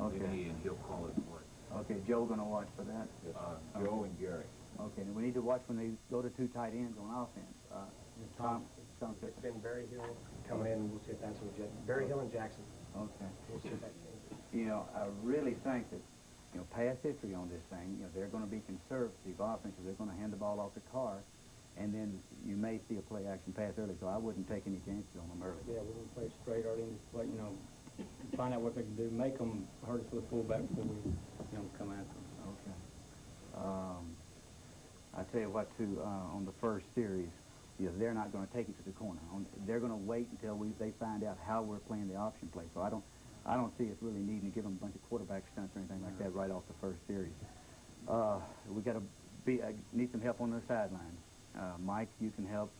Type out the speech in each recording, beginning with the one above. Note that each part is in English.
Okay. And he'll call it for us. Okay, Joe gonna watch for that? Yes. Joe and Gary. Okay, and we need to watch when they go to 2 tight ends on offense. Tom It's been Barry Hill coming in. We'll see if that's legit. Barry Hill and Jackson. Okay. We'll see if that changes. You know, I really think that, you know, past history on this thing, you know, they're going to be conservative offenses. They're going to hand the ball off to Carr, and then you may see a play-action pass early, so I wouldn't take any chances on them early. Yeah, we're going to play straight early and just play, you know, find out what they can do, make them hurt us with the fullback before we, you know, come after them. Okay. I tell you what, too, on the first series, you know, they're not going to take it to the corner. They're going to wait until they find out how we're playing the option play. So I don't see us really needing to give them a bunch of quarterback stunts or anything like that right off the first series. We got to need some help on the sideline. Mike, you can help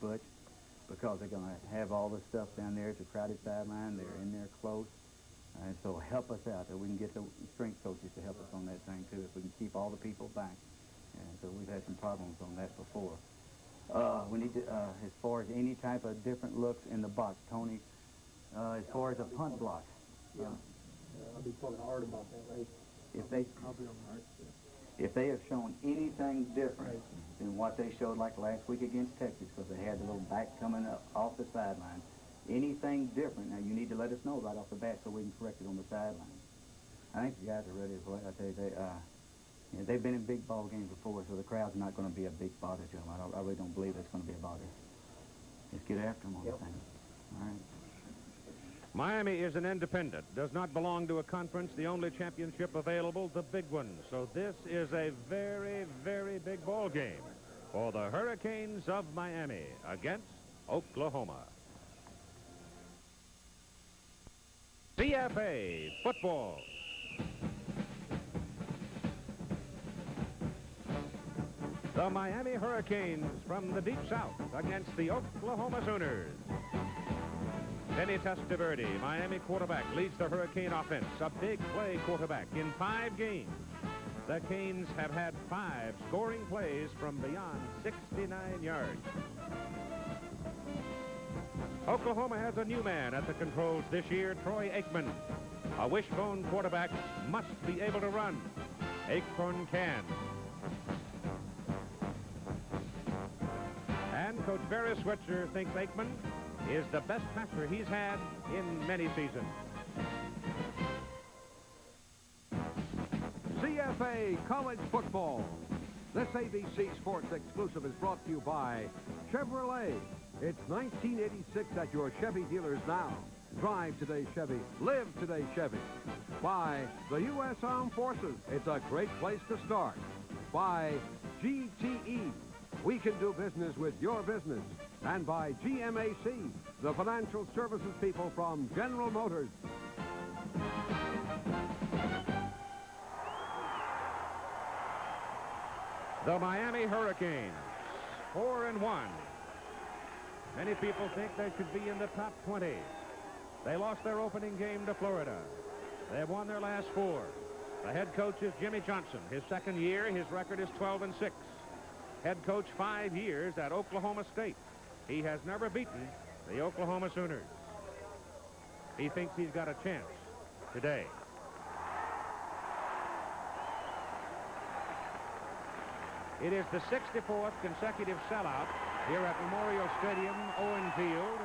Butch, because they're going to have all this stuff down there. It's a crowded sideline. They're in there close. And so help us out. We can get the strength coaches to help us on that thing, too, if we can keep all the people back. And so we've had some problems on that before. We need to, as far as any type of different looks in the box, Tony, as far as a punt block. Yeah. I'll be talking hard about that, right? I'll be on hard. If they have shown anything different than what they showed like last week against Texas, because they had the little back coming up off the sideline, anything different, now you need to let us know right off the bat so we can correct it on the sideline. I think the guys are ready to play. I tell you, you know, they've been in big ball games before, so the crowd's not going to be a big bother to them. I really don't believe it's going to be a bother. Let's get after them on the thing. All right. Miami is an independent, does not belong to a conference, the only championship available, the big one. So this is a very, very big ball game for the Hurricanes of Miami against Oklahoma. CFA football. The Miami Hurricanes from the Deep South against the Oklahoma Sooners. Vinny Testaverde, Miami quarterback, leads the Hurricane offense, a big play quarterback. In 5 games, the Canes have had 5 scoring plays from beyond 69 yards. Oklahoma has a new man at the controls this year, Troy Aikman. A wishbone quarterback must be able to run. Aikman can. And Coach Barry Switzer thinks Aikman is the best passer he's had in many seasons. CFA College Football. This ABC Sports exclusive is brought to you by Chevrolet. It's 1986 at your Chevy dealers now. Drive today, Chevy. Live today, Chevy. By the U.S. Armed Forces. It's a great place to start. By GTE. We can do business with your business. And by GMAC, the financial services people from General Motors. The Miami Hurricanes, 4-1. Many people think they should be in the top 20. They lost their opening game to Florida. They have won their last 4. The head coach is Jimmy Johnson. His second year, his record is 12-6. Head coach 5 years at Oklahoma State. He has never beaten the Oklahoma Sooners. He thinks he's got a chance today. It is the 64th consecutive sellout here at Memorial Stadium, Owen Field.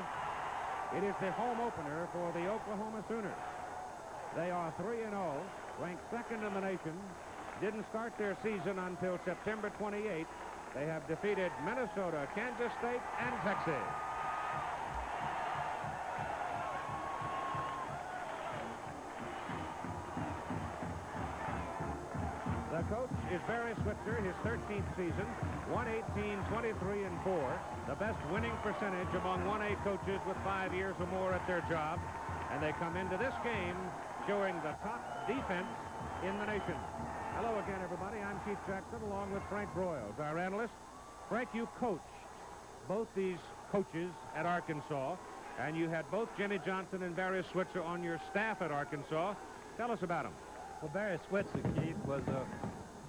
It is the home opener for the Oklahoma Sooners. They are 3-0, ranked 2nd in the nation. Didn't start their season until September 28th. They have defeated Minnesota, Kansas State, and Texas. The coach is Barry Switzer, his 13th season, 118-23-4, the best winning percentage among 1A coaches with 5 years or more at their job. And they come into this game showing the top defense in the nation. Hello again, everybody. I'm Keith Jackson, along with Frank Broyles, our analyst. Frank, you coached both these coaches at Arkansas, and you had both Jimmy Johnson and Barry Switzer on your staff at Arkansas. Tell us about them. Well, Barry Switzer, Keith, was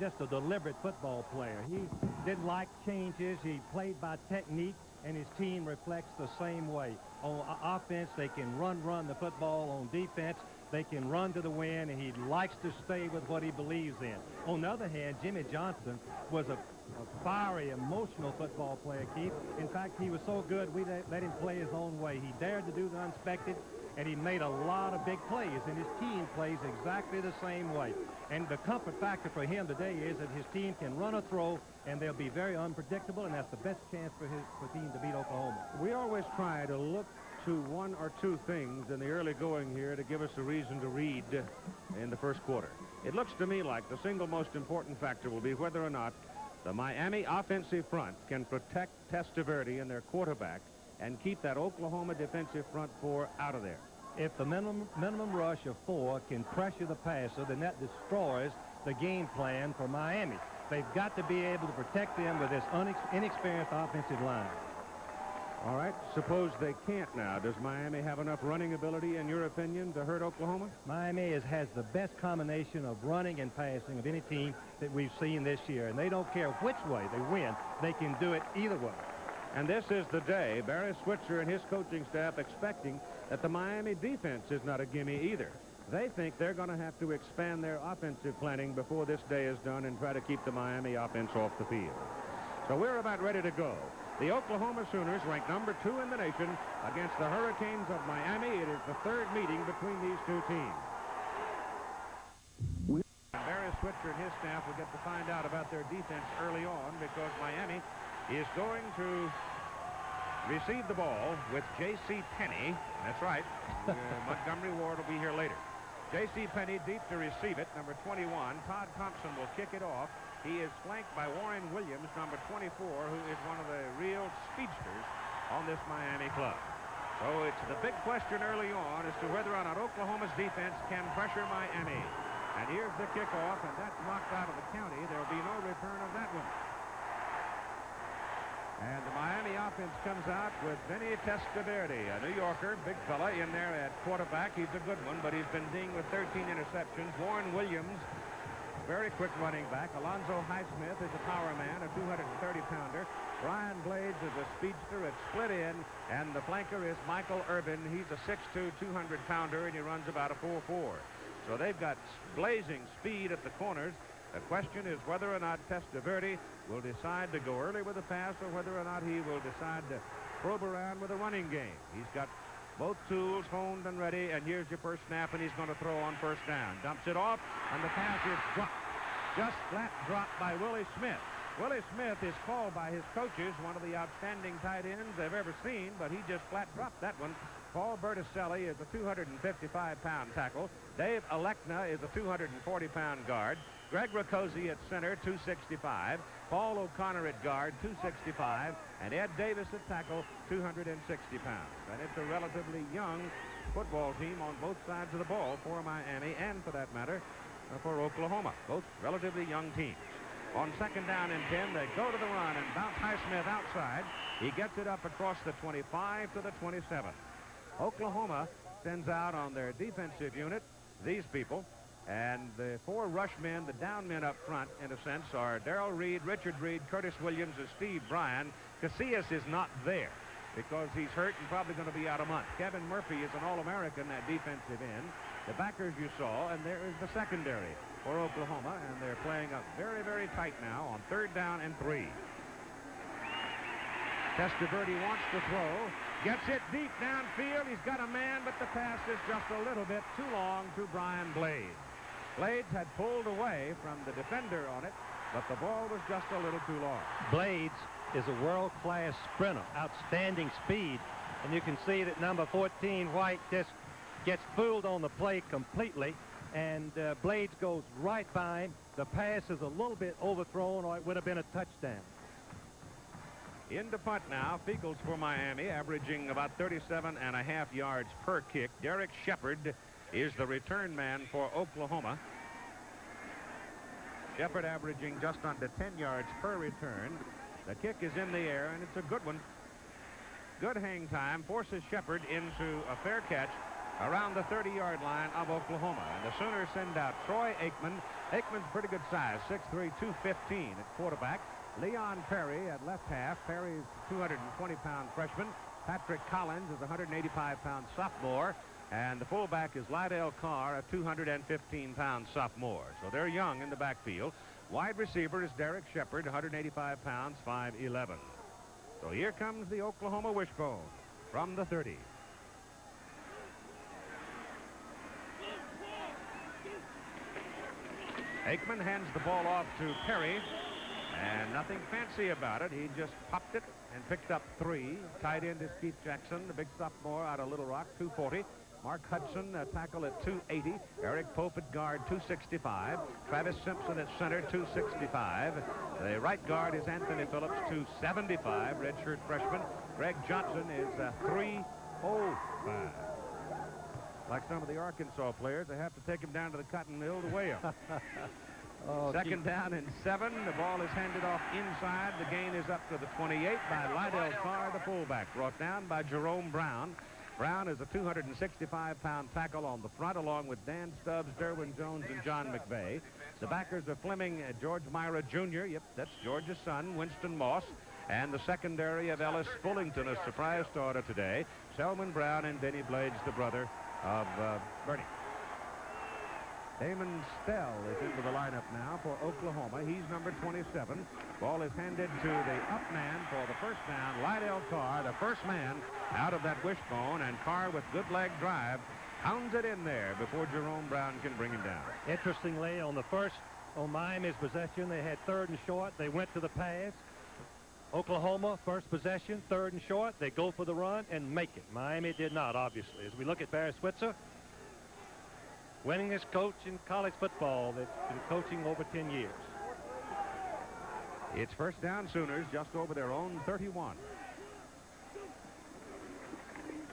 just a deliberate football player. He didn't like changes. He played by technique. and his team reflects the same way. On offense, they can run the football. On defense, they can run to the win, and he likes to stay with what he believes in. On the other hand, Jimmy Johnson was a fiery, emotional football player, Keith. In fact, he was so good, we let him play his own way. He dared to do the unexpected, and he made a lot of big plays, and his team plays exactly the same way. And the comfort factor for him today is that his team can run or throw, and they'll be very unpredictable, and that's the best chance for his team to beat Oklahoma. We always try to look to one or two things in the early going here to give us a reason to read in the first quarter. It looks to me like the single most important factor will be whether or not the Miami offensive front can protect Testaverde and their quarterback and keep that Oklahoma defensive front four out of there. If the minimum rush of 4 can pressure the passer, then that destroys the game plan for Miami. They've got to be able to protect them with this inexperienced offensive line. All right, suppose they can't now. Does Miami have enough running ability, in your opinion, to hurt Oklahoma? Miami has the best combination of running and passing of any team that we've seen this year, and they don't care which way they win. They can do it either way. And this is the day Barry Switzer and his coaching staff expecting that the Miami defense is not a gimme either. They think they're going to have to expand their offensive planning before this day is done and try to keep the Miami offense off the field. So we're about ready to go. The Oklahoma Sooners rank number 2 in the nation against the Hurricanes of Miami. It is the third meeting between these two teams. Barry Switzer and his staff will get to find out about their defense early on because Miami is going to receive the ball with J.C. Penney. That's right. Montgomery Ward will be here later. J.C. Penney deep to receive it, number 21. Todd Thompson will kick it off. He is flanked by Warren Williams, number 24, who is one of the real speedsters on this Miami club. So it's the big question early on as to whether or not Oklahoma's defense can pressure Miami. And here's the kickoff, and that's knocked out of the county. There will be no return of that one. And the Miami offense comes out with Vinny Testaverde, a New Yorker, big fella in there at quarterback. He's a good one, but he's been dinged with 13 interceptions. Warren Williams, very quick running back. Alonzo Highsmith is a power man, a 230-pounder. Brian Blades is a speedster at split end, and the flanker is Michael Urban. He's a 6'2", 200-pounder, and he runs about a 4'4". So they've got blazing speed at the corners. The question is whether or not Testaverde will decide to go early with a pass or whether or not he will decide to probe around with a running game. He's got both tools honed and ready, and here's your first snap, and he's going to throw on first down. Dumps it off, and the pass is dropped. Just flat dropped by Willie Smith. Willie Smith is called by his coaches one of the outstanding tight ends they've ever seen, but he just flat dropped that one. Paul Berticelli is a 255-pound tackle. Dave Alekna is a 240-pound guard. Greg Riccozzi at center, 265. Paul O'Connor at guard, 265. And Ed Davis at tackle, 260 pounds. And it's a relatively young football team on both sides of the ball for Miami and, for that matter, for Oklahoma. Both relatively young teams. On second down and 10, they go to the run and bounce Highsmith outside. He gets it up across the 25 to the 27. Oklahoma sends out on their defensive unit these people. And the 4 rush men, the down men up front, in a sense, are Darrell Reed, Richard Reed, Curtis Williams, and Steve Bryan. Casillas is not there because he's hurt and probably going to be out a month. Kevin Murphy is an All-American at defensive end. The backers you saw, and there is the secondary for Oklahoma, and they're playing up very, very tight now on third down and 3. Testaverde wants to throw, gets it deep downfield. He's got a man, but the pass is just a little bit too long to Brian Blades. Blades had pulled away from the defender on it, but the ball was just a little too long. Blades is a world-class sprinter, outstanding speed, and you can see that number 14, White, just gets fooled on the play completely, and Blades goes right by him. The pass is a little bit overthrown, or it would have been a touchdown. Into punt now. Feagles for Miami, averaging about 37.5 yards per kick. Derek Shepard is the return man for Oklahoma. Shepard averaging just under 10 yards per return. The kick is in the air, and it's a good one. Good hang time forces Shepard into a fair catch around the 30-yard line of Oklahoma. And the Sooners send out Troy Aikman. Aikman's pretty good size, 6'3", 215 at quarterback. Leon Perry at left half. Perry's 220-pound freshman. Patrick Collins is a 185-pound sophomore. And the fullback is Lydell Carr, a 215-pound sophomore. So they're young in the backfield. Wide receiver is Derek Shepard, 185 pounds, 5'11". So here comes the Oklahoma Wishbone from the 30. Aikman hands the ball off to Perry, and nothing fancy about it. He just popped it and picked up 3. Tight end is Keith Jackson, the big sophomore out of Little Rock, 240. Mark Hudson, tackle at 280. Eric Pope at guard, 265. Travis Simpson at center, 265. The right guard is Anthony Phillips, 275. Redshirt freshman. Greg Johnson is 305. Like some of the Arkansas players, they have to take him down to the cotton mill to weigh him. Second down and 7. The ball is handed off inside. The gain is up to the 28 by Lydell Carr, the fullback, brought down by Jerome Brown. Brown is a 265-pound tackle on the front, along with Dan Stubbs, Derwin Jones, and John McVeigh. The backers are Fleming, George Myra Jr. Yep, that's George's son, Winston Moss. And the secondary of Ellis Fullington, a surprise starter today. Selman Brown and Denny Blades, the brother of Bernie. Damon Stell is into the lineup now for Oklahoma. He's number 27. Ball is handed to the up man for the first down. Lydell Carr, the first man out of that wishbone, and Carr with good leg drive pounds it in there before Jerome Brown can bring him down. Interestingly, on Miami's possession, they had 3rd and short. They went to the pass. Oklahoma, first possession, 3rd and short. They go for the run and make it. Miami did not, obviously. As we look at Barry Switzer, winningest coach in college football that's been coaching over 10 years. It's first down Sooners just over their own 31.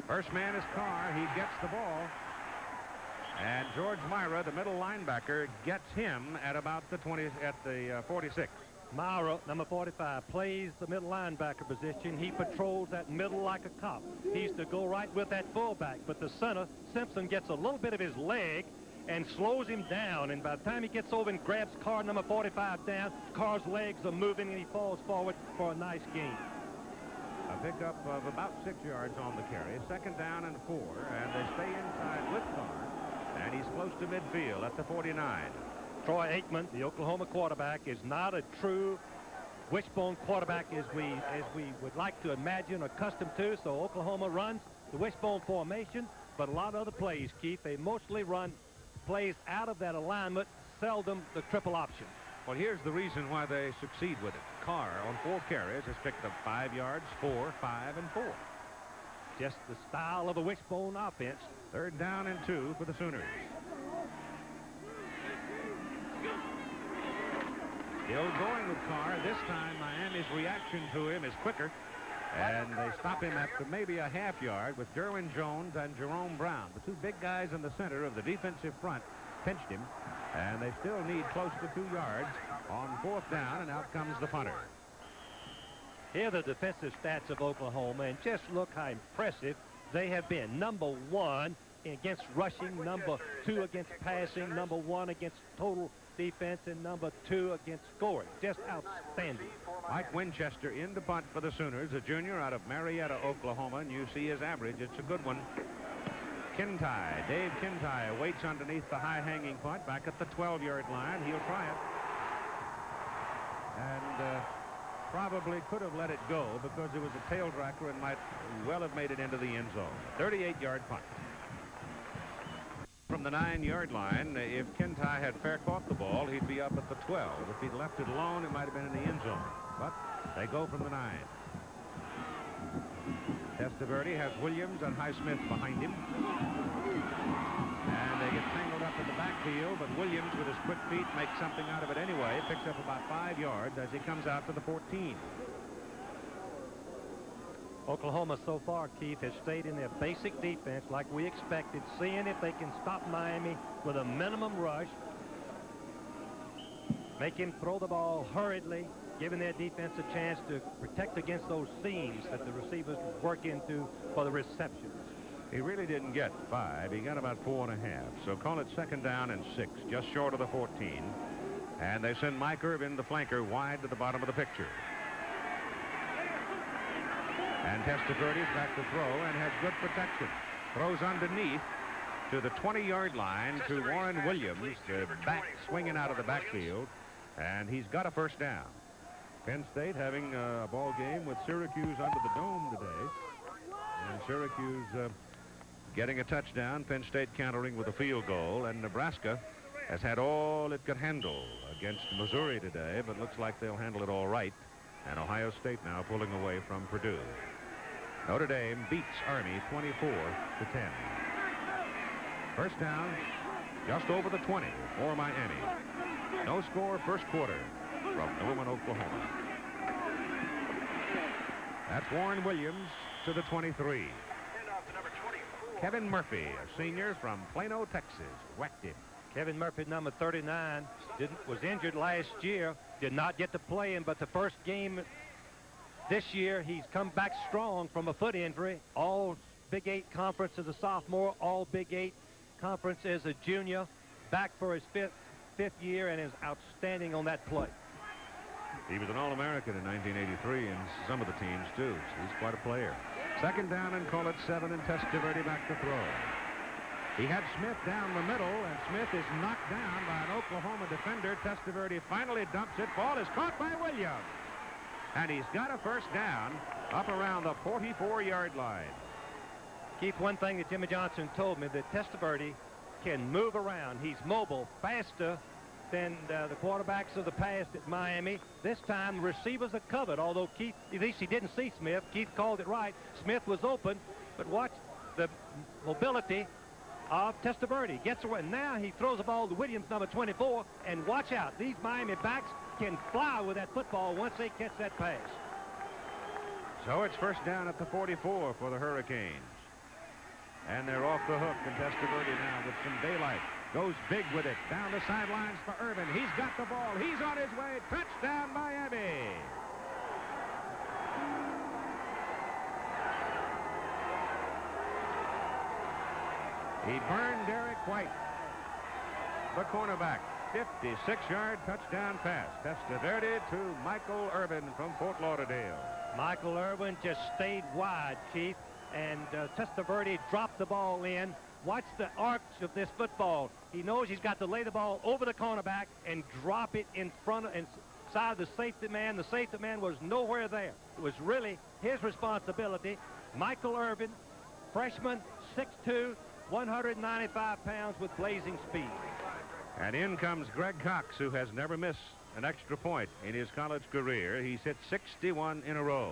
First man is Carr. He gets the ball. And George Myra, the middle linebacker, gets him at about the 46. Myra, number 45, plays the middle linebacker position. He patrols that middle like a cop. He's to go right with that fullback. But the center, Simpson, gets a little bit of his leg and slows him down. And by the time he gets over and grabs Carr, number 45, down, Carr's legs are moving and he falls forward for a nice gain. A pickup of about 6 yards on the carry. Second down and 4. And they stay inside with Carr. And he's close to midfield at the 49. Troy Aikman, the Oklahoma quarterback, is not a true wishbone quarterback as we would like to imagine, accustomed to. So Oklahoma runs the wishbone formation, but a lot of other plays, Keith, they mostly run plays out of that alignment, seldom the triple option. Well, here's the reason why they succeed with it. Carr, on 4 carries, has picked up 5 yards, 4, 5, and 4. Just the style of a wishbone offense. Third down and 2 for the Sooners. Still going with Carr. This time, Miami's reaction to him is quicker. And they stop him after maybe a half yard with Derwin Jones and Jerome Brown. The 2 big guys in the center of the defensive front pinched him. And they still need close to 2 yards on 4th down, and out comes the punter. Here are the defensive stats of Oklahoma, and just look how impressive they have been. Number 1 against rushing, number 2 against passing, number 1 against total defense, and number 2 against scoring. Just outstanding. Mike Winchester in to punt for the Sooners, a junior out of Marietta, Oklahoma, and you see his average. It's a good one. Kintai, Dave Kintai waits underneath the high-hanging punt back at the 12-yard line. He'll try it. And probably could have let it go because it was a tail dracker and might well have made it into the end zone. 38-yard punt. From the 9-yard line, if Kintai had fair caught the ball, he'd be up at the 12. If he'd left it alone, it might have been in the end zone. But they go from the 9. Testaverde has Williams and Highsmith behind him. And they get tangled up in the backfield, but Williams, with his quick feet, makes something out of it anyway. Picks up about 5 yards as he comes out to the 14. Oklahoma so far, Keith, has stayed in their basic defense like we expected, seeing if they can stop Miami with a minimum rush, make him throw the ball hurriedly, giving their defense a chance to protect against those seams that the receivers work into for the receptions. He really didn't get 5. He got about 4.5. So call it second down and 6, just short of the 14. And they send Mike Irvin, the flanker, wide to the bottom of the picture. And Testaverde's back to throw and has good protection. Throws underneath to the 20-yard line to Warren Williams, the back swinging out of the backfield. And he's got a first down. Penn State having a ball game with Syracuse under the dome today. And Syracuse getting a touchdown. Penn State countering with a field goal. And Nebraska has had all it could handle against Missouri today, but looks like they'll handle it all right. And Ohio State now pulling away from Purdue. Notre Dame beats Army 24-10. First down, just over the 20 for Miami. No score first quarter from Norman, Oklahoma. That's Warren Williams to the 23. Kevin Murphy, a senior from Plano, Texas, whacked him. Kevin Murphy, number 39, was injured last year, did not get to play him, but the first game this year, he's come back strong from a foot injury. All Big 8 conference as a sophomore, all Big 8 conference as a junior, back for his fifth year, and is outstanding on that play. He was an All-American in 1983, and some of the teams, too. So he's quite a player. Second down and call it 7, and Testaverde back to throw. He had Smith down the middle, and Smith is knocked down by an Oklahoma defender. Testaverde finally dumps it. Ball is caught by Williams. And he's got a first down up around the 44-yard line. Keith, one thing that Jimmy Johnson told me, that Testaverde can move around. He's mobile, faster than the quarterbacks of the past at Miami. This time, the receivers are covered, although Keith, at least he didn't see Smith. Keith called it right. Smith was open, but watch the mobility of Testaverde. Gets away. Now he throws the ball to Williams, number 24, and watch out. These Miami backs can fly with that football once they catch that pass. So it's first down at the 44 for the Hurricanes. And they're off the hook, and Testaverde now with some daylight goes big with it. Down the sidelines for Irvin. He's got the ball. He's on his way. Touchdown, Miami. He burned Derek White, the cornerback. 56-yard touchdown pass. Testaverde to Michael Irvin from Fort Lauderdale. Michael Irvin just stayed wide, Chief, and Testaverde dropped the ball in. Watch the arch of this football. He knows he's got to lay the ball over the cornerback and drop it in front of inside the safety man. The safety man was nowhere there. It was really his responsibility. Michael Irvin, freshman, 6'2", 195 pounds with blazing speed. And in comes Greg Cox, who has never missed an extra point in his college career. He's hit 61 in a row.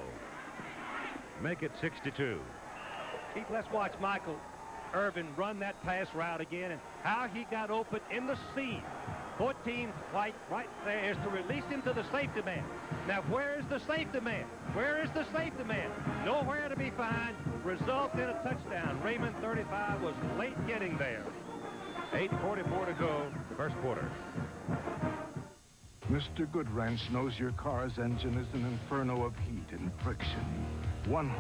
Make it 62. Keith, let's watch Michael Irvin run that pass route again, and how he got open in the seam. 14 White right there is to release him to the safety man. Now, where is the safety man? Where is the safety man? Nowhere to be found. Result in a touchdown. Raymond 35 was late getting there. 8:44 to go, first quarter. Mr. Goodwrench knows your car's engine is an inferno of heat and friction. 100,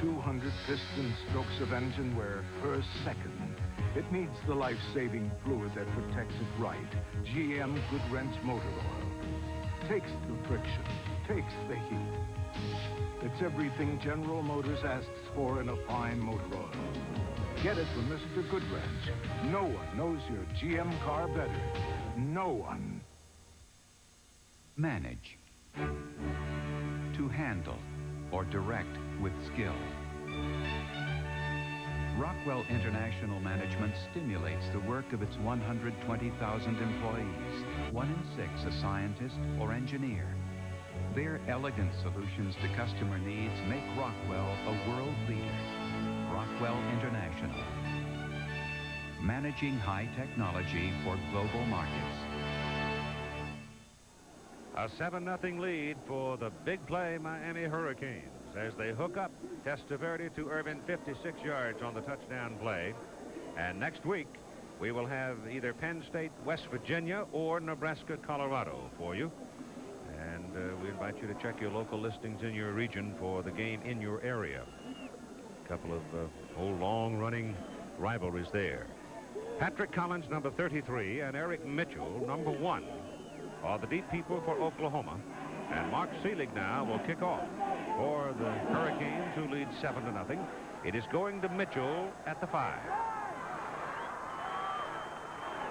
200 piston strokes of engine wear per second. It needs the life-saving fluid that protects it right. GM Goodwrench Motor Oil. Takes the friction, takes the heat. It's everything General Motors asks for in a fine motor oil. Get it from Mr. Goodwrench. No one knows your GM car better. No one. Manage. To handle or direct with skill. Rockwell International Management stimulates the work of its 120,000 employees. 1 in 6 a scientist or engineer. Their elegant solutions to customer needs make Rockwell a world leader. Rockwell International. Managing high technology for global markets. A 7-0 lead for the big play Miami Hurricanes as they hook up Testaverde to Irvin, 56 yards on the touchdown play. And next week, we will have either Penn State, West Virginia, or Nebraska, Colorado for you. And we invite you to check your local listings in your region for the game in your area. A couple of old long-running rivalries there. Patrick Collins, number 33, and Eric Mitchell, number 1, are the deep people for Oklahoma. And Mark Selig now will kick off for the Hurricanes, who lead 7-0. It is going to Mitchell at the 5.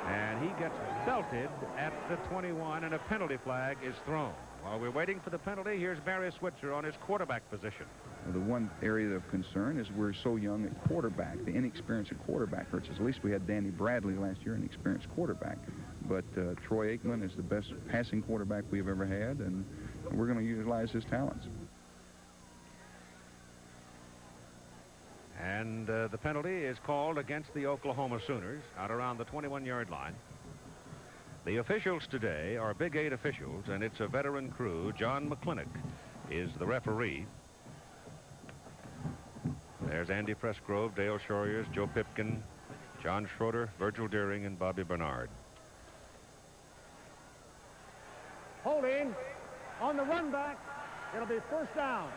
And he gets belted at the 21, and a penalty flag is thrown. While we're waiting for the penalty, here's Barry Switzer on his quarterback position. Well, the one area of concern is we're so young at quarterback. The inexperience at quarterback hurts us. At least we had Danny Bradley last year, an experienced quarterback. But Troy Aikman is the best passing quarterback we've ever had, and we're going to utilize his talents. And the penalty is called against the Oklahoma Sooners out around the 21-yard line. The officials today are Big 8 officials, and it's a veteran crew. John McClintock is the referee. There's Andy Presgrove, Dale Shoryers, Joe Pipkin, John Schroeder, Virgil Deering, and Bobby Bernard. Holding on the run back. It'll be first down.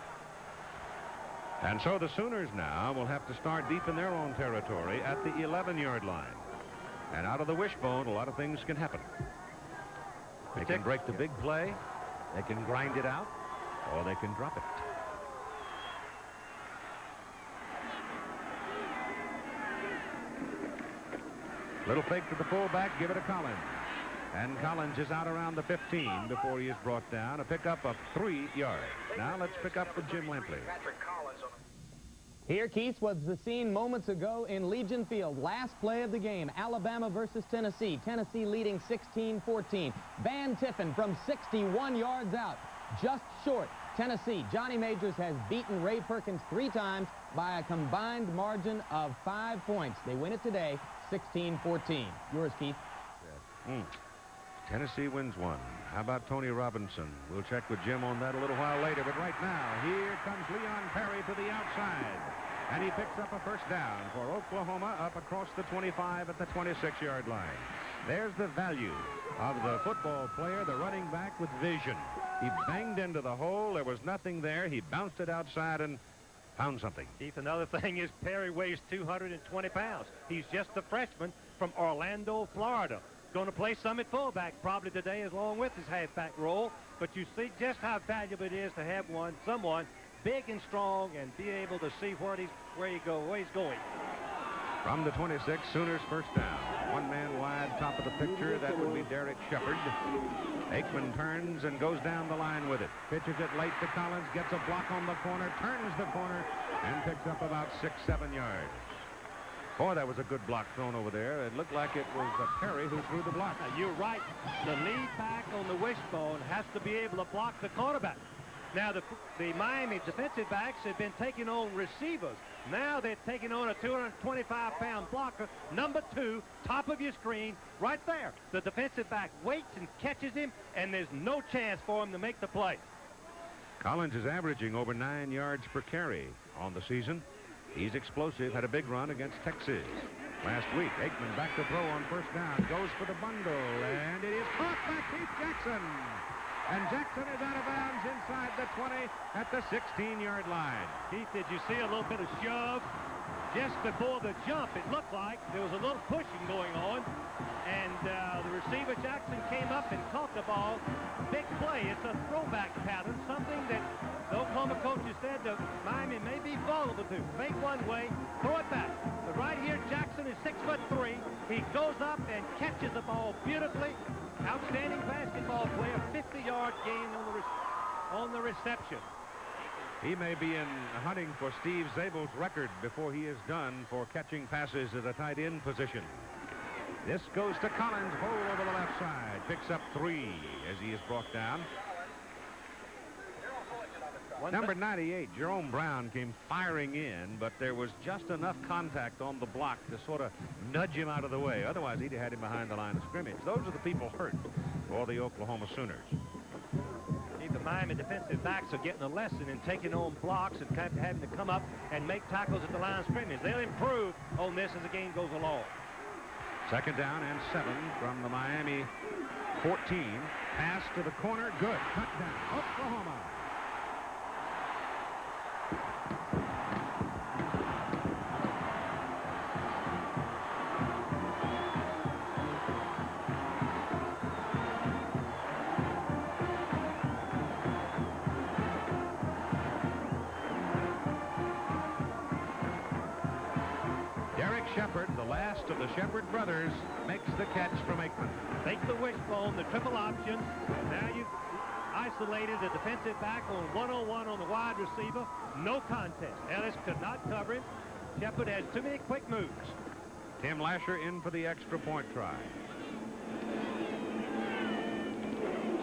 And so the Sooners now will have to start deep in their own territory at the 11-yard line. And out of the wishbone, a lot of things can happen. They can break the big play, they can grind it out, or they can drop it. Little fake to the fullback, give it to Collins. And Collins is out around the 15 before he is brought down. A pickup of 3 yards. Now let's pick up with Jim Lampley. Here, Keith, was the scene moments ago in Legion Field. Last play of the game, Alabama versus Tennessee. Tennessee leading 16-14. Van Tiffin from 61 yards out, just short. Tennessee, Johnny Majors has beaten Ray Perkins 3 times by a combined margin of 5 points. They win it today, 16-14. Yours, Keith. Tennessee wins 1. How about Tony Robinson? We'll check with Jim on that a little while later. But right now, here comes Leon Perry to the outside. And he picks up a first down for Oklahoma up across the 25 at the 26-yard line. There's the value of the football player, the running back with vision. He banged into the hole. There was nothing there. He bounced it outside and found something. Keith, another thing is Perry weighs 220 pounds. He's just a freshman from Orlando, Florida. Going to play some at fullback probably today along with his halfback role. But you see just how valuable it is to have someone big and strong and be able to see where he's going. From the 26, Sooners first down. One man wide, top of the picture. That would be Derek Shepard. Aikman turns and goes down the line with it. Pitches it late to Collins, gets a block on the corner, turns the corner, and picks up about 6-7 yards. Boy, that was a good block thrown over there. It looked like it was Perry who threw the block. Now, you're right. The lead back on the wishbone has to be able to block the cornerback. Now, the Miami defensive backs have been taking on receivers. Now they're taking on a 225-pound blocker, number 2, top of your screen, right there. The defensive back waits and catches him, and there's no chance for him to make the play. Collins is averaging over 9 yards per carry on the season. He's explosive, had a big run against Texas last week. Aikman back to throw on first down, goes for the bundle, and it is caught by Keith Jackson. And Jackson is out of bounds inside the 20 at the 16-yard line. Keith, did you see a little bit of shove? Just before the jump, it looked like there was a little pushing going on. And the receiver, Jackson, came up and caught the ball. Big play. It's a throwback pattern, something that the Oklahoma coaches said that Miami may be vulnerable to. Fake one way, throw it back. But right here, Jackson is 6'3". He goes up and catches the ball beautifully. Outstanding basketball player, 50-yard gain on the reception. He may be in hunting for Steve Zabel's record before he is done for catching passes at a tight end position. This goes to Collins, hole over the left side, picks up 3 as he is brought down. Number 98, Jerome Brown, came firing in, but there was just enough contact on the block to sort of nudge him out of the way. Otherwise, he'd have had him behind the line of scrimmage. Those are the people hurt for the Oklahoma Sooners. The Miami defensive backs are getting a lesson in taking on blocks and having to come up and make tackles at the line of scrimmage. They'll improve on this as the game goes along. Second down and 7 from the Miami 14. Pass to the corner. Good. Touchdown. Oklahoma. youngest of the Shepherd brothers makes the catch from Aikman. Take the wishbone, the triple option. Now you isolated the defensive back on one-on-one on the wide receiver. No contest. Ellis could not cover him. Shepherd has too many quick moves. Tim Lasher in for the extra point try.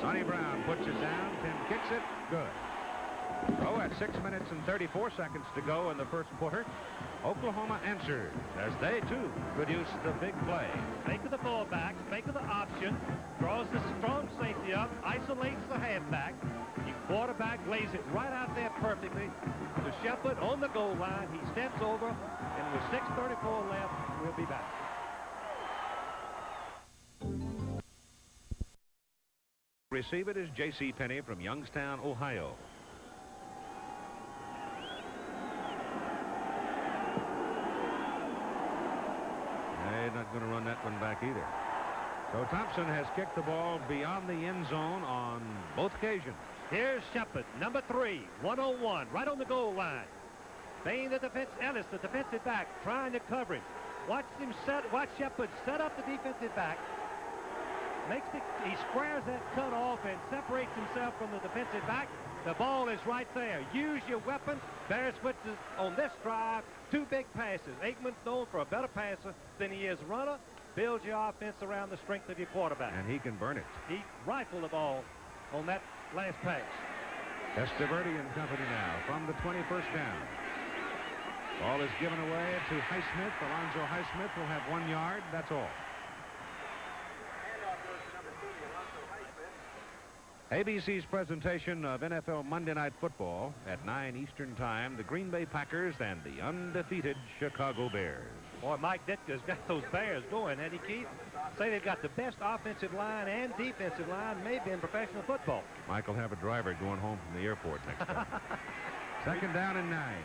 Sonny Brown puts it down. Tim kicks it. Good. So at 6 minutes and 34 seconds to go in the first quarter, Oklahoma answers as they, too, could use the big play. Fake of the fullback, fake of the option, draws the strong safety up, isolates the halfback. The quarterback lays it right out there perfectly to Shepherd on the goal line. He steps over, and with 6:34 left, we'll be back. Receive it is J.C. Penney from Youngstown, Ohio. They're not going to run that one back either. So Thompson has kicked the ball beyond the end zone on both occasions. Here's Shepherd, number 3, 101, right on the goal line. Baying the defense, Ellis, the defensive back, trying to cover him. Watch Shepherd set up the defensive back. He squares that cut off and separates himself from the defensive back. The ball is right there. Use your weapon. Bear switches on this drive. 2 big passes. Aikman's known for a better passer than he is runner. Build your offense around the strength of your quarterback. And he can burn it. He rifled the ball on that last pass. Testaverde and company now from the 21st down. Ball is given away to Highsmith. Alonzo Highsmith will have 1 yard. That's all. ABC's presentation of NFL Monday Night Football at 9 Eastern Time, the Green Bay Packers and the undefeated Chicago Bears. Boy, Mike Ditka's got those Bears going, hasn't he, Keith? Say they've got the best offensive line and defensive line maybe in professional football. Mike will have a driver going home from the airport next time. 2nd down and 9.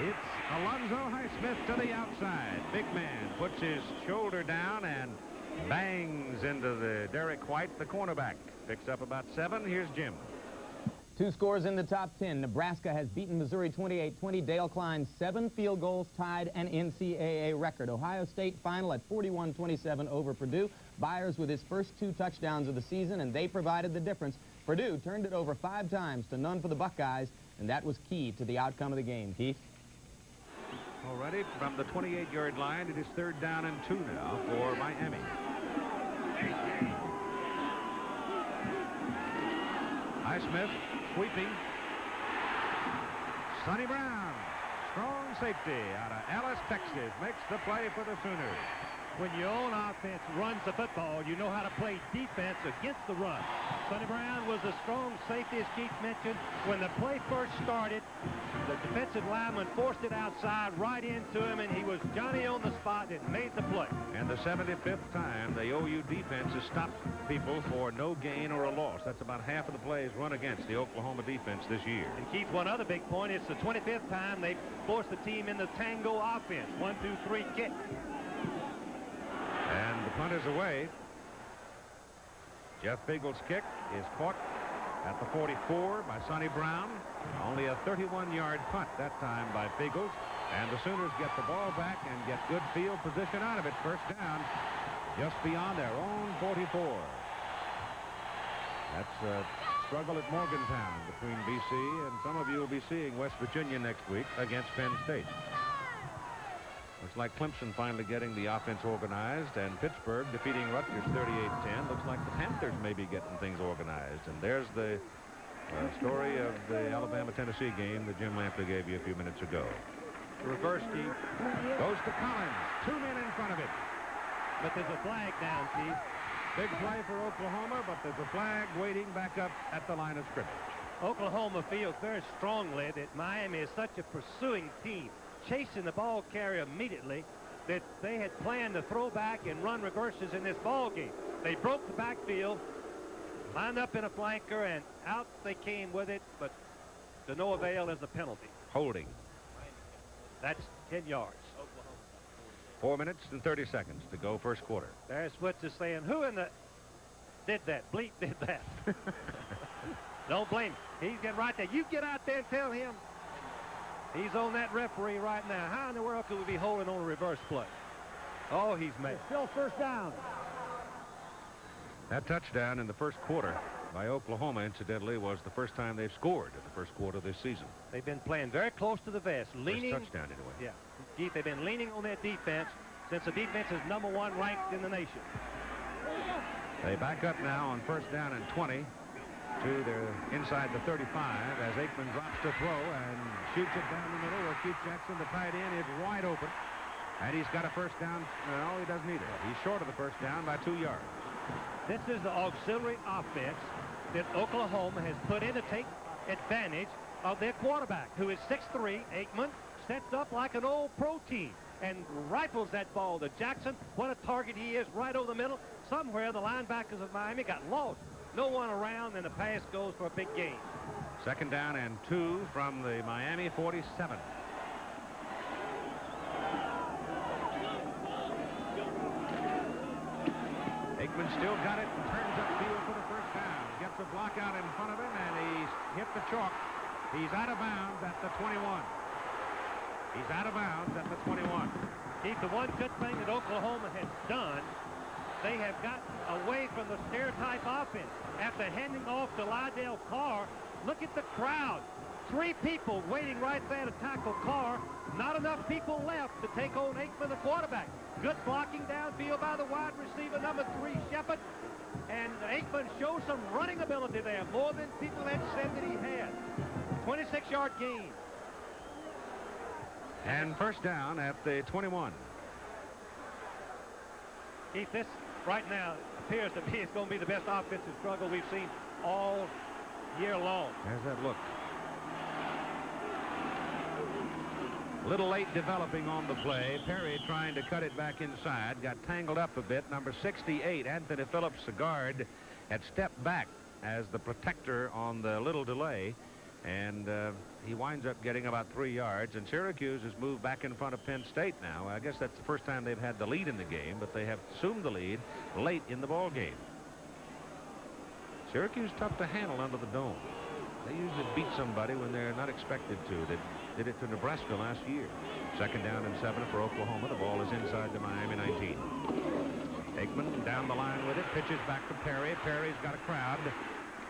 It's Alonzo Highsmith to the outside. Big man puts his shoulder down and bangs into the Derek White, the cornerback. Picks up about 7. Here's Jim. 2 scores in the top 10. Nebraska has beaten Missouri 28-20. Dale Klein 7 field goals, tied an NCAA record. Ohio State final at 41-27 over Purdue. Byers with his first 2 touchdowns of the season, and they provided the difference. Purdue turned it over 5 times to none for the Buckeyes, and that was key to the outcome of the game. Keith? Already from the 28-yard line, it is 3rd down and 2 now for Miami. Highsmith sweeping. Sonny Brown, strong safety out of Alice, Texas, makes the play for the Sooners. When your own offense runs the football, you know how to play defense against the run. Sonny Brown was a strong safety, as Keith mentioned. When the play first started, the defensive lineman forced it outside right into him, and he was Johnny on the spot and made the play. And the 75th time the OU defense has stopped people for no gain or a loss. That's about half of the plays run against the Oklahoma defense this year. And Keith, one other big point, it's the 25th time they forced the team in the tango offense. 1, 2, 3, kick. And the punt is away. Jeff Beagle's kick is caught at the 44 by Sonny Brown. Only a 31-yard punt that time by Beagles. And the Sooners get the ball back and get good field position out of it. 1st down just beyond their own 44. That's a struggle at Morgantown between BC, and some of you will be seeing West Virginia next week against Penn State. Looks like Clemson finally getting the offense organized, and Pittsburgh defeating Rutgers 38-10. Looks like the Panthers may be getting things organized. And there's the story of the Alabama-Tennessee game that Jim Lampley gave you a few minutes ago. Reverse key. Goes to Collins. 2 men in front of it. But there's a flag down, Keith. Big play for Oklahoma, but there's a flag waiting back up at the line of scrimmage. Oklahoma feels very strongly that Miami is such a pursuing team, chasing the ball carrier immediately, that they had planned to throw back and run reverses in this ball game. They broke the backfield, lined up in a flanker, and out they came with it, but to no avail as a penalty. Holding. That's 10 yards. 4 minutes and 30 seconds to go first quarter. There's Switz is saying, who in the did that? Bleep did that. Don't blame him. He's getting right there. You get out there and tell him. He's on that referee right now. How in the world could we be holding on a reverse play? Oh, he's made. Still first down. That touchdown in the first quarter by Oklahoma, incidentally, was the first time they've scored in the first quarter of this season. They've been playing very close to the vest, leaning. First touchdown, anyway. Yeah, Keith, they've been leaning on that defense since the defense is #1 ranked in the nation. They back up now on first down and 20 to their inside the 35 as Aikman drops to throw and shoots it down the middle where Keith Jackson, the tight end, is wide open. And he's got a first down. No, he doesn't either. He's short of the first down by 2 yards. This is the auxiliary offense that Oklahoma has put in to take advantage of their quarterback, who is 6'3". Aikman sets up like an old pro team and rifles that ball to Jackson. What a target he is, right over the middle. Somewhere the linebackers of Miami got lost. No one around, and the pass goes for a big gain. Second down and 2 from the Miami 47. Aikman still got it and turns upfield for the first down. Gets a block out in front of him, and he's hit the chalk. He's out of bounds at the 21. He's out of bounds at the 21. Keith, the one good thing that Oklahoma has done, they have gotten away from the stereotype offense. After handing off to Lydell Carr, look at the crowd. 3 people waiting right there to tackle Carr. Not enough people left to take on Aikman, the quarterback. Good blocking downfield by the wide receiver, #3, Shepard. And Aikman shows some running ability there, more than people had said that he had. 26-yard gain. And first down at the 21. Keith, this right now appears to be it's going to be the best offensive struggle we've seen all year long. How's that look? A little late developing on the play. Perry trying to cut it back inside. Got tangled up a bit. Number 68, Anthony Phillips, the guard, had stepped back as the protector on the little delay. And he winds up getting about 3 yards. And Syracuse has moved back in front of Penn State now. I guess that's the first time they've had the lead in the game, but they have assumed the lead late in the ball game. Syracuse tough to handle under the dome. They usually beat somebody when they're not expected to. They did it to Nebraska last year. Second down and 7 for Oklahoma. The ball is inside the Miami 19. Aikman down the line with it. Pitches back to Perry. Perry's got a crowd.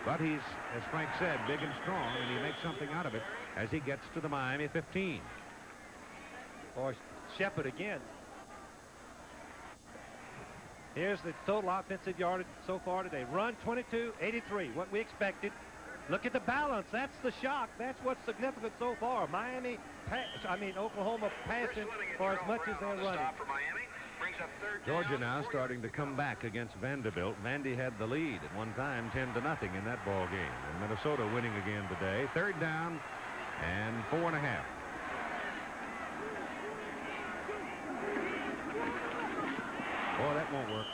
But he's, as Frank said, big and strong, and he makes something out of it as he gets to the Miami 15. Boy, Shepard again. Here's the total offensive yardage so far today. Run 22-83, what we expected. Look at the balance. That's the shock. That's what's significant so far. Oklahoma passing for as much as they're running. Georgia now starting to come back against Vanderbilt. Vandy had the lead at one time, 10-0 in that ball game. And Minnesota winning again today. Third down and 4.5. Boy, that won't work.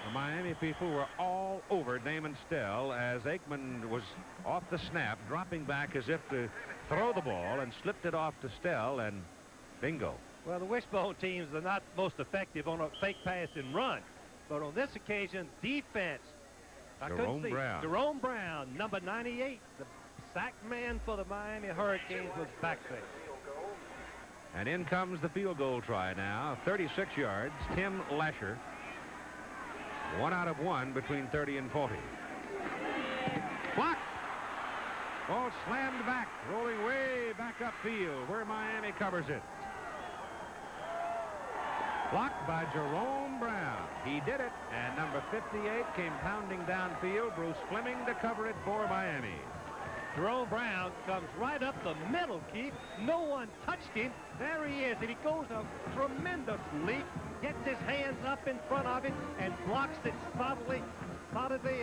The Miami people were all over Damon Stell as Aikman was off the snap, dropping back as if to throw the ball, and slipped it off to Stell, and bingo. Well, the wishbone teams are not most effective on a fake pass and run. But on this occasion, defense. Jerome Brown, number 98, the sack man for the Miami Hurricanes, was back there. And in comes the field goal try now. 36 yards. Tim Lasher. 1 out of 1 between 30 and 40. Blocked. Ball slammed back, rolling way back upfield where Miami covers it. Blocked by Jerome Brown. He did it, and number 58 came pounding downfield. Bruce Fleming to cover it for Miami. Jerome Brown comes right up the middle, Keith. No one touched him. There he is, and he goes a tremendous leap, gets his hands up in front of it, and blocks it solidly,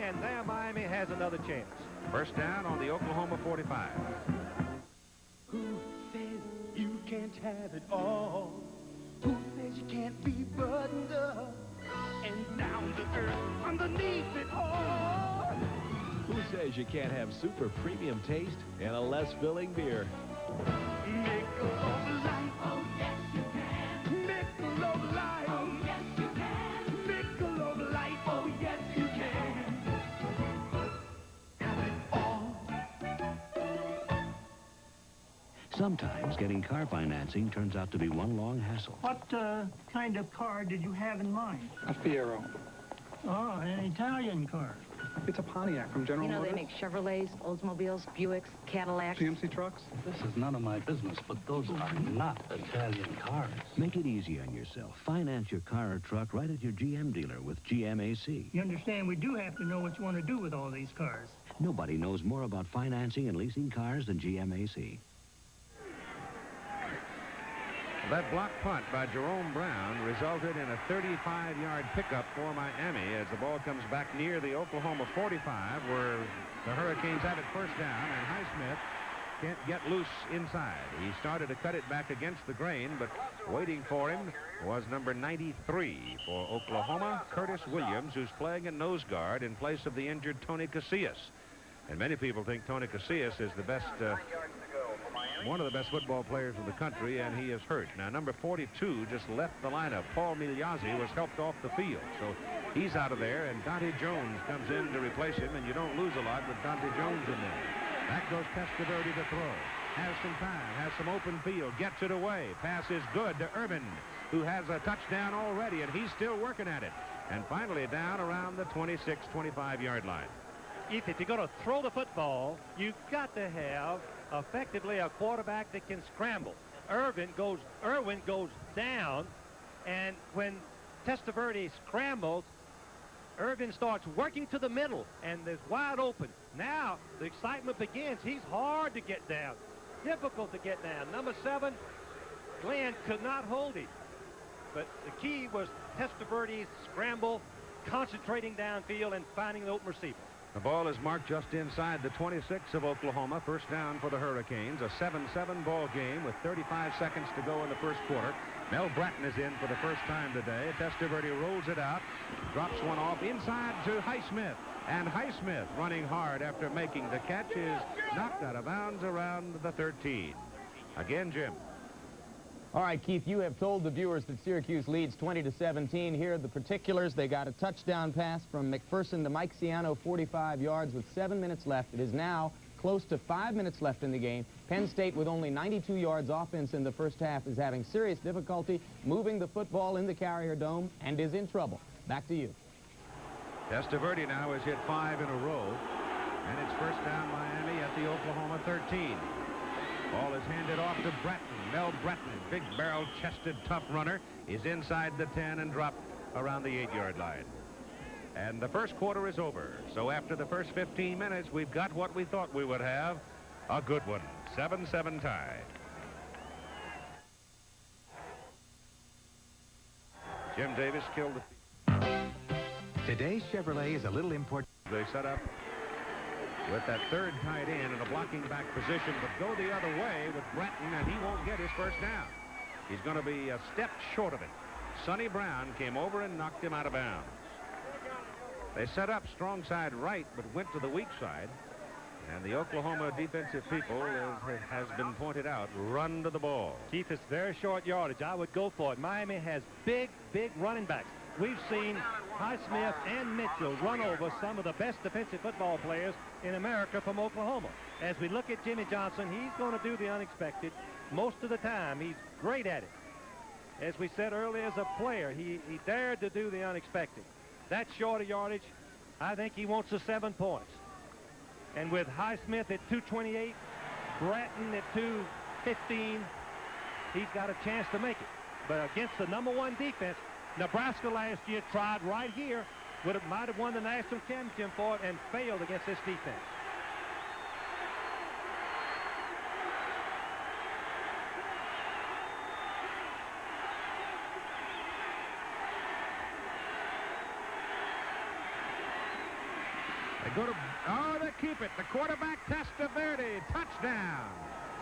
and there Miami has another chance. First down on the Oklahoma 45. Who says you can't have it all? Who says you can't be buttoned up and down to earth underneath it all? Who says you can't have super premium taste and a less filling beer? Michelob Light, oh yes you can. Michelob Light, oh yes you can. Michelob Light, oh yes you can. Have it all. Sometimes getting car financing turns out to be one long hassle. What kind of car did you have in mind? A Fiero. Oh, an Italian car. It's a Pontiac from General Motors. They make Chevrolets, Oldsmobiles, Buicks, Cadillacs. GMC trucks. This is none of my business, but those are not Italian cars. Make it easy on yourself. Finance your car or truck right at your GM dealer with GMAC. You understand, we do have to know what you want to do with all these cars. Nobody knows more about financing and leasing cars than GMAC. That block punt by Jerome Brown resulted in a 35-yard pickup for Miami as the ball comes back near the Oklahoma 45, where the Hurricanes have it first down, and Highsmith can't get loose inside. He started to cut it back against the grain, but waiting for him was number 93 for Oklahoma, Curtis Williams, who's playing a nose guard in place of the injured Tony Casillas. And many people think Tony Casillas is the best one of the best football players in the country, and he is hurt. Now, number 42 just left the lineup. Paul Migliozzi was helped off the field, so he's out of there, and Dante Jones comes in to replace him, and you don't lose a lot with Dante Jones in there. Back goes Testaverde to throw. Has some time, has some open field, gets it away. Pass is good to Urban, who has a touchdown already, and he's still working at it. And finally down around the 26, 25-yard line. If you're going to throw the football, you've got to have effectively a quarterback that can scramble. Irwin goes down, and when Testaverde scrambles, Irvin starts working to the middle, and it's wide open. Now the excitement begins. He's hard to get down, difficult to get down. Number 7, Glenn could not hold him, but the key was Testaverde's scramble, concentrating downfield and finding the open receiver. The ball is marked just inside the 26 of Oklahoma. First down for the Hurricanes. A 7-7 ball game with 35 seconds to go in the first quarter. Mel Bratton is in for the first time today. Testaverde rolls it out, drops one off inside to Highsmith. And Highsmith, running hard after making the catch, is knocked out of bounds around the 13. Again, Jim. All right, Keith, you have told the viewers that Syracuse leads 20-17. Here are the particulars. They got a touchdown pass from McPherson to Mike Ciano, 45 yards with 7 minutes left. It is now close to 5 minutes left in the game. Penn State, with only 92 yards offense in the first half, is having serious difficulty moving the football in the Carrier Dome and is in trouble. Back to you. Testaverde now has hit 5 in a row, and it's first down Miami at the Oklahoma 13. Ball is handed off to Bratton. Mel Bratton, big barrel-chested, tough runner, is inside the 10 and dropped around the 8-yard line. And the first quarter is over. So after the first 15 minutes, we've got what we thought we would have, a good one. 7-7 tie. Jim Davis killed the... Today's Chevrolet is a little important. They set up with that third tight end in a blocking back position, but go the other way with Bratton, and he won't get his first down. He's going to be a step short of it. Sonny Brown came over and knocked him out of bounds. They set up strong side right, but went to the weak side. And the Oklahoma defensive people, as has been pointed out, run to the ball. Keith, it's very short yardage. I would go for it. Miami has big running backs. We've seen Highsmith and Mitchell run over some of the best defensive football players in America from Oklahoma. As we look at Jimmy Johnson, he's going to do the unexpected most of the time. He's great at it. As we said earlier, as a player, he dared to do the unexpected. That shorter yardage, I think he wants the 7 points. And with Highsmith at 228, Bratton at 215, he's got a chance to make it. But against the #1 defense, Nebraska last year tried right here, might have won the national championship for it, and failed against this defense. They go to, they keep it. The quarterback, Testaverde, touchdown.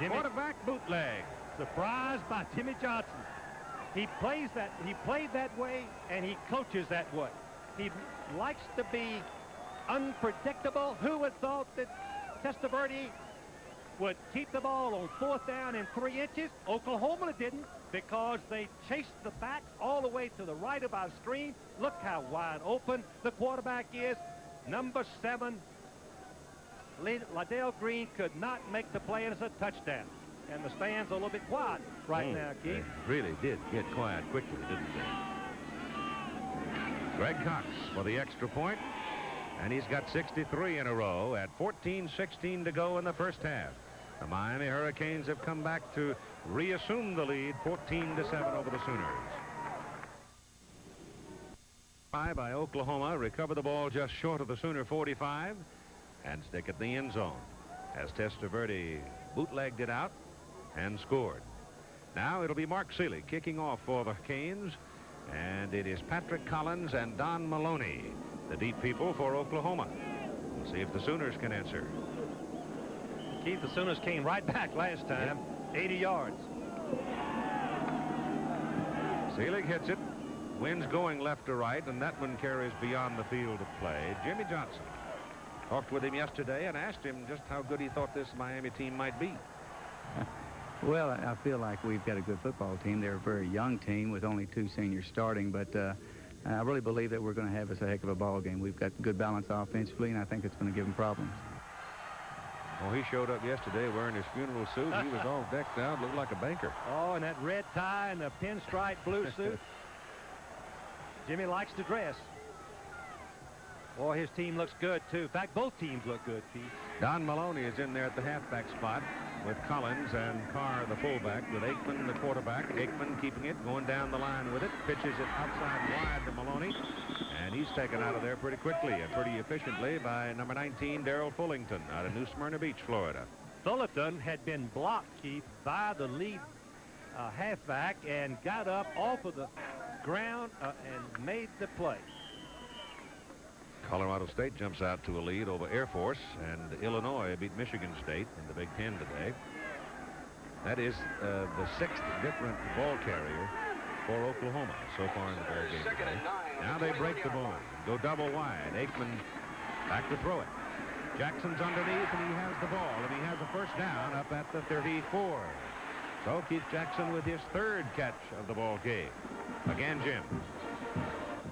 Quarterback bootleg. Surprised by Jimmy Johnson. He played that way, and he coaches that way. He likes to be unpredictable. Who would have thought that Testaverde would keep the ball on 4th down and 3 inches? Oklahoma didn't, because they chased the back all the way to the right of our screen. Look how wide open the quarterback is. Number 7, Liddell Green, could not make the play, and it's a touchdown. and the stands are a little bit quiet right now, Keith. They really did get quiet quickly, didn't they? Greg Cox for the extra point, and he's got 63 in a row at 14:16 to go in the first half. The Miami Hurricanes have come back to reassume the lead, 14-7 over the Sooners. By Oklahoma, recover the ball just short of the Sooner 45 and stick it in the end zone as Testaverde bootlegged it out and scored. Now it'll be Mark Seelig kicking off for the Canes, and it is Patrick Collins and Don Maloney, the deep people for Oklahoma. We'll see if the Sooners can answer. Keith, the Sooners came right back last time, 80 yards. Seelig hits it. Wind's going left to right, and that one carries beyond the field of play. Jimmy Johnson talked with him yesterday and asked him just how good he thought this Miami team might be. Well, I feel like we've got a good football team. They're a very young team with only 2 seniors starting, but I really believe that we're going to have us a heck of a ball game. We've got good balance offensively, and I think it's going to give them problems. Well, he showed up yesterday wearing his funeral suit. He was all decked out, looked like a banker. Oh, and that red tie and the pinstripe blue suit. Jimmy likes to dress. Boy, his team looks good, too. In fact, both teams look good, Pete. Don Maloney is in there at the halfback spot with Collins and Carr, the fullback, with Aikman, the quarterback. Aikman keeping it, going down the line with it, pitches it outside wide to Maloney, and he's taken out of there pretty quickly and pretty efficiently by number 19, Darrell Fullington, out of New Smyrna Beach, Florida. Fullerton had been blocked, Keith, by the lead halfback and got up off of the ground and made the play. Colorado State jumps out to a lead over Air Force, and Illinois beat Michigan State in the Big Ten today. That is the 6th different ball carrier for Oklahoma so far in the ball game today. Now they break the ball, go double wide. Aikman back to throw it. Jackson's underneath, and he has the ball, and he has a first down up at the 34. So Keith Jackson with his 3rd catch of the ball game. Again, Jim.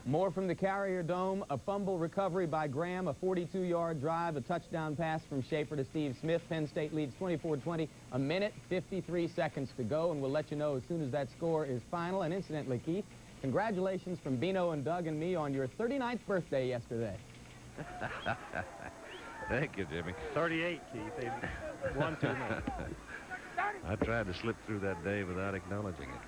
More from the Carrier Dome, a fumble recovery by Graham, a 42-yard drive, a touchdown pass from Schaefer to Steve Smith. Penn State leads 24-20, a minute, 53 seconds to go, and we'll let you know as soon as that score is final. And incidentally, Keith, congratulations from Bino and Doug and me on your 39th birthday yesterday. Thank you, Jimmy. 38, Keith. They won 2 minutes. I tried to slip through that day without acknowledging it.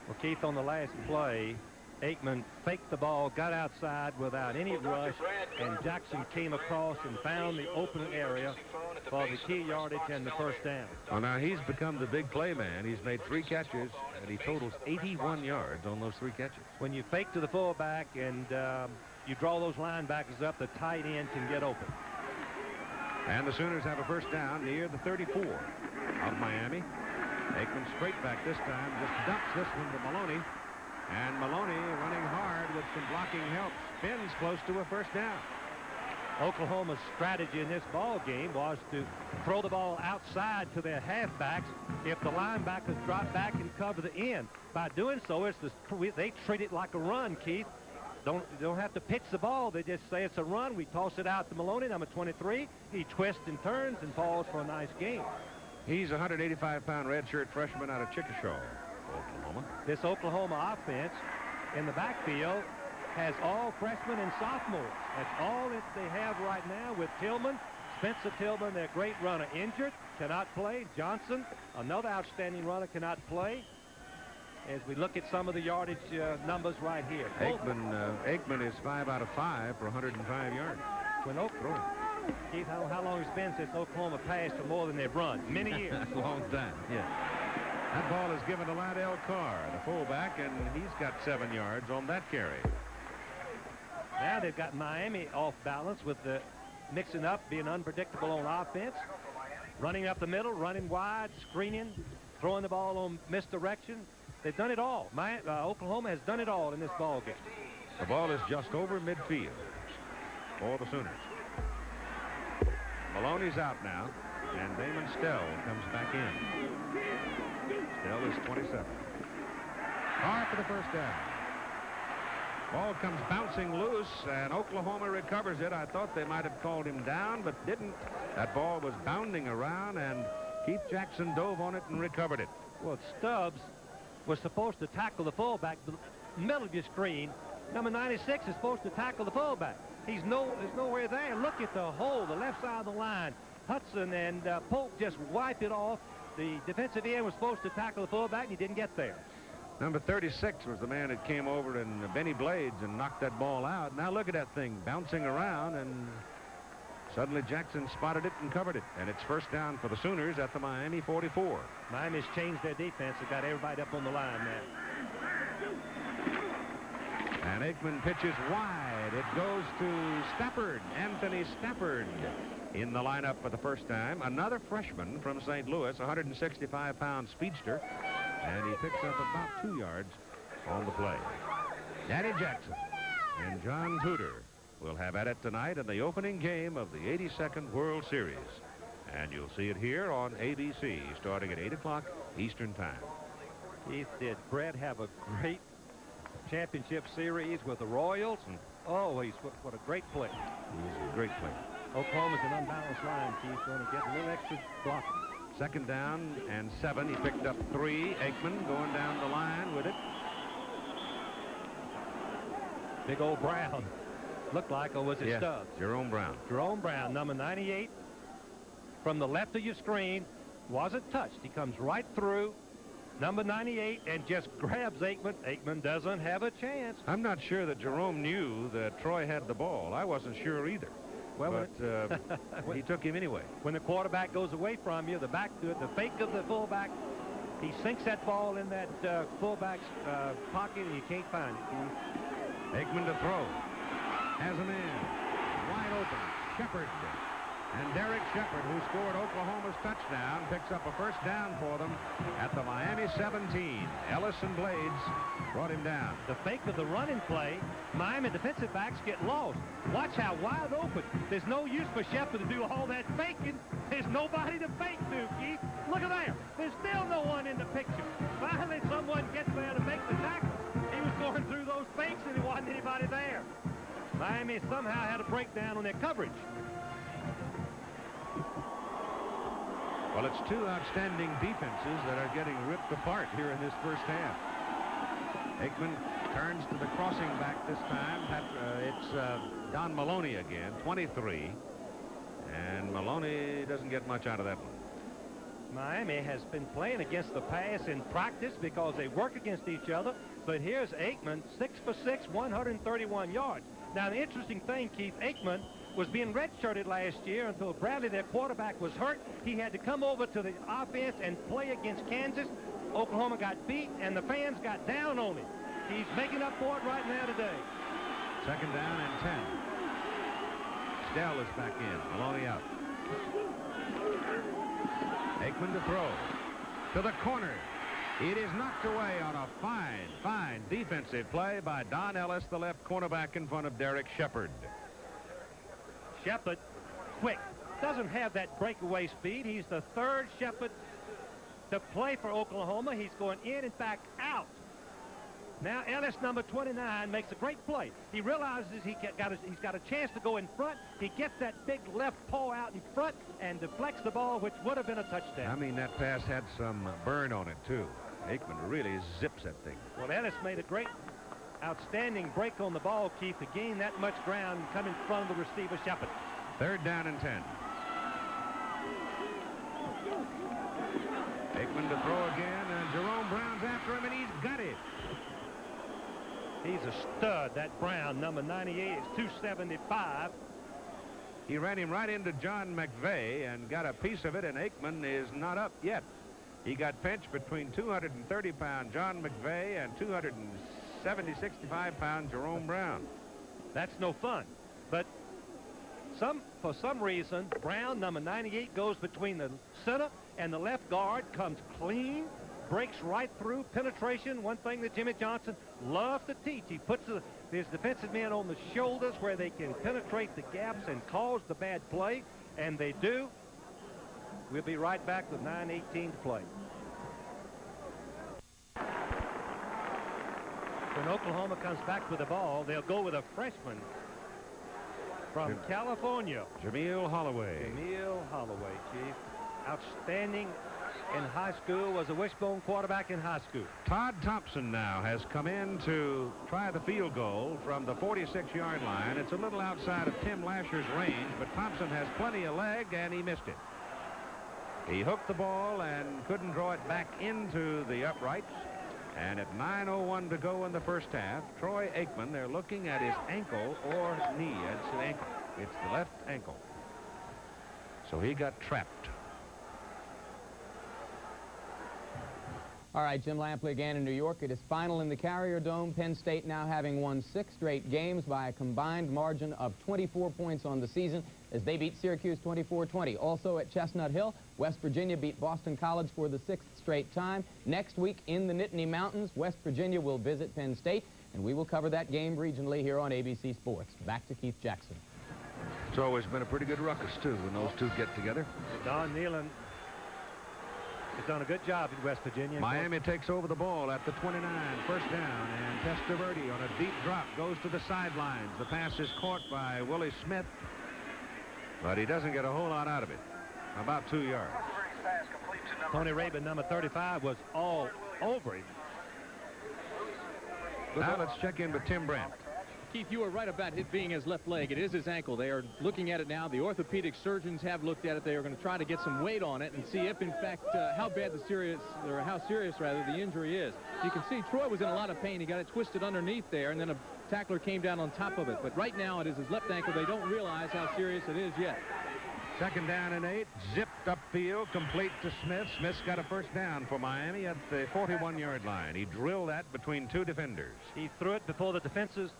Well, Keith, on the last play, Aikman faked the ball, got outside without any rush, and Jackson came across and found the open area for the key yardage and the first down. Well, now he's become the big play man. He's made 3 catches, and he totals 81 yards on those 3 catches. When you fake to the fullback and you draw those linebackers up, the tight end can get open. And the Sooners have a first down near the 34 of Miami. Aikman straight back this time, just dumps this one to Maloney. And Maloney running hard with some blocking help, spins close to a first down. Oklahoma's strategy in this ball game was to throw the ball outside to their halfbacks if the linebackers drop back and cover the end. By doing so, they treat it like a run, Keith. Don't have to pitch the ball. They just say it's a run. We toss it out to Maloney, number 23. He twists and turns and falls for a nice game. He's a 185-pound redshirt freshman out of Chickasaw, Oklahoma. This Oklahoma offense in the backfield has all freshmen and sophomores. That's all that they have right now with Tillman. Spencer Tillman, their great runner, injured, cannot play. Johnson, another outstanding runner, cannot play. As we look at some of the yardage numbers right here. Aikman is 5 out of 5 for 105 yards. When Keith, how long it's been since Oklahoma passed for more than they've run? Many years. A long time, yeah. That ball is given to Lydell Carr, the fullback, and he's got 7 yards on that carry. Now they've got Miami off balance with the mixing up, being unpredictable on offense. Running up the middle, running wide, screening, throwing the ball on misdirection. They've done it all. Oklahoma has done it all in this ball game. The ball is just over midfield for the Sooners. Maloney's out now, and Damon Stell comes back in. Stell is 27. Carr for the first down. Ball comes bouncing loose, and Oklahoma recovers it. I thought they might have called him down, but didn't. That ball was bounding around, and Keith Jackson dove on it and recovered it. Well, Stubbs was supposed to tackle the fullback, the middle of your screen. Number 96 is supposed to tackle the fullback. There's nowhere there. Look at the hole, the left side of the line. Hudson and Polk just wiped it off. The defensive end was supposed to tackle the fullback, and he didn't get there. Number 36 was the man that came over, and Benny Blades, and knocked that ball out. Now look at that thing bouncing around, and suddenly Jackson spotted it and covered it. And it's first down for the Sooners at the Miami 44. Miami's changed their defense. They got everybody up on the line now. And Aikman pitches wide. It goes to Stafford, Anthony Stafford, in the lineup for the first time. Another freshman from St. Louis, 165-pound speedster, and he picks up about 2 yards on the play. Danny Jackson and John Tudor will have at it tonight in the opening game of the 82nd World Series. And you'll see it here on ABC starting at 8 o'clock Eastern Time. Keith, did Brett have a great championship series with the Royals? Oh, what a great play. He's a great player. Oklahoma's an unbalanced line, Keith, going to get a little extra blocking. Second down and 7. He picked up 3. Aikman going down the line with it. Big old Brown. Looked like, or was it Yes, Stubbs? Jerome Brown. Jerome Brown, number 98. From the left of your screen. Wasn't touched. He comes right through. Number 98, and just grabs Aikman. Aikman doesn't have a chance. I'm not sure that Jerome knew that Troy had the ball. I wasn't sure either. Well, but he took him anyway. When the quarterback goes away from you, the back to it, the fake of the fullback, he sinks that ball in that fullback's pocket, and you can't find it. Aikman to throw. Has a man. Wide open. Shepard. And Derek Shepard, who scored Oklahoma's touchdown, picks up a first down for them at the Miami 17. Ellis and Blades brought him down. The fake of the running play, Miami defensive backs get lost. Watch how wide open. There's no use for Shepard to do all that faking. There's nobody to fake to, Keith. Look at there. There's still no one in the picture. Finally, someone gets there to make the tackle. He was going through those fakes, and there wasn't anybody there. Miami somehow had a breakdown on their coverage. Well, it's two outstanding defenses that are getting ripped apart here in this first half. Aikman turns to the crossing back this time. It's Don Maloney again, 23. And Maloney doesn't get much out of that one. Miami has been playing against the pass in practice because they work against each other. But here's Aikman, 6 for 6, 131 yards. Now, the interesting thing, Keith, Aikman was being redshirted last year until Bradley, their quarterback, was hurt. He had to come over to the offense and play against Kansas. Oklahoma got beat, and the fans got down on him. He's making up for it right now today. Second down and 10. Stell is back in. Maloney out. Aikman to throw. To the corner. It is knocked away on a fine defensive play by Don Ellis, the left cornerback in front of Derek Shepard. Shepard, quick, doesn't have that breakaway speed. He's the third Shepard to play for Oklahoma. He's going in and back out. Now Ellis, number 29, makes a great play. He realizes he's got a chance to go in front. He gets that big left paw out in front and deflects the ball, which would have been a touchdown. I mean, that pass had some burn on it, too. Aikman really zips that thing. Well, Ellis made a great, outstanding break on the ball, Keith, to gain that much ground and come in front of the receiver, Shepard. Third down and 10. Aikman to throw again, and Jerome Brown's after him, and he's got it. He's a stud, that Brown, number 98, is 275. He ran him right into John McVeigh and got a piece of it, and Aikman is not up yet. He got pinched between 230-pound John McVeigh and 265-pound Jerome Brown. That's no fun. But for some reason, Brown, number 98, goes between the center and the left guard, comes clean, breaks right through, penetration, one thing that Jimmy Johnson loves to teach. He puts his defensive men on the shoulders where they can penetrate the gaps and cause the bad play, and they do. We'll be right back with 9:18 to play. When Oklahoma comes back with the ball, they'll go with a freshman from California. Jameel Holloway. Jameel Holloway, Chief. outstanding in high school, was a wishbone quarterback in high school. Todd Thompson now has come in to try the field goal from the 46-yard line. It's a little outside of Tim Lasher's range, but Thompson has plenty of leg, and he missed it. He hooked the ball and couldn't draw it back into the uprights. And at 9:01 to go in the first half, Troy Aikman, they're looking at his ankle or knee. It's an ankle. It's the left ankle. So he got trapped. All right, Jim Lampley again in New York. It is final in the Carrier Dome. Penn State now having won 6 straight games by a combined margin of 24 points on the season as they beat Syracuse 24-20. Also at Chestnut Hill, West Virginia beat Boston College for the 6th straight time. Next week in the Nittany Mountains, West Virginia will visit Penn State, and we will cover that game regionally here on ABC Sports. Back to Keith Jackson. It's always been a pretty good ruckus, too, when those two get together. Don Nealon has done a good job in West Virginia. Miami takes over the ball at the 29, first down, and Testaverde on a deep drop goes to the sidelines. The pass is caught by Willie Smith, but he doesn't get a whole lot out of it. About 2 yards. Tony Rabin, number 35, was all over him. Now let's check in with Tim Brandt. Keith, you were right about it being his left leg. It is his ankle. They are looking at it now. The orthopedic surgeons have looked at it. They are going to try to get some weight on it and see if, in fact, how serious the injury is. You can see Troy was in a lot of pain. He got it twisted underneath there, and then a tackler came down on top of it. But right now it is his left ankle. They don't realize how serious it is yet. Second down and 8, zipped upfield, complete to Smith. Smith's got a first down for Miami at the 41-yard line. He drilled that between 2 defenders. He threw it before the defensive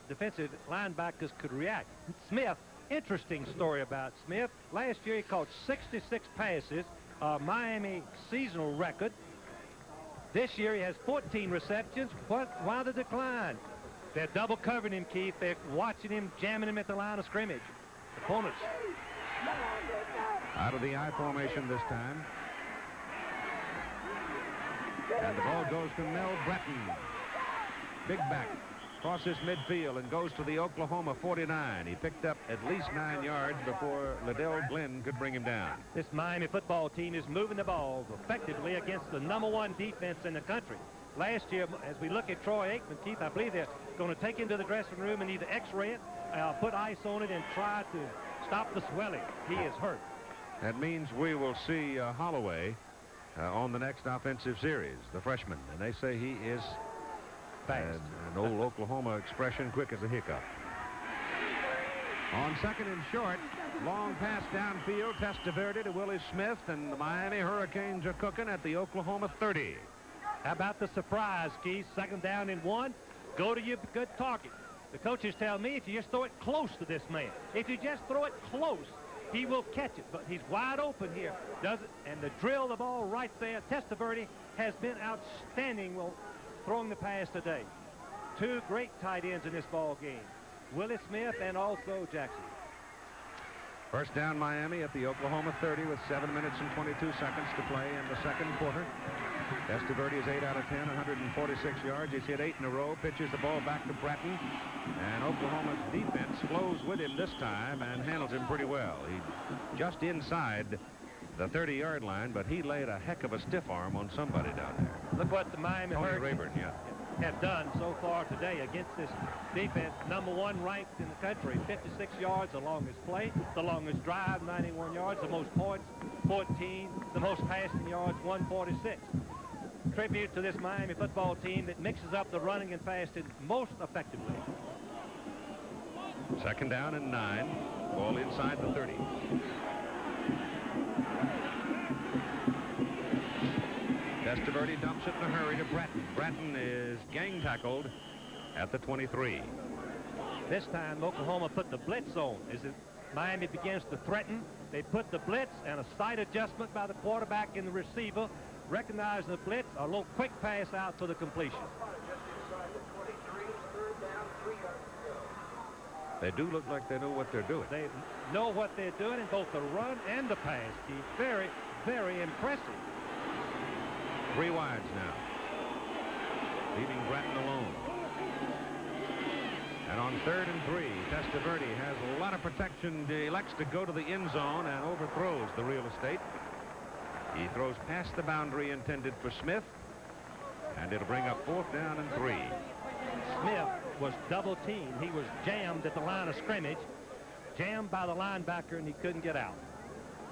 linebackers could react. Smith, interesting story about Smith. Last year he caught 66 passes, Miami seasonal record. This year he has 14 receptions. Why the decline? They're double covering him, Keith. They're watching him, jamming him at the line of scrimmage. Opponents. Out of the I formation this time. And the ball goes to Mel Breton. Big back. Crosses midfield and goes to the Oklahoma 49. He picked up at least 9 yards before Liddell Glenn could bring him down. This Miami football team is moving the ball effectively against the #1 defense in the country. Last year, as we look at Troy Aikman, Keith, I believe they're going to take him to the dressing room and either x-ray it, put ice on it, and try to stop the swelling. He is hurt. That means we will see Holloway on the next offensive series, the freshman. And they say he is fast. An old Oklahoma expression, quick as a hiccup. On second and short, long pass downfield, Testaverde to Willie Smith, and the Miami Hurricanes are cooking at the Oklahoma 30. How about the surprise, Keith? Second down and 1. Go to your good target. The coaches tell me if you just throw it close to this man, if you just throw it close, he will catch it. But he's wide open here, does it? And to drill the ball right there, Testaverde has been outstanding throwing the pass today. 2 great tight ends in this ball game, Willie Smith and also Jackson. First down Miami at the Oklahoma 30 with 7 minutes and 22 seconds to play in the second quarter. Testaverde is 8 out of 10, 146 yards. He's hit 8 in a row, pitches the ball back to Bratton, and Oklahoma's defense flows with him this time and handles him pretty well. He's just inside the 30-yard line, but he laid a heck of a stiff arm on somebody down there. Look what the Miami Hurricanes have done so far today against this defense. #1 ranked in the country, 56 yards, the longest play, the longest drive, 91 yards, the most points, 14, the most passing yards, 146. Tribute to this Miami football team that mixes up the running and passing most effectively. Second down and 9, ball inside the 30. Testaverde dumps it in a hurry to Bratton. Bratton is gang tackled at the 23. This time Oklahoma put the blitz on. As Miami begins to threaten, they put the blitz and a slight adjustment by the quarterback and the receiver, recognizing the blitz, a little quick pass out to the completion. They do look like they know what they're doing. They know what they're doing in both the run and the pass. Keith, very, very impressive. 3 wides now, leaving Bratton alone. And on 3rd and 3, Testaverde has a lot of protection. He elects to go to the end zone and overthrows the real estate. He throws past the boundary intended for Smith, and it'll bring up 4th down and 3. Smith was double teamed. He was jammed at the line of scrimmage, jammed by the linebacker, and he couldn't get out.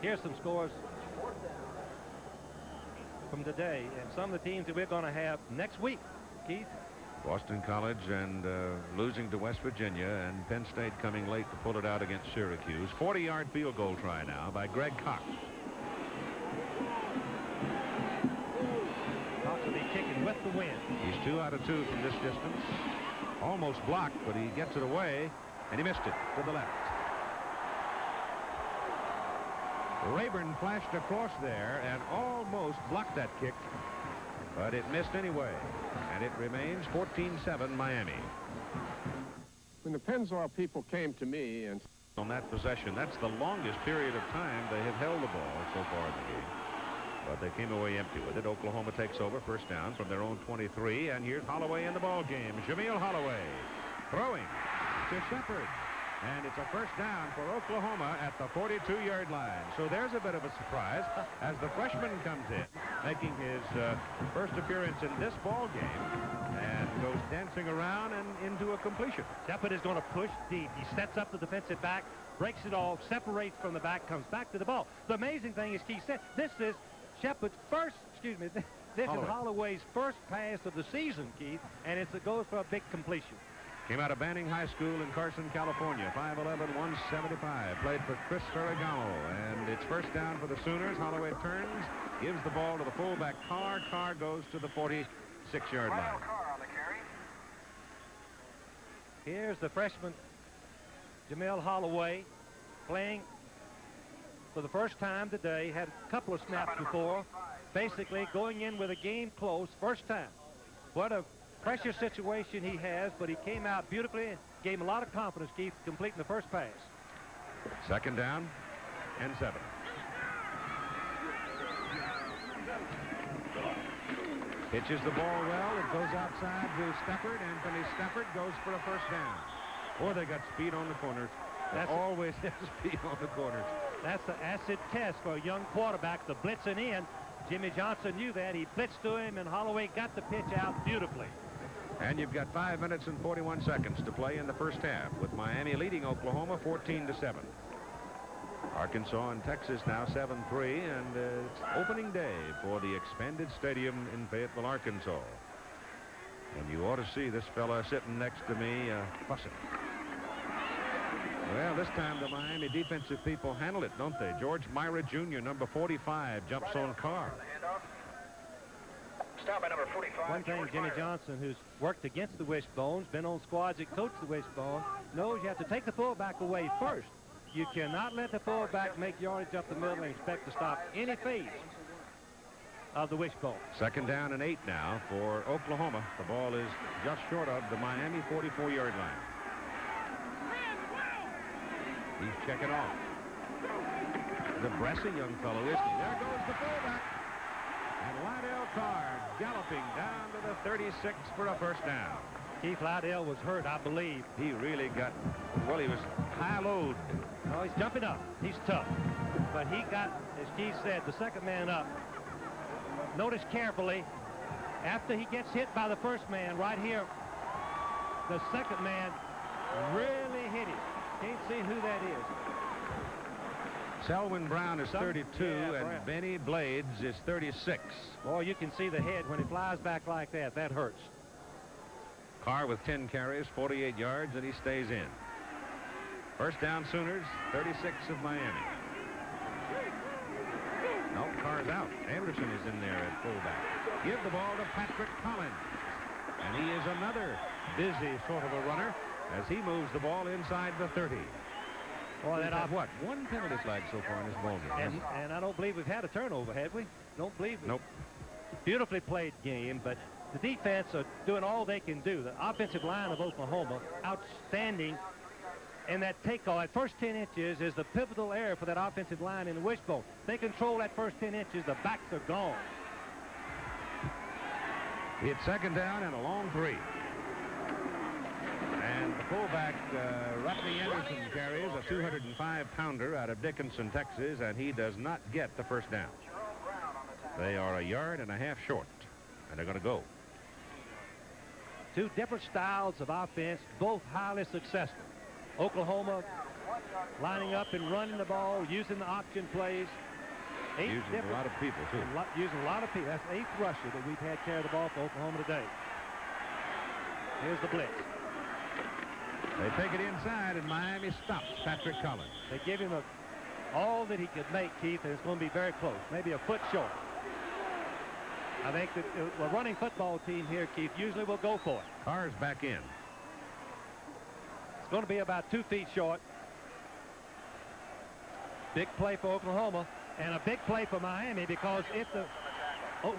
Here's some scores from today and some of the teams that we're going to have next week. Keith? Boston College and losing to West Virginia, and Penn State coming late to pull it out against Syracuse. 40-yard field goal try now by Greg Cox. Cox will be kicking with the wind. He's 2 out of 2 from this distance. Almost blocked, but he gets it away, and he missed it to the left. Rayburn flashed across there and almost blocked that kick, but it missed anyway, and it remains 14-7 Miami. When the Pennzoil people came to me and On that possession, that's the longest period of time they have held the ball so far in the game. But they came away empty with it. Oklahoma takes over, 1st down from their own 23, and here's Holloway in the ball game. Jameel Holloway throwing to Shepard. And it's a 1st down for Oklahoma at the 42-yard line. So there's a bit of a surprise as the freshman comes in, making his first appearance in this ball game, and goes dancing around and into a completion. Shepard is going to push deep. He sets up the defensive back, breaks it off, separates from the back, comes back to the ball. The amazing thing is, Keith said, this is Shepard's first, excuse me, this is Holloway's first pass of the season, Keith, and it goes for a big completion. Came out of Banning High School in Carson, California. 5'11", 175. Played for Chris Ferragamo. And it's 1st down for the Sooners. Holloway turns, gives the ball to the fullback Carr. Carr goes to the 46-yard line. Here's the freshman, Jameel Holloway, playing for the first time today. Had a couple of snaps before. Basically going in with a game close, 1st time. What a pressure situation he has, but he came out beautifully and gave him a lot of confidence, Keith, completing the first pass. 2nd down and 7. Pitches the ball well. It goes outside to Steppard. Anthony Steppard goes for a 1st down. Boy, they got speed on the corners. They always have speed on the corners. That's the acid test for a young quarterback, the blitzing in. Jimmy Johnson knew that. He blitzed to him, and Holloway got the pitch out beautifully. And you've got 5 minutes and 41 seconds to play in the 1st half, with Miami leading Oklahoma 14-7. Arkansas and Texas now 7-3, and it's opening day for the expanded stadium in Fayetteville, Arkansas. And you ought to see this fella sitting next to me fussing. Well, this time the Miami defensive people handle it, don't they? George Myra Jr., number 45, jumps on Carr. Stop by number 45. One thing, Jimmy Johnson, who's worked against the wishbones, been on squads that coach the wishbone, knows you have to take the fullback away first. You cannot let the fullback make yardage up the middle and expect to stop any phase of the wishbone. 2nd down and 8 now for Oklahoma. The ball is just short of the Miami 44-yard line. He's checking off. The Bressie young fellow, isn't he? There goes the fullback. And Lydell Carr galloping down to the 36 for a 1st down. Keith Lydell was hurt, I believe. He really got, well, he was high load. Oh, he's jumping up. He's tough. But he got, as Keith said, the 2nd man up. Notice carefully, after he gets hit by the 1st man right here, the 2nd man really hit him. Can't see who that is. Selwyn Brown is 32, and Benny Blades is 36. Boy, you can see the head when he flies back like that. That hurts. Carr with 10 carries, 48 yards, and he stays in. 1st down Sooners, 36 of Miami. No, Carr's out. Anderson is in there at fullback. Give the ball to Patrick Collins. And he is another busy sort of a runner as he moves the ball inside the 30. Boy, that what? 1 penalty flag so far in this ball game. And I don't believe we've had a turnover, have we? Don't believe it. Nope. Beautifully played game, but the defense are doing all they can do. The offensive line of Oklahoma, outstanding. And that takeoff, that first 10 inches is the pivotal area for that offensive line in the wishbone. They control that first 10 inches, the backs are gone. It's 2nd down and a long 3. And the fullback, Rodney Anderson, carries a 205-pounder out of Dickinson, Texas, and he does not get the 1st down. They are 1.5 yards short, and they're going to go. Two different styles of offense, both highly successful. Oklahoma lining up and running the ball, using the option plays. Using a lot of people, too. Using a lot of people. That's the 8th rusher that we've had carry the ball for Oklahoma today. Here's the blitz. They take it inside, and Miami stops Patrick Collins. They give him all that he could make, Keith, and it's going to be very close, maybe a foot short. I think that a running football team here, Keith, usually will go for it. Carr's back in. It's going to be about 2 feet short. Big play for Oklahoma, and a big play for Miami, because if the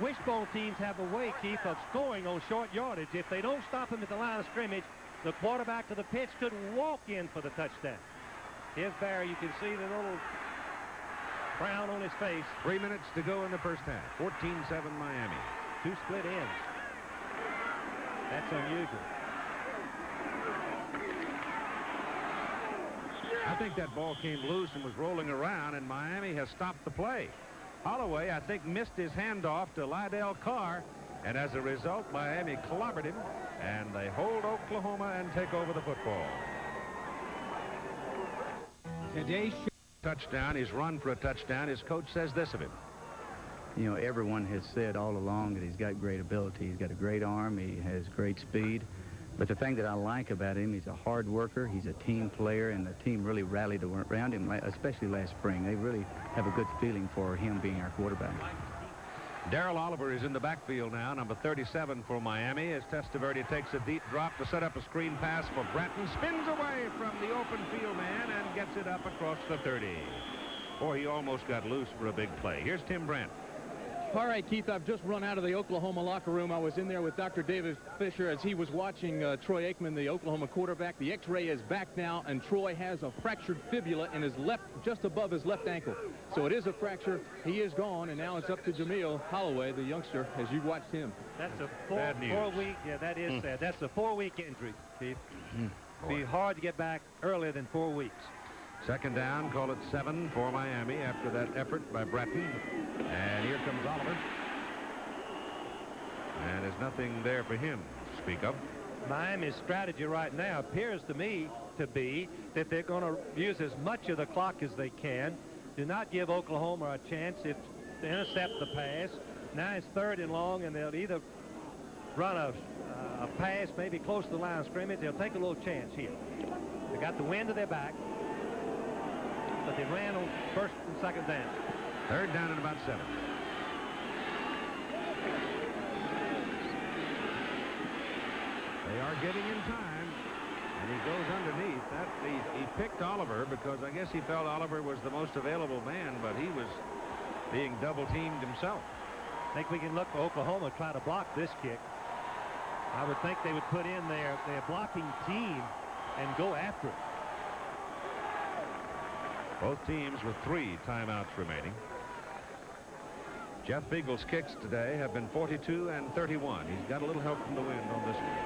wishbone teams have a way, Keith, of scoring on short yardage, if they don't stop him at the line of scrimmage, the quarterback to the pitch could walk in for the touchdown. Here's Barry. You can see the little frown on his face. 3 minutes to go in the first half. 14-7 Miami. 2 split ends. That's unusual. I think that ball came loose and was rolling around, and Miami has stopped the play. Holloway, I think, missed his handoff to Lydell Carr, and as a result, Miami clobbered him, and they hold Oklahoma and take over the football. Today's touchdown, he's run for a touchdown. His coach says this of him. You know, everyone has said all along that he's got great ability. He's got a great arm. He has great speed. But the thing that I like about him, he's a hard worker. He's a team player, and the team really rallied around him, especially last spring. They really have a good feeling for him being our quarterback. Darrell Oliver is in the backfield now, number 37 for Miami, as Testaverde takes a deep drop to set up a screen pass for Bratton. Spins away from the open field man and gets it up across the 30. Boy, he almost got loose for a big play. Here's Tim Brent. All right, Keith, I've just run out of the Oklahoma locker room. I was in there with Dr. David Fisher as he was watching Troy Aikman, the Oklahoma quarterback. The X-ray is back now, and Troy has a fractured fibula in his left, just above his left ankle. So it is a fracture. He is gone, and now it's up to Jameel Holloway, the youngster, as you watched him. That's a four-week, yeah, that is sad. That's a 4-week injury, Keith. Be hard to get back earlier than 4 weeks. Second down, call it 7 for Miami after that effort by Bratton. And here comes Oliver. And there's nothing there for him to speak of. Miami's strategy right now appears to me to be that they're going to use as much of the clock as they can. Do not give Oklahoma a chance to intercept the pass. Now it's 3rd and long, and they'll either run a pass maybe close to the line of scrimmage. They'll take a little chance here. They got the wind to their back, but they ran on 1st and 2nd down. 3rd down and about 7. They are getting in time, and he goes underneath. He picked Oliver because I guess he felt Oliver was the most available man, but he was being double-teamed himself. I think we can look for Oklahoma try to block this kick. I would think they would put in their blocking team and go after it. Both teams with 3 timeouts remaining. Jeff Beagle's kicks today have been 42 and 31. He's got a little help from the wind on this one.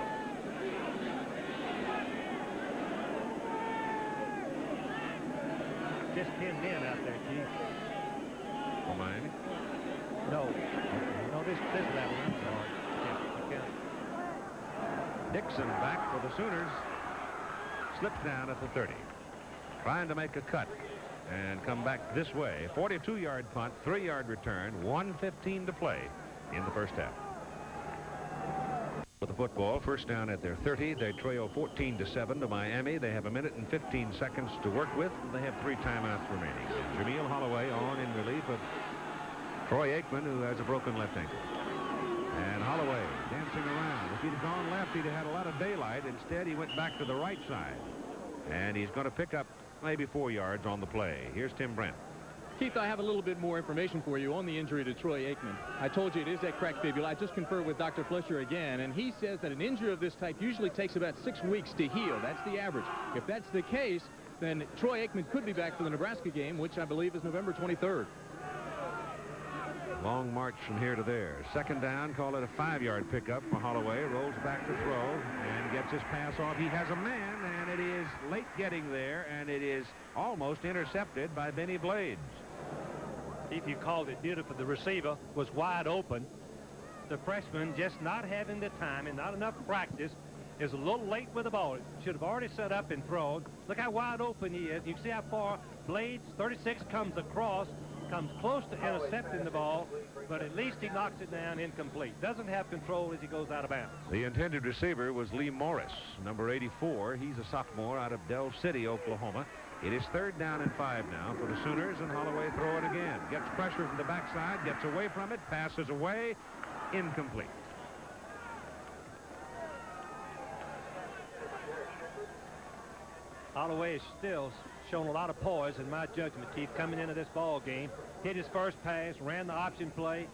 Just 10 men out there, Keith. For Miami? No. No, this level. I'm sorry. Dixon back for the Sooners. Slips down at the 30. Trying to make a cut and come back this way. 42-yard punt, 3-yard return, 1:15 to play in the first half. With the football, first down at their 30. They trail 14-7 to Miami. They have 1 minute and 15 seconds to work with. They have 3 timeouts remaining. Jameel Holloway on in relief of Troy Aikman, who has a broken left ankle. And Holloway dancing around. If he'd have gone left, he'd have had a lot of daylight. Instead, he went back to the right side. And he's going to pick up maybe 4 yards on the play. Here's Tim Brent. Keith, I have a little bit more information for you on the injury to Troy Aikman. I told you it is that cracked fibula. I just conferred with Dr. Fletcher again, and he says that an injury of this type usually takes about 6 weeks to heal. That's the average. If that's the case, then Troy Aikman could be back for the Nebraska game, which I believe is November 23rd. Long march from here to there. Second down, call it a 5-yard pickup for Holloway. Rolls back to throw and gets his pass off. He has a man, and it is late getting there, and it is almost intercepted by Benny Blades. if you called it beautiful, the receiver was wide open. The freshman just not having the time and not enough practice is a little late with the ball. Should have already set up and thrown. Look how wide open he is. You see how far Blades, 36, comes across, comes close to intercepting the ball, but at least he knocks it down incomplete. Doesn't have control as he goes out of bounds. The intended receiver was Lee Morris, number 84. He's a sophomore out of Del City, Oklahoma. It is 3rd down and 5 now for the Sooners, and Holloway throw it again. Gets pressure from the backside, gets away from it, passes away, incomplete. Holloway is still shown a lot of poise, in my judgment, Keith, coming into this ball game. Hit his first pass, ran the option play,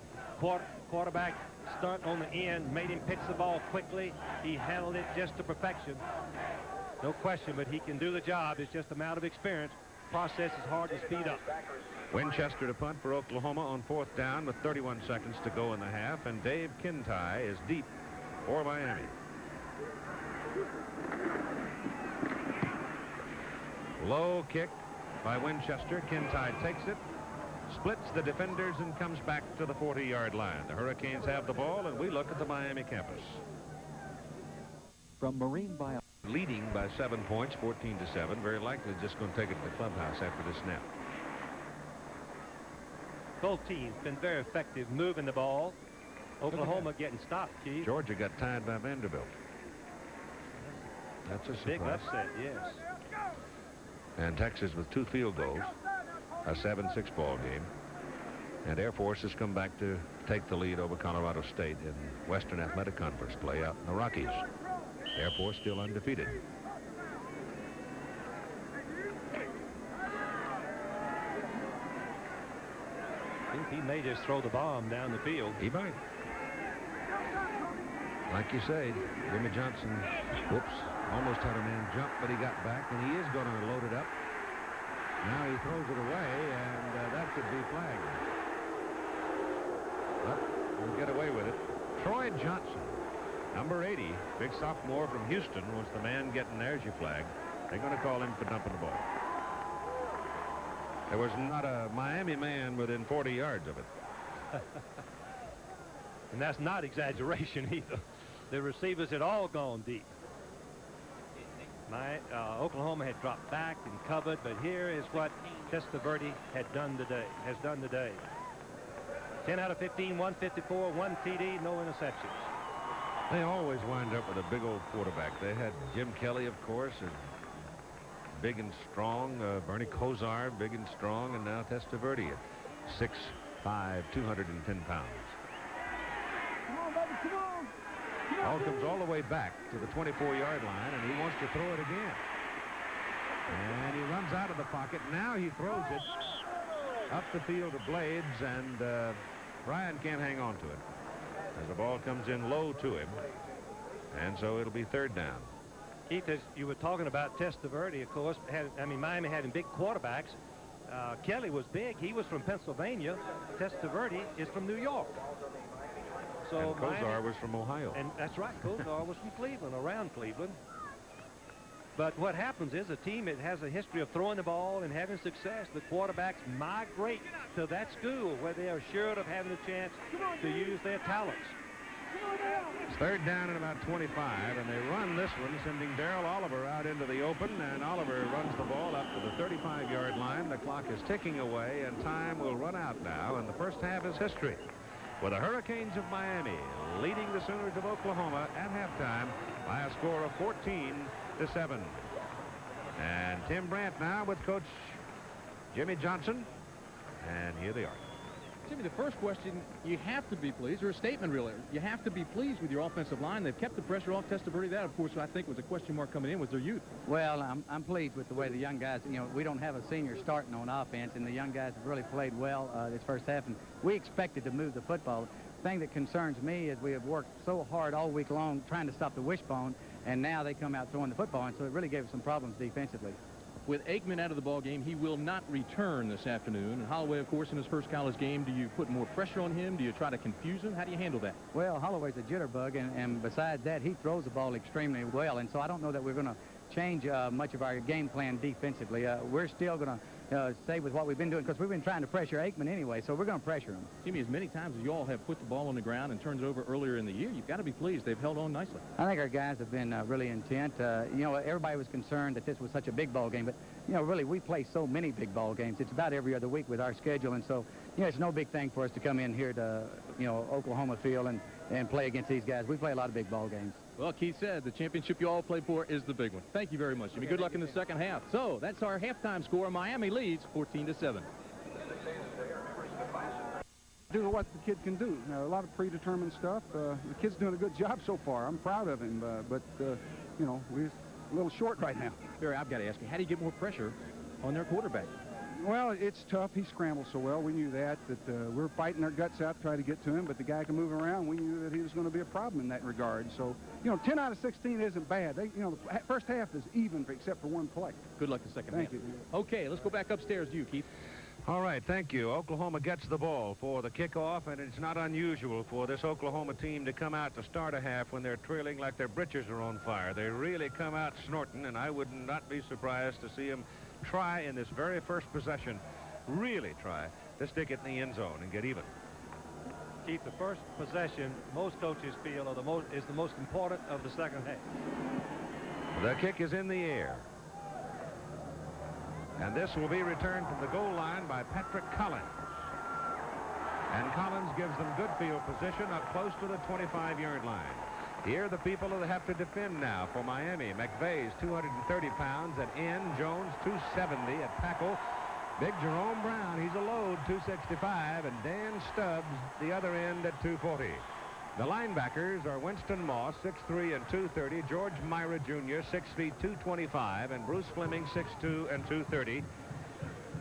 quarterback stunt on the end, made him pitch the ball quickly. He handled it just to perfection. No question, but he can do the job. It's just a matter of experience. Process is hard to speed up. Winchester to punt for Oklahoma on 4th down with 31 seconds to go in the half, and Dave Kintai is deep for Miami. Low kick by Winchester. Kintai takes it, splits the defenders, and comes back to the 40-yard line. The Hurricanes have the ball, and we look at the Miami campus. From Marine Bio. Leading by 7 points, 14-7. Very likely just going to take it to the clubhouse after this snap. Both teams been very effective moving the ball. Oklahoma getting stopped, Keith. Georgia got tied by Vanderbilt. That's a surprise. Big upset, yes. And Texas with 2 field goals, a 7-6 ball game. And Air Force has come back to take the lead over Colorado State in Western Athletic Conference play out in the Rockies. Air Force still undefeated. I think he may just throw the bomb down the field. He might. Like you say, Jimmy Johnson, whoops, almost had a man jump, but he got back, and he is going to load it up. Now he throws it away, and that could be flagged. But we'll get away with it. Troy Johnson, number 80, big sophomore from Houston, was the man getting there's your flag. They're going to call him for dumping the ball. There was not a Miami man within 40 yards of it. And that's not exaggeration either. The receivers had all gone deep. Oklahoma had dropped back and covered, but here is what Testaverde has done today. 10 out of 15, 154, 1 TD, no interceptions. They always wind up with a big old quarterback. They had Jim Kelly, of course, and big and strong. Bernie Kosar, big and strong, and now Testaverde at 6'5", 210 pounds. Come on, baby, come on. Ball comes all the way back to the 24-yard line, and he wants to throw it again. And he runs out of the pocket. Now he throws it up the field to Blades, and Ryan can't hang on to it as the ball comes in low to him. And so it'll be 3rd down. Keith, as you were talking about Testaverde, of course, Miami having big quarterbacks. Kelly was big. He was from Pennsylvania. Testaverde is from New York. So and Kosar was from Ohio. And that's right. Kosar was from Cleveland, around Cleveland. But what happens is a team that has a history of throwing the ball and having success, the quarterbacks migrate to that school where they are assured of having a chance to use their talents. It's 3rd down and about 25, and they run this one, sending Darrell Oliver out into the open, and Oliver runs the ball up to the 35-yard line. The clock is ticking away, and time will run out now, and the first half is history, with the Hurricanes of Miami leading the Sooners of Oklahoma at halftime by a score of 14-7. And Tim Brandt now with Coach Jimmy Johnson, and here they are. Jimmy, the first question, you have to be pleased, or a statement really, you have to be pleased with your offensive line. They've kept the pressure off Testaverde. That, of course, I think was a question mark coming in, was their youth. Well, I'm pleased with the way the young guys, we don't have a senior starting on offense, and the young guys have really played well this first half, and we expected to move the football. The thing that concerns me is we have worked so hard all week long trying to stop the wishbone, and now they come out throwing the football, and so it really gave us some problems defensively. With Aikman out of the ball game, he will not return this afternoon. And Holloway, of course, in his first college game, do you put more pressure on him? Do you try to confuse him? How do you handle that? Well, Holloway's a jitterbug, and besides that, he throws the ball extremely well, and so I don't know that we're going to change much of our game plan defensively. We're still going to stay with what we've been doing because we've been trying to pressure Aikman anyway, so we're going to pressure him. Jimmy, as many times as you all have put the ball on the ground and turned it over earlier in the year, you've got to be pleased. They've held on nicely. I think our guys have been really intent. You know, everybody was concerned that this was such a big ball game, but, you know, really we play so many big ball games. It's about every other week with our schedule, and so, you know, it's no big thing for us to come in here to, you know, Oklahoma Field and play against these guys. We play a lot of big ball games. Well, Keith said the championship you all play for is the big one. Thank you very much, Jimmy. Good luck in the second half. So that's our halftime score. Miami leads 14-7. Do what the kid can do. Now, a lot of predetermined stuff. The kid's doing a good job so far. I'm proud of him, but you know, we're a little short right now. Barry, I've got to ask you, how do you get more pressure on their quarterback? Well, it's tough. He scrambles so well. We knew that we're fighting our guts out to try to get to him, but the guy can move around. We knew that he was going to be a problem in that regard. So, you know, 10 out of 16 isn't bad. You know, the first half is even except for one play. Good luck the second half. Thank you. Okay, let's go back upstairs to you, Keith. All right, thank you. Oklahoma gets the ball for the kickoff, and it's not unusual for this Oklahoma team to come out to start a half when they're trailing like their britches are on fire. They really come out snorting, and I would not be surprised to see them try in this very first possession, really try to stick it in the end zone and get even. Keith, the first possession, most coaches feel is the most important of the second half. The kick is in the air. And this will be returned from the goal line by Patrick Collins. And Collins gives them good field position up close to the 25-yard line. Here are the people that have to defend now for Miami. McVay's 230 pounds at end. Jones 270 at tackle. Big Jerome Brown, he's a load, 265. And Dan Stubbs, the other end at 240. The linebackers are Winston Moss, 6'3" and 230. George Myra Jr., 6 feet, 225. And Bruce Fleming, 6'2" and 230.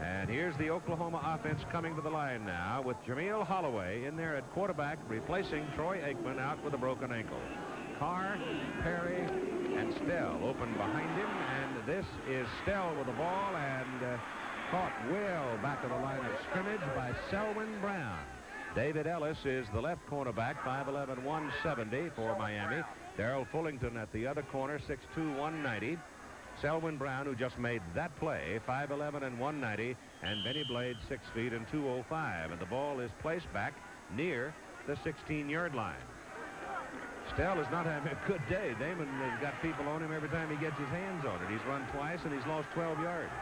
And here's the Oklahoma offense coming to the line now with Jameel Holloway in there at quarterback, replacing Troy Aikman out with a broken ankle. Carr, Perry, and Stell open behind him, and this is Stell with the ball and caught well back of the line of scrimmage by Selwyn Brown. David Ellis is the left cornerback, 5'11", 170 for Miami. Darrell Fullington at the other corner, 6'2", 190. Selwyn Brown, who just made that play, 5'11" and 190, and Benny Blade, 6 feet and 205. And the ball is placed back near the 16-yard line. Stell is not having a good day. Damon has got people on him every time he gets his hands on it. He's run twice and he's lost 12 yards.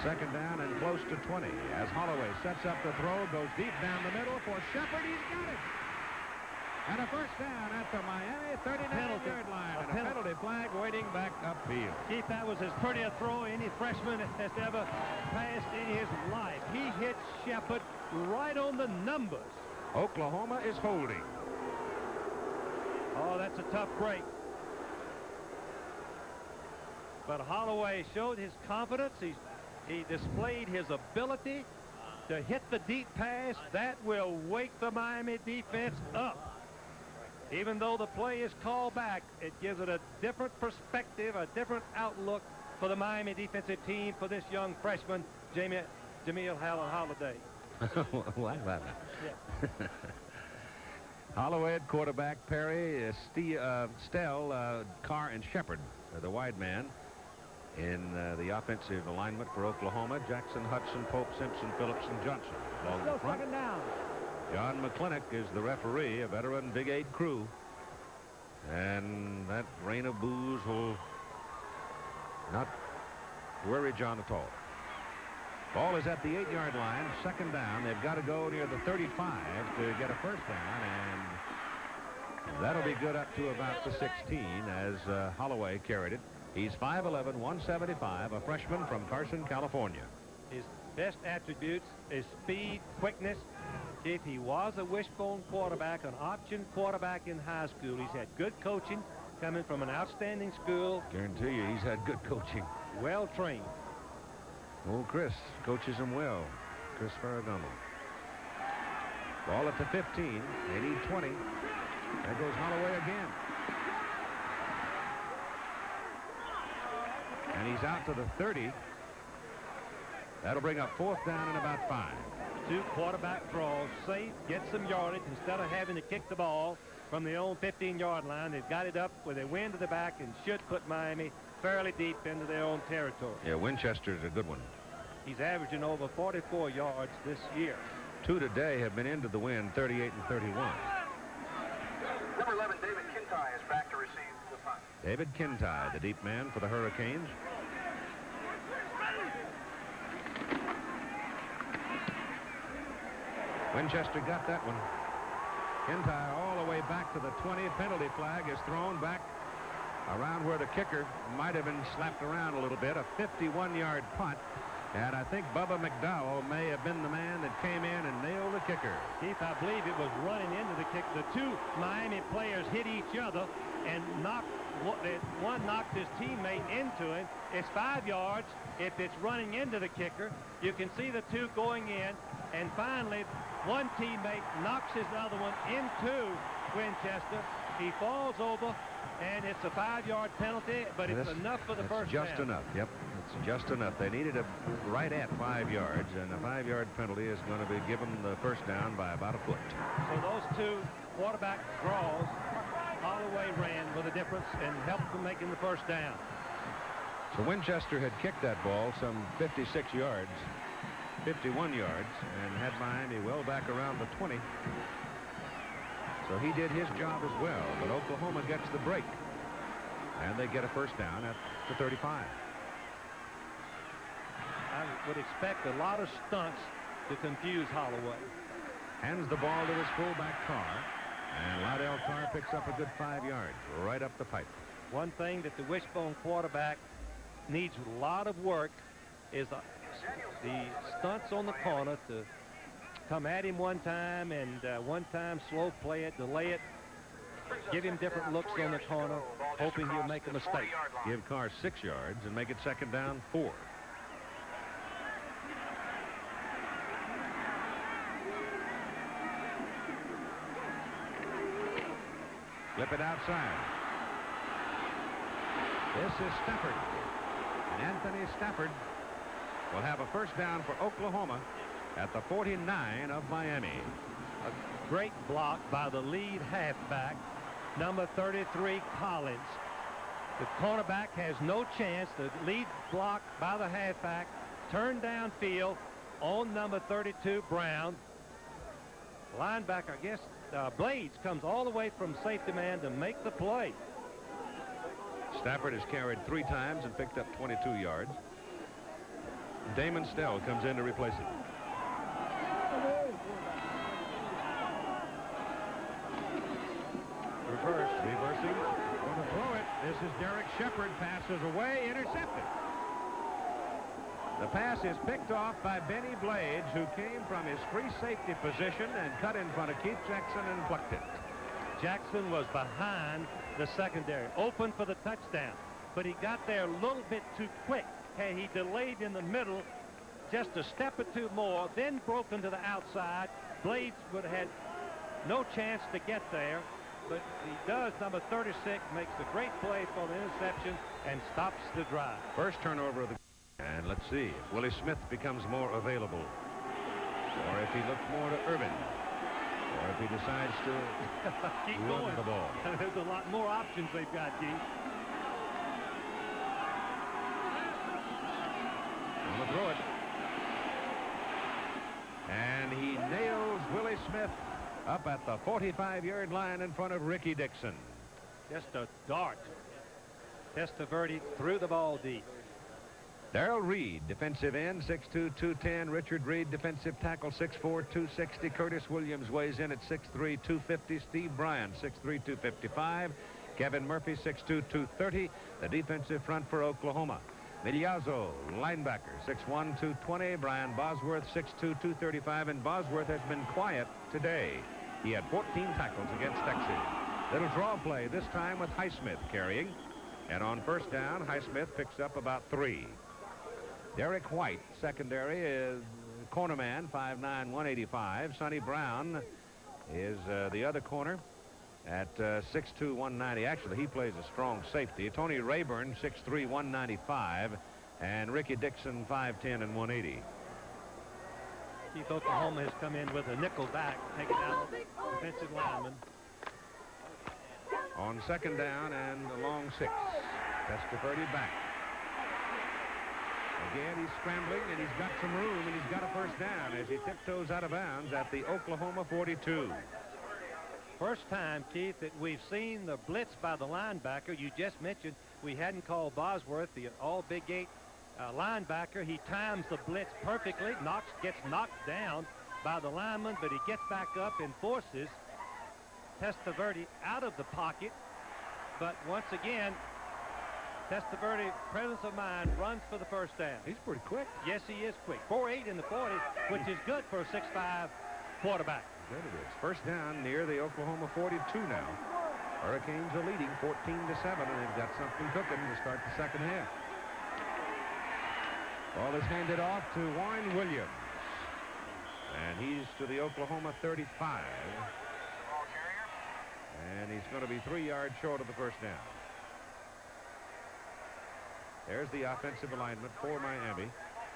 Second down and close to 20 as Holloway sets up the throw, goes deep down the middle for Shepard. He's got it. And a first down at the Miami 39-yard line. And a penalty flag waiting back upfield. Keith, that was as pretty a throw any freshman has ever passed in his life. He hit Shepard right on the numbers. Oklahoma is holding. Oh, that's a tough break. But Holloway showed his confidence. He displayed his ability to hit the deep pass. That will wake the Miami defense up. Even though the play is called back, it gives it a different perspective, a different outlook for the Miami defensive team for this young freshman, Jameel Holiday. What? Yeah. Holloway at quarterback, Perry, Stell, Carr, and Shepard, the wide man. In the offensive alignment for Oklahoma, Jackson, Hudson, Pope, Simpson, Phillips, and Johnson along the front. Second down. John McClintock is the referee, a veteran Big 8 crew. And that rain of booze will not worry John at all. Ball is at the 8-yard line, second down. They've got to go near the 35 to get a first down, and that'll be good up to about the 16 as Holloway carried it. He's 5'11", 175, a freshman from Carson, California. His best attributes is speed, quickness. If he was a wishbone quarterback, an option quarterback in high school, he's had good coaching, coming from an outstanding school. Guarantee you he's had good coaching. Well trained. Old Chris coaches him well. Chris Ferragamo. Ball at the 15. They need 20. There goes Holloway again. And he's out to the 30. That'll bring up fourth down and about 5. 2 quarterback draws, safe, get some yardage instead of having to kick the ball from the own 15-yard line. They've got it up with a wind to the back and should put Miami fairly deep into their own territory. Yeah, Winchester's a good one. He's averaging over 44 yards this year. 2 today have been into the wind, 38 and 31. Number 11, David Kintai, is back to receive the punt. David Kintai, the deep man for the Hurricanes. Winchester got that one. Kintai all the way back to the 20. Penalty flag is thrown back around where the kicker might have been slapped around a little bit. A 51-yard punt. And I think Bubba McDowell may have been the man that came in and nailed the kicker. Keith, I believe it was running into the kick. The two Miami players hit each other and one knocked his teammate into him. It's 5 yards. If it's running into the kicker, you can see the two going in. And finally, one teammate knocks his other one into Winchester. He falls over, and it's a 5-yard penalty, but it's enough for the first down. Just enough, yep. It's just enough. They needed it right at 5 yards, and a 5-yard penalty is going to be given the first down by about a foot. So those two quarterback draws, Holloway ran with a difference and helped them making the first down. So Winchester had kicked that ball some 56 yards, 51 yards, and had Miami well back around the 20. So he did his job as well, but Oklahoma gets the break, and they get a first down at the 35. I would expect a lot of stunts to confuse Holloway. Hands the ball to his fullback Carr, and Lydell Carr picks up a good 5 yards right up the pipe. One thing that the wishbone quarterback needs a lot of work is the stunts on the corner to come at him one time and one time slow play it, delay it, give him different looks on the corner, hoping he'll make a mistake. Give Carr 6 yards and make it second down 4. Flip it outside. This is Stafford. And Anthony Stafford will have a first down for Oklahoma at the 49 of Miami. A great block by the lead halfback, number 33, Collins. The cornerback has no chance. The lead block by the halfback, turned downfield on number 32, Brown. Linebacker, I guess, Blades comes all the way from safety man to make the play. Stafford has carried 3 times and picked up 22 yards. Damon Snell comes in to replace him. Reversing. Going to throw it. This is Derek Shepard. Passes away. Intercepted. The pass is picked off by Benny Blades, who came from his free safety position and cut in front of Keith Jackson and plucked it. Jackson was behind the secondary, open for the touchdown, but he got there a little bit too quick. Had he delayed in the middle just a step or two more, then broken to the outside, Blades would have had no chance to get there, but he does. Number 36 makes a great play for the interception and stops the drive. First turnover of the... And let's see if Willie Smith becomes more available, or if he looks more to Irvin, or if he decides to keep run going. the ball. There's a lot more options they've got, Keith. Going to throw it. And he nails Willie Smith up at the 45-yard line in front of Ricky Dixon. Just a dart. Testaverde threw the ball deep. Darrell Reed, defensive end, 6'2", 210. Richard Reed, defensive tackle, 6'4", 260. Curtis Williams weighs in at 6'3", 250. Steve Bryan, 6'3", 255. Kevin Murphy, 6'2", 230. The defensive front for Oklahoma. Miliazo, linebacker, 6'1", 220. Brian Bosworth, 6'2", 235. And Bosworth has been quiet today. He had 14 tackles against Texas. Little draw play, this time with Highsmith carrying. And on first down, Highsmith picks up about 3. Derek White, secondary, is cornerman, 5'9", 185. Sonny Brown is the other corner at 6'2", 190. Actually, he plays a strong safety. Tony Rayburn, 6'3", 195. And Ricky Dixon, 5'10", and 180. Keith, Oklahoma has come in with a nickel back, taking out defensive lineman. On second down and a long 6. Testaverde back. Again, he's scrambling, and he's got some room, and he's got a first down as he tiptoes out of bounds at the Oklahoma 42. First time, Keith, that we've seen the blitz by the linebacker. You just mentioned we hadn't called Bosworth, the all-Big 8 linebacker. He times the blitz perfectly, gets knocked down by the lineman, but he gets back up and forces Testaverde out of the pocket. But once again, Testaverde, presence of mind, runs for the first down. He's pretty quick. Yes, he is quick. 4.8 in the 40, which is good for a 6'5" quarterback. Good it is. First down near the Oklahoma 42 now. Hurricanes are leading 14-7, and they've got something cooking to start the second half. Ball is handed off to Warren Williams. And he's to the Oklahoma 35. And he's going to be 3 yards short of the first down. There's the offensive alignment for Miami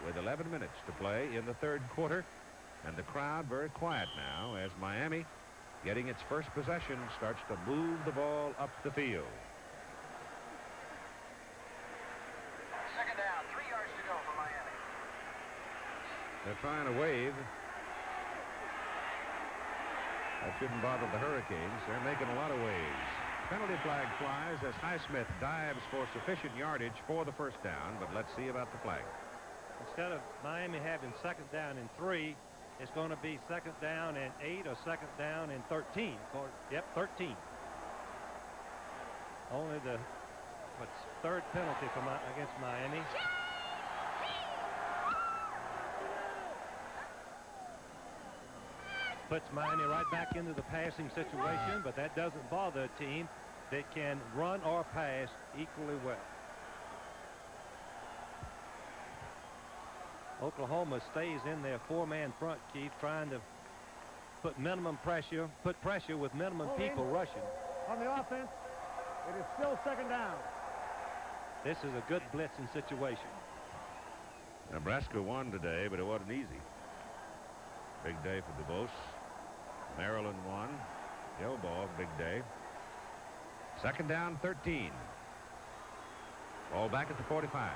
with 11 minutes to play in the third quarter. And the crowd very quiet now as Miami, getting its first possession, starts to move the ball up the field. Second down, 3 yards to go for Miami. They're trying to wave. That shouldn't bother the Hurricanes. They're making a lot of waves. Penalty flag flies as Highsmith dives for sufficient yardage for the first down, but let's see about the flag. Instead of Miami having second down and 3, it's going to be second down and 8 or second down and 13. Yep, 13. Only the third penalty against Miami. Puts Miami right back into the passing situation, but that doesn't bother a team that can run or pass equally well. Oklahoma stays in their 4-man front, Keith, trying to put pressure with minimum people rushing. On the offense, it is still second down. This is a good blitzing situation. Nebraska won today, but it wasn't easy. Big day for DuBose. Maryland won. Joe Ball, big day. Second down, 13. Ball back at the 45.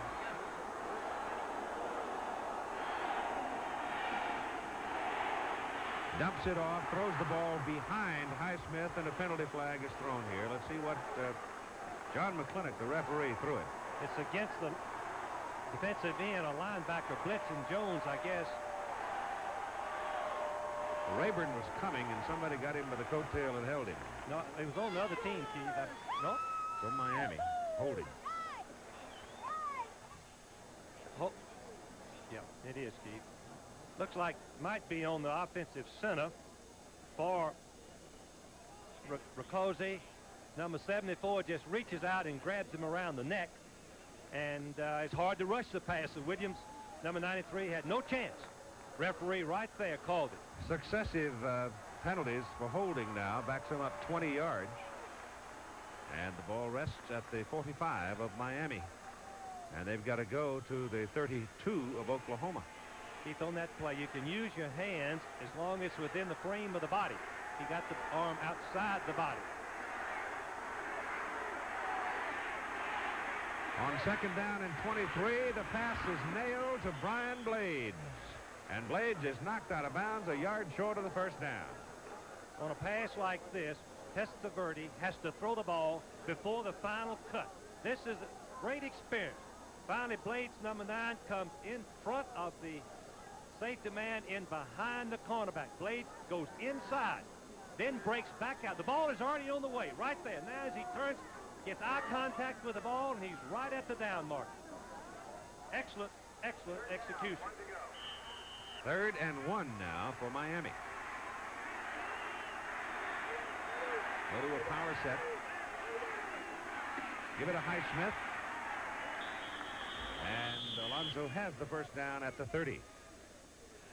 Dumps it off, throws the ball behind Highsmith, and a penalty flag is thrown here. Let's see what John McClintock, the referee, threw it. It's against the defensive end, a linebacker blitzing Jones, I guess. Rayburn was coming, and somebody got him by the coattail and held him. No, it was on the other team, Keith. No? So Miami holding. Yeah, it is, Keith. Looks like might be on the offensive center for Rakosi. Number 74 just reaches out and grabs him around the neck. And it's hard to rush the passer. Williams, number 93, had no chance. Referee right there called it. Successive penalties for holding now backs him up 20 yards. And the ball rests at the 45 of Miami. And they've got to go to the 32 of Oklahoma. Keith, on that play, you can use your hands as long as it's within the frame of the body. He got the arm outside the body. On second down and 23, the pass is nailed to Brian Blades. And Blades is knocked out of bounds a yard short of the first down. On a pass like this, Testaverde has to throw the ball before the final cut. This is a great experience. Finally, Blades, number 9, comes in front of the safety man in behind the cornerback. Blades goes inside, then breaks back out. The ball is already on the way, right there. Now as he turns, gets eye contact with the ball, and he's right at the down mark. Excellent, excellent execution. Third and 1 now for Miami. Go to a power set. Give it to Highsmith. And Alonso has the first down at the 30.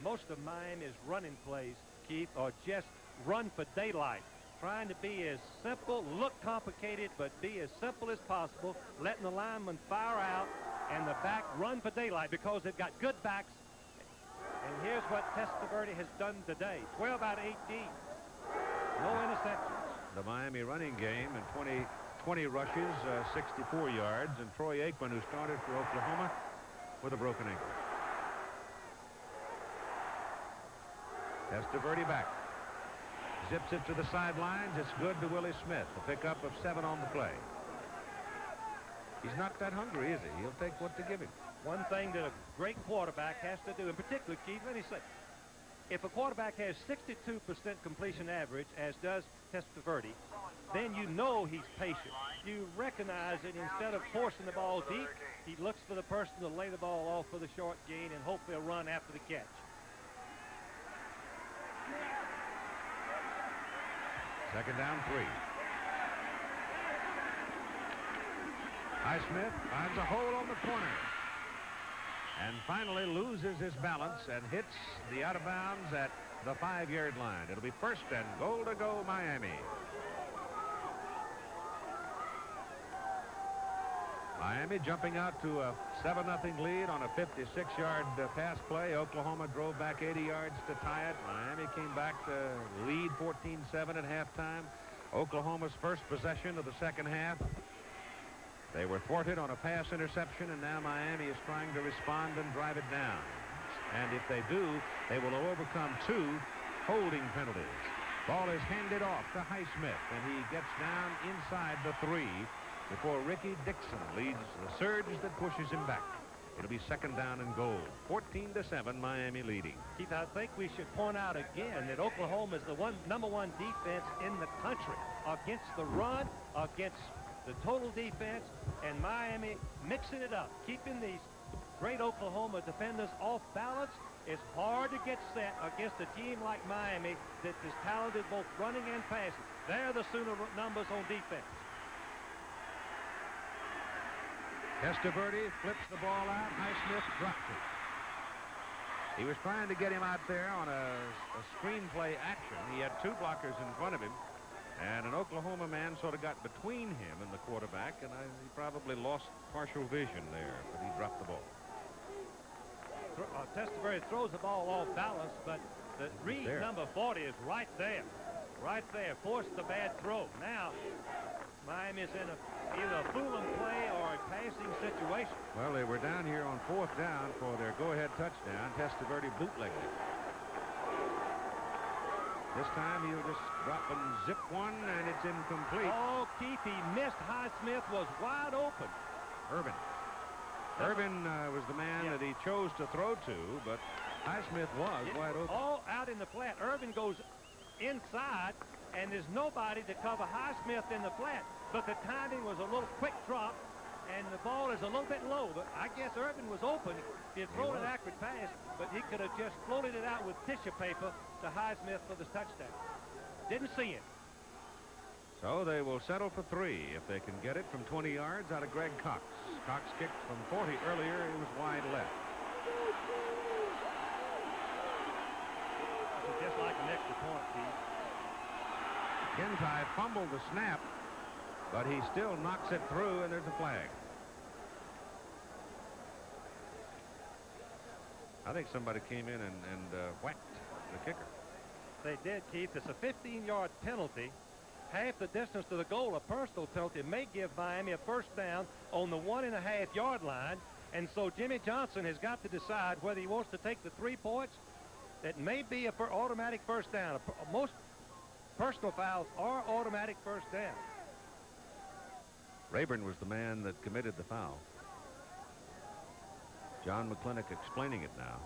Most of Miami's running plays, Keith, are just run for daylight. Trying to be as simple, look complicated, but be as simple as possible. Letting the lineman fire out and the back run for daylight because they've got good backs. And here's what Testaverde has done today. 12 out of 18. No interceptions. The Miami running game in 20 rushes, 64 yards, and Troy Aikman, who started for Oklahoma, with a broken ankle. Testaverde back. Zips it to the sidelines. It's good to Willie Smith. A pickup of 7 on the play. He's not that hungry, is he? He'll take what they give him. One thing that a great quarterback has to do, in particular, Keith, let me say, if a quarterback has 62% completion average, as does Testaverde, then you know he's patient. You recognize that instead of forcing the ball deep, he looks for the person to lay the ball off for the short gain and hope they'll run after the catch. Second down, 3. Highsmith finds a hole on the corner and finally loses his balance and hits the out of bounds at the 5-yard line. It'll be first and goal to go Miami. Miami jumping out to a 7-0 lead on a 56-yard pass play. Oklahoma drove back 80 yards to tie it. Miami came back to lead 14-7 at halftime. Oklahoma's first possession of the second half. They were thwarted on a pass interception, and now Miami is trying to respond and drive it down. And if they do, they will overcome 2 holding penalties. Ball is handed off to Highsmith, and he gets down inside the 3 before Ricky Dixon leads the surge that pushes him back. It'll be second down and goal. 14-7, Miami leading. Keith, I think we should point out again that Oklahoma is the number one defense in the country against the run, against the total defense, and Miami mixing it up, keeping these great Oklahoma defenders off balance. It's hard to get set against a team like Miami that is talented both running and passing. They're the Sooner numbers on defense. Testaverde flips the ball out. Highsmith drops it. He was trying to get him out there on a screenplay action. He had 2 blockers in front of him, and an Oklahoma man sort of got between him and the quarterback, and he probably lost partial vision there, but he dropped the ball. Testaverde throws the ball off balance, but the read number 40 is right there. Right there. Forced the bad throw. Now, Miami's in either a fool and play or a passing situation. Well, they were down here on 4th down for their go-ahead touchdown. Testaverde bootlegged it. This time he'll just drop and zip one, and it's incomplete. Oh, Keith, he missed. Highsmith was wide open. Irvin was the man that he chose to throw to, but Highsmith was wide open. All out in the flat. Irvin goes inside, and there's nobody to cover Highsmith in the flat. But the timing was a little quick drop, and the ball is a little bit low. But I guess Irvin was open. He had thrown an accurate pass, but he could have just floated it out with tissue paper to Highsmith for the touchdown. Didn't see it. So they will settle for 3 if they can get it from 20 yards out of Greg Cox. Cox kicked from 40 earlier. It was wide left. Just like an extra point, Keith. Kintai fumbled the snap, but he still knocks it through, and there's a flag. I think somebody came in and whacked the kicker. They did, Keith. It's a 15-yard penalty. Half the distance to the goal. A personal penalty may give Miami a first down on the 1.5-yard line. And so Jimmy Johnson has got to decide whether he wants to take the 3 points. That may be an automatic first down. Most personal fouls are automatic first down. Rayburn was the man that committed the foul. John McClintock explaining it now.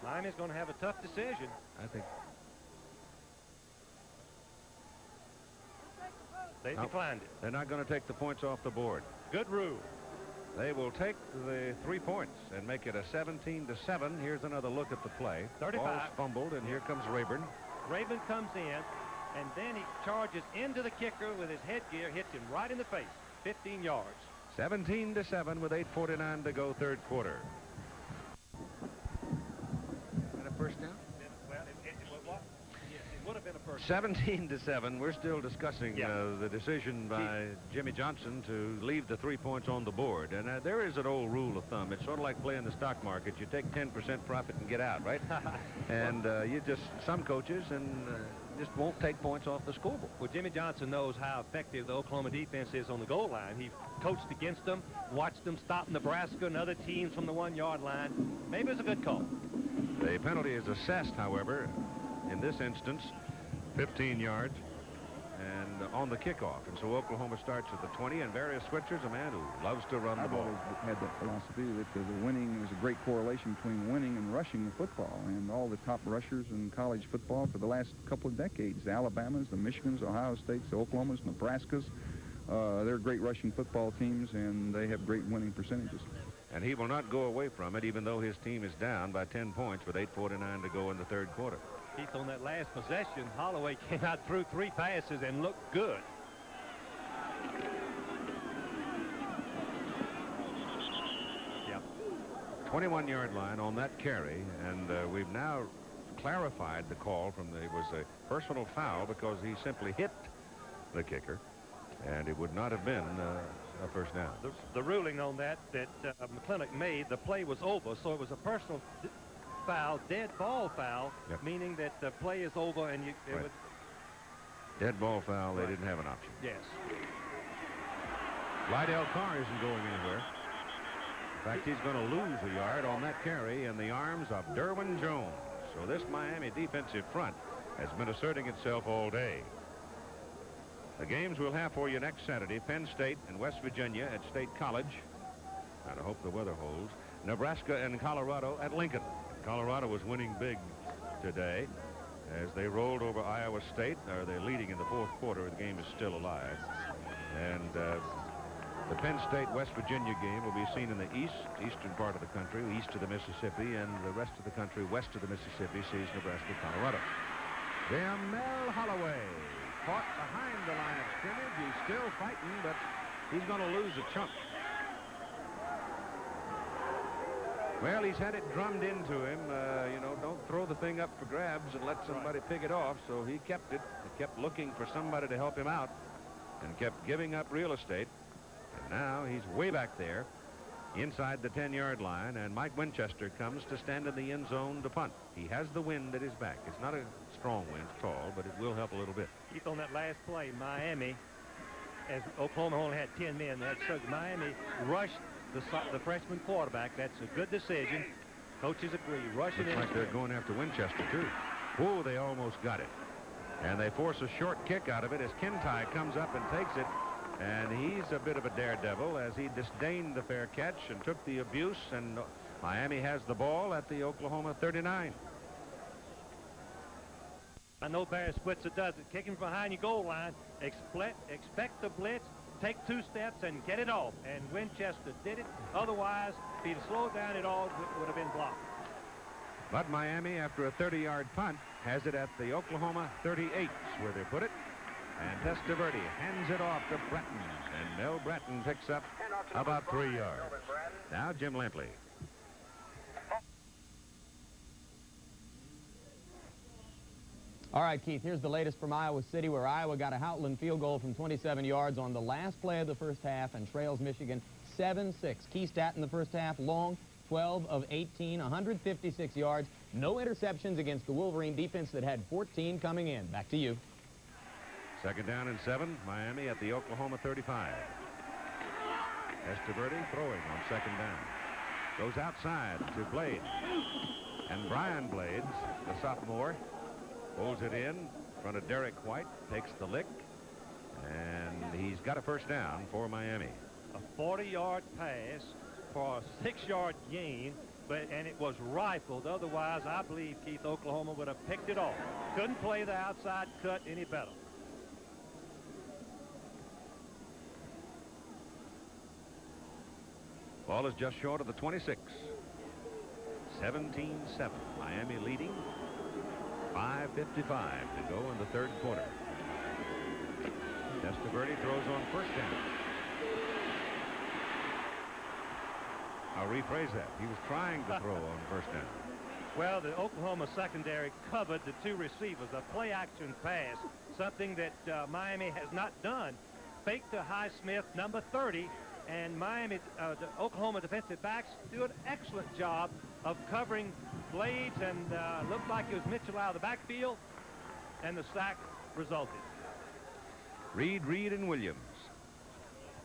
Miami's going to have a tough decision. I think. They declined it. They're not going to take the points off the board. Good rule. They will take the 3 points and make it a 17-7. Here's another look at the play. 35. Ball's fumbled, and here comes Rayburn. Rayburn comes in, and then he charges into the kicker with his headgear, hits him right in the face. 15 yards. 17-7 with 8:49 to go, 3rd quarter. And a first down? Well, it would have been a first 17-7. We're still discussing the decision by Jimmy Johnson to leave the 3 points on the board. And there is an old rule of thumb. It's sort of like playing the stock market. You take 10% profit and get out, right? And you just, some coaches, and just won't take points off the scoreboard. Well, Jimmy Johnson knows how effective the Oklahoma defense is on the goal line. He coached against them, watched them stop Nebraska and other teams from the 1-yard line. Maybe it's a good call. The penalty is assessed, however, in this instance, 15 yards, and on the kickoff. And so Oklahoma starts at the 20, and various switchers, a man who loves to run the I've ball. always had that philosophy that the winning, there's a great correlation between winning and rushing the football. And all the top rushers in college football for the last couple of decades, the Alabamas, the Michigans, Ohio States, the Oklahomas, Nebraskas, they're great rushing football teams, and they have great winning percentages. And he will not go away from it, even though his team is down by 10 points with 8:49 to go in the third quarter. Keith, on that last possession, Holloway came out through 3 passes and looked good. Yep. 21-yard line on that carry, and we've now clarified the call from it was a personal foul because he simply hit the kicker, and it would not have been a first down. The ruling on that McClintock made, the play was over, so it was a personal foul, dead ball foul, meaning that the play is over and you Right. Dead ball foul, they didn't have an option. Yes. Lydell Carr isn't going anywhere. In fact, he's going to lose a yard on that carry in the arms of Derwin Jones. So this Miami defensive front has been asserting itself all day. The games we'll have for you next Saturday, Penn State and West Virginia at State College. And I hope the weather holds. Nebraska and Colorado at Lincoln. Colorado was winning big today as they rolled over Iowa State. They're leading in the fourth quarter. The game is still alive. And the Penn State-West Virginia game will be seen in the eastern part of the country, east of the Mississippi, and the rest of the country west of the Mississippi sees Nebraska-Colorado. Mel Holloway fought behind the line of scrimmage. He's still fighting, but he's going to lose a chunk. Well, he's had it drummed into him, you know, don't throw the thing up for grabs and let somebody pick it off. So he kept it. He kept looking for somebody to help him out and kept giving up real estate. And now he's way back there inside the 10-yard line, and Mike Winchester comes to stand in the end zone to punt. He has the wind at his back. It's not a strong wind, it's tall, but it will help a little bit. Keith, on that last play, Miami, as Oklahoma only had 10 men, Miami rushed the freshman quarterback. That's a good decision. Coaches agree. Rushing in. Looks like they're going after Winchester, too. Whoa, they almost got it. And they force a short kick out of it as Kintai comes up and takes it. And he's a bit of a daredevil as he disdained the fair catch and took the abuse. And Miami has the ball at the Oklahoma 39. I know Barry Switzer does it. Kicking behind your goal line. Expect the blitz. Take 2 steps and get it off. And Winchester did it. Otherwise, if he'd slowed down at all, it would have been blocked. But Miami, after a 30-yard punt, has it at the Oklahoma 38, where they put it. And Testaverde hands it off to Bratton. And Mel Bratton picks up about 3 yards. Now Jim Lampley. All right, Keith, here's the latest from Iowa City, where Iowa got a Houghton field goal from 27 yards on the last play of the first half and trails Michigan 7-6. Key stat in the first half, long, 12 of 18, 156 yards, no interceptions against the Wolverine defense that had 14 coming in. Back to you. 2nd down and 7, Miami at the Oklahoma 35. Testaverde throwing on 2nd down. Goes outside to Blades. And Brian Blades, the sophomore, holds it in front of Derek White, takes the lick, and he's got a first down for Miami. A 40-yard pass for a 6-yard gain, and it was rifled. Otherwise, I believe, Keith, Oklahoma would have picked it off. Couldn't play the outside cut any better. Ball is just short of the 26. 17-7. Miami leading. 5:55 to go in the third quarter. Testaverde throws on first down. I'll rephrase that. He was trying to throw on first down. Well, the Oklahoma secondary covered the 2 receivers. A play-action pass, something that Miami has not done. Fake to Highsmith, number 30, and Miami, the Oklahoma defensive backs do an excellent job of covering Blades, and looked like it was Mitchell out of the backfield. and the sack resulted. Reed, and Williams.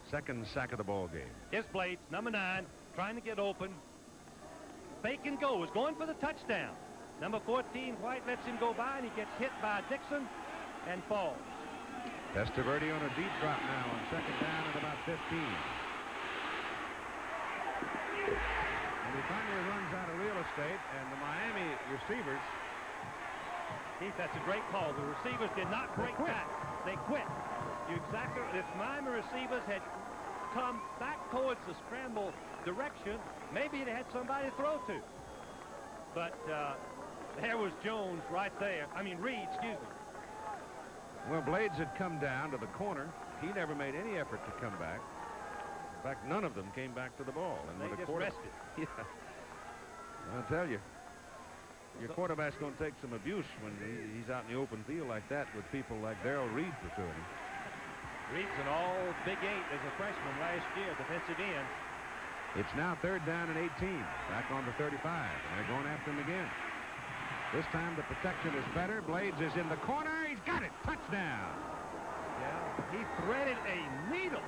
Second sack of the ball game. Here's Blades, number 9, trying to get open. Fake and go, is going for the touchdown. Number 14, White, lets him go by, and he gets hit by Dixon and falls. Testaverde on a deep drop now on second down at about 15. And he finally runs out of real estate, and the Miami receivers... Keith, that's a great call. The receivers did not break back. They quit. If Miami receivers had come back towards the scramble direction, maybe they had somebody to throw to. But there was Jones right there. I mean, Reed, excuse me. Well, Blades had come down to the corner. He never made any effort to come back. In fact, none of them came back to the ball. And they just rested. Yeah. I'll tell you, your quarterback's going to take some abuse when he's out in the open field like that with people like Darrell Reed pursuing him. Reed's an all Big 8 as a freshman last year, defensive end. It's now third down and 18. Back on the 35, and they're going after him again. This time the protection is better. Blades is in the corner. He's got it. Touchdown. Yeah, he threaded a needle.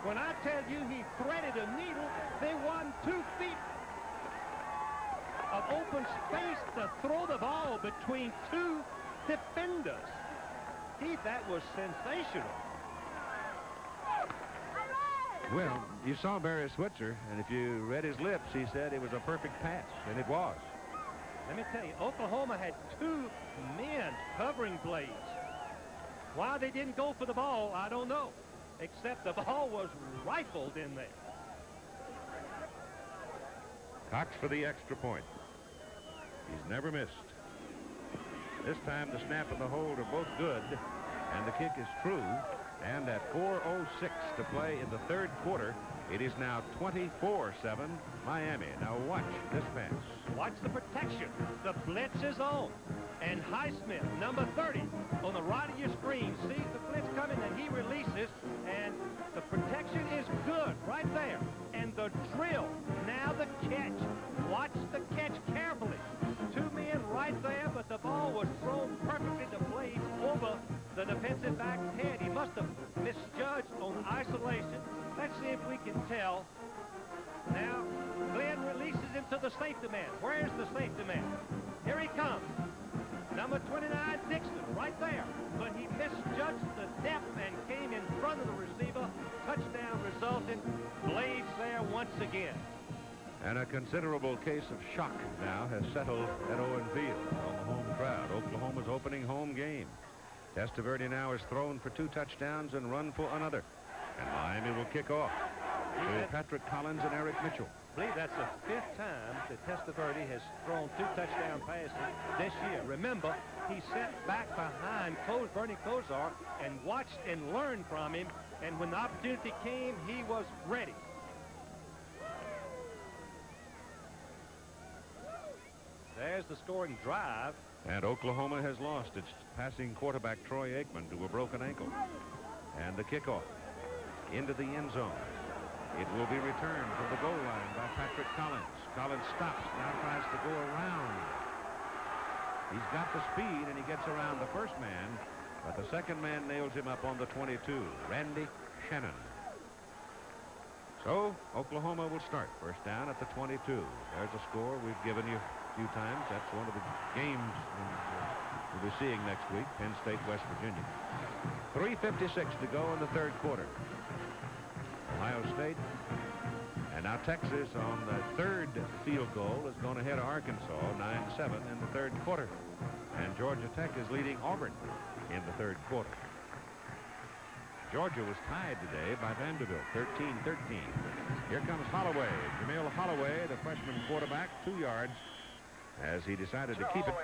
When I tell you he threaded a needle, they won 2 feet of open space to throw the ball between 2 defenders. Keith, that was sensational. Well, you saw Barry Switzer, and if you read his lips, he said it was a perfect pass, and it was. Let me tell you, Oklahoma had 2 men covering Blades. Why they didn't go for the ball, I don't know, except the ball was rifled in there. Cox for the extra point. He's never missed. This time the snap and the hold are both good, and the kick is true. And at 4:06 to play in the third quarter, it is now 24-7 Miami. Now watch this pass. Watch the protection. The blitz is on. And Highsmith, number 30, on the right of your screen, sees the blitz coming and he releases. And the protection is good right there. And the drill, now the catch. Watch the catch carefully. 2 men right there, but the ball was thrown perfectly to Blades over the defensive back's head. He must have misjudged on isolation. Let's see if we can tell. Now, Glenn releases him to the safety man. Where's the safety man? Here he comes. Number 29, Dixon, right there. But he misjudged the depth and came in front of the receiver. Touchdown resulting. Blades there once again. And a considerable case of shock now has settled at Owen Field on the home crowd. Oklahoma's opening home game. Testaverde now is thrown for 2 touchdowns and run for another. And Miami will kick off with Patrick Collins and Eric Mitchell. I believe that's the 5th time that Testaverde has thrown 2 touchdown passes this year. Remember, he sat back behind Bernie Kosar and watched and learned from him. And when the opportunity came, he was ready. There's the scoring drive. And Oklahoma has lost its passing quarterback Troy Aikman to a broken ankle. And the kickoff into the end zone. It will be returned from the goal line by Patrick Collins. Collins stops, now tries to go around. He's got the speed, and he gets around the first man, but the second man nails him up on the 22, Randy Shannon. So Oklahoma will start first down at the 22. There's a score we've given you a few times. That's one of the games we'll be seeing next week, Penn State, West Virginia. 3:56 to go in the third quarter. Ohio State, and now Texas on the third field goal is going to head Arkansas 9-7 in the third quarter. And Georgia Tech is leading Auburn in the third quarter. Georgia was tied today by Vanderbilt, 13-13. Here comes Holloway. Jamil Holloway, the freshman quarterback, 2 yards as he decided to keep it.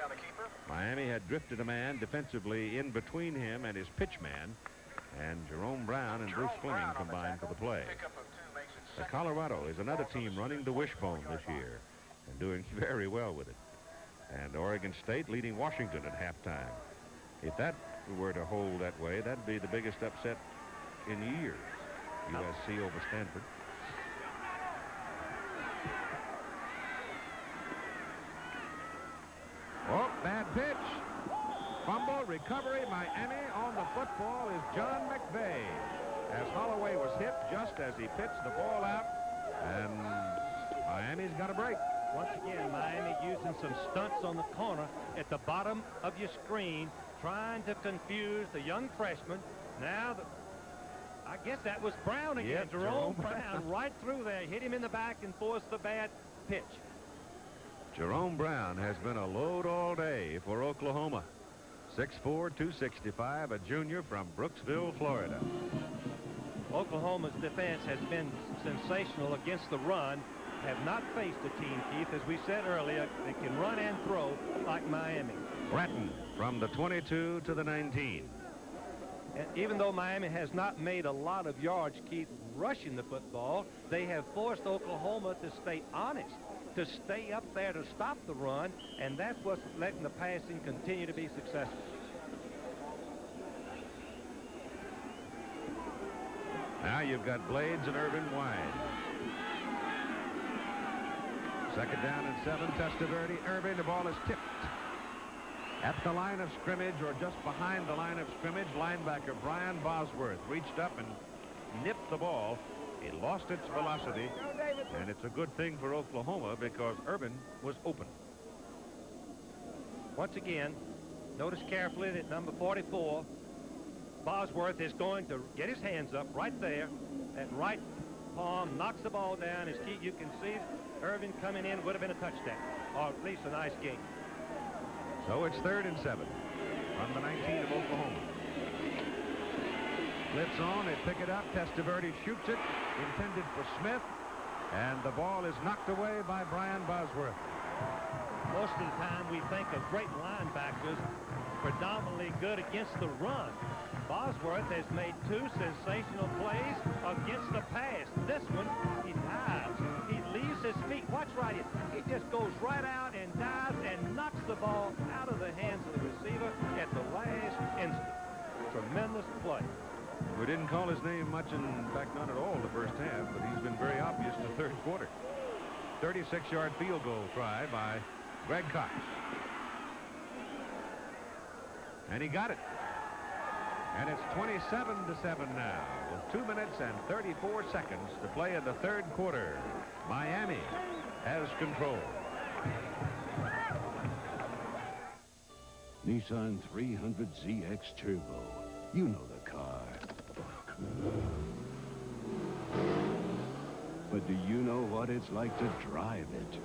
Miami had drifted a man defensively in between him and his pitch man, and Jerome Brown and Bruce Fleming combined for the play. Colorado is another team running the wishbone this year and doing very well with it. And Oregon State leading Washington at halftime. If that were to hold that way, that'd be the biggest upset in years. USC over Stanford. Oh, bad pitch. Fumble recovery. Miami on the football is John McVay. As Holloway was hit just as he pitched the ball out, and Miami's got a break. Once again, Miami using some stunts on the corner at the bottom of your screen, trying to confuse the young freshman. Now, I guess that was Brown again. Yep, Jerome Brown right through there, hit him in the back and forced the bad pitch. Jerome Brown has been a load all day for Oklahoma. 6'4", 265, a junior from Brooksville, Florida. Oklahoma's defense has been sensational against the run. Have not faced a team, Keith, as we said earlier, that can run and throw like Miami. Bratton from the 22 to the 19. And even though Miami has not made a lot of yards, Keith, rushing the football, they have forced Oklahoma to stay honest, to stay up there to stop the run, and that's what's letting the passing continue to be successful. Now you've got Blades and Irvin wide. Second down and 7, Testaverde. Irvin, the ball is tipped. At the line of scrimmage, or just behind the line of scrimmage, linebacker Brian Bosworth reached up and nipped the ball. It lost its velocity, and it's a good thing for Oklahoma because Irvin was open. Once again, notice carefully that number 44, Bosworth, is going to get his hands up right there. That right palm knocks the ball down. As Keith, you can see Irvin coming in, would have been a touchdown, or at least a nice game. So it's 3rd and 7 from the 19 of Oklahoma. Blitz on, they pick it up. Testaverde shoots it, intended for Smith, and the ball is knocked away by Brian Bosworth. Most of the time we think of great linebackers predominantly good against the run. Bosworth has made 2 sensational plays against the pass. This one, he dives. He leaves his feet. Watch right here. He just goes right out and dives and knocks the ball out of the hands of the receiver at the last instant. Tremendous play. We didn't call his name much, in fact, not at all the first half, but he's been very obvious in the 3rd quarter. 36-yard field goal try by Greg Cox. And he got it. And it's 27-7 now, with 2 minutes and 34 seconds to play in the 3rd quarter. Miami has control. Nissan 300ZX Turbo. You know the car. But do you know what it's like to drive it?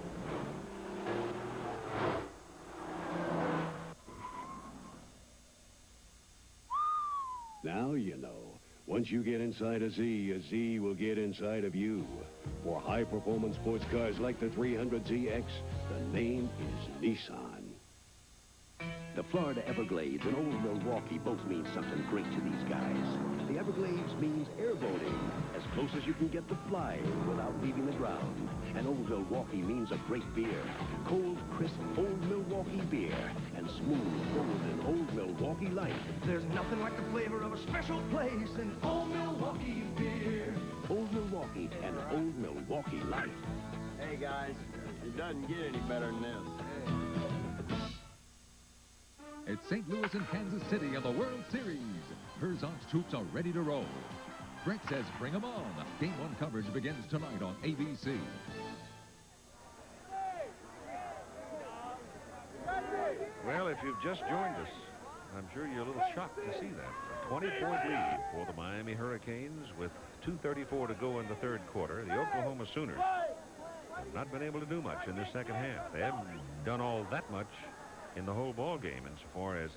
Now you know. Once you get inside a Z will get inside of you. For high-performance sports cars like the 300ZX, the name is Nissan. The Florida Everglades and Old Milwaukee both mean something great to these guys. The Everglades means airboating, as close as you can get to flying without leaving the ground. And Old Milwaukee means a great beer. Cold, crisp Old Milwaukee beer and smooth, golden Old Milwaukee Light. There's nothing like the flavor of a special place in Old Milwaukee beer. Old Milwaukee and Old Milwaukee Light. Hey, guys, it doesn't get any better than this. It's St. Louis and Kansas City in the World Series. Herzog's troops are ready to roll. Greg says bring them on. Game 1 coverage begins tonight on ABC. Well, if you've just joined us, I'm sure you're a little shocked to see that. A 20-point lead for the Miami Hurricanes with 2:34 to go in the 3rd quarter. The Oklahoma Sooners have not been able to do much in the 2nd half. They haven't done all that much in the whole ball game insofar as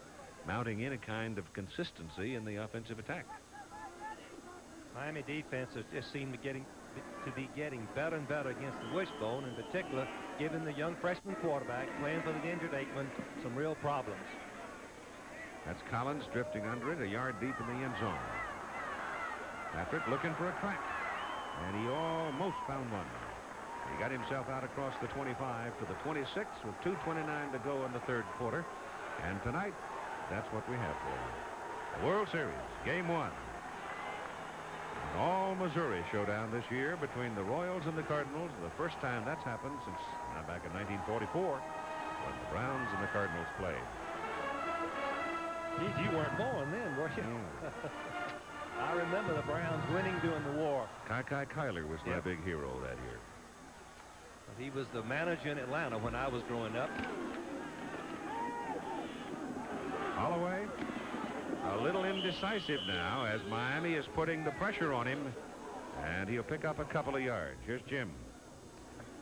mounting in a kind of consistency in the offensive attack. Miami defense has just seemed to be getting better and better against the wishbone, in particular giving the young freshman quarterback playing for the injured Aikman some real problems. That's Collins drifting under it, a yard deep in the end zone. Patrick looking for a crack, and he almost found one. He got himself out across the 25 to the 26 with 2:29 to go in the 3rd quarter. And tonight, that's what we have for you. The World Series, Game 1. An all-Missouri showdown this year between the Royals and the Cardinals. The first time that's happened since back in 1944 when the Browns and the Cardinals played. Keith, you weren't born then, were you? I remember the Browns winning during the war. Kai Kyler was my big hero that year. He was the manager in Atlanta when I was growing up. Holloway, a little indecisive now as Miami is putting the pressure on him, and he'll pick up a couple of yards. Here's Jim.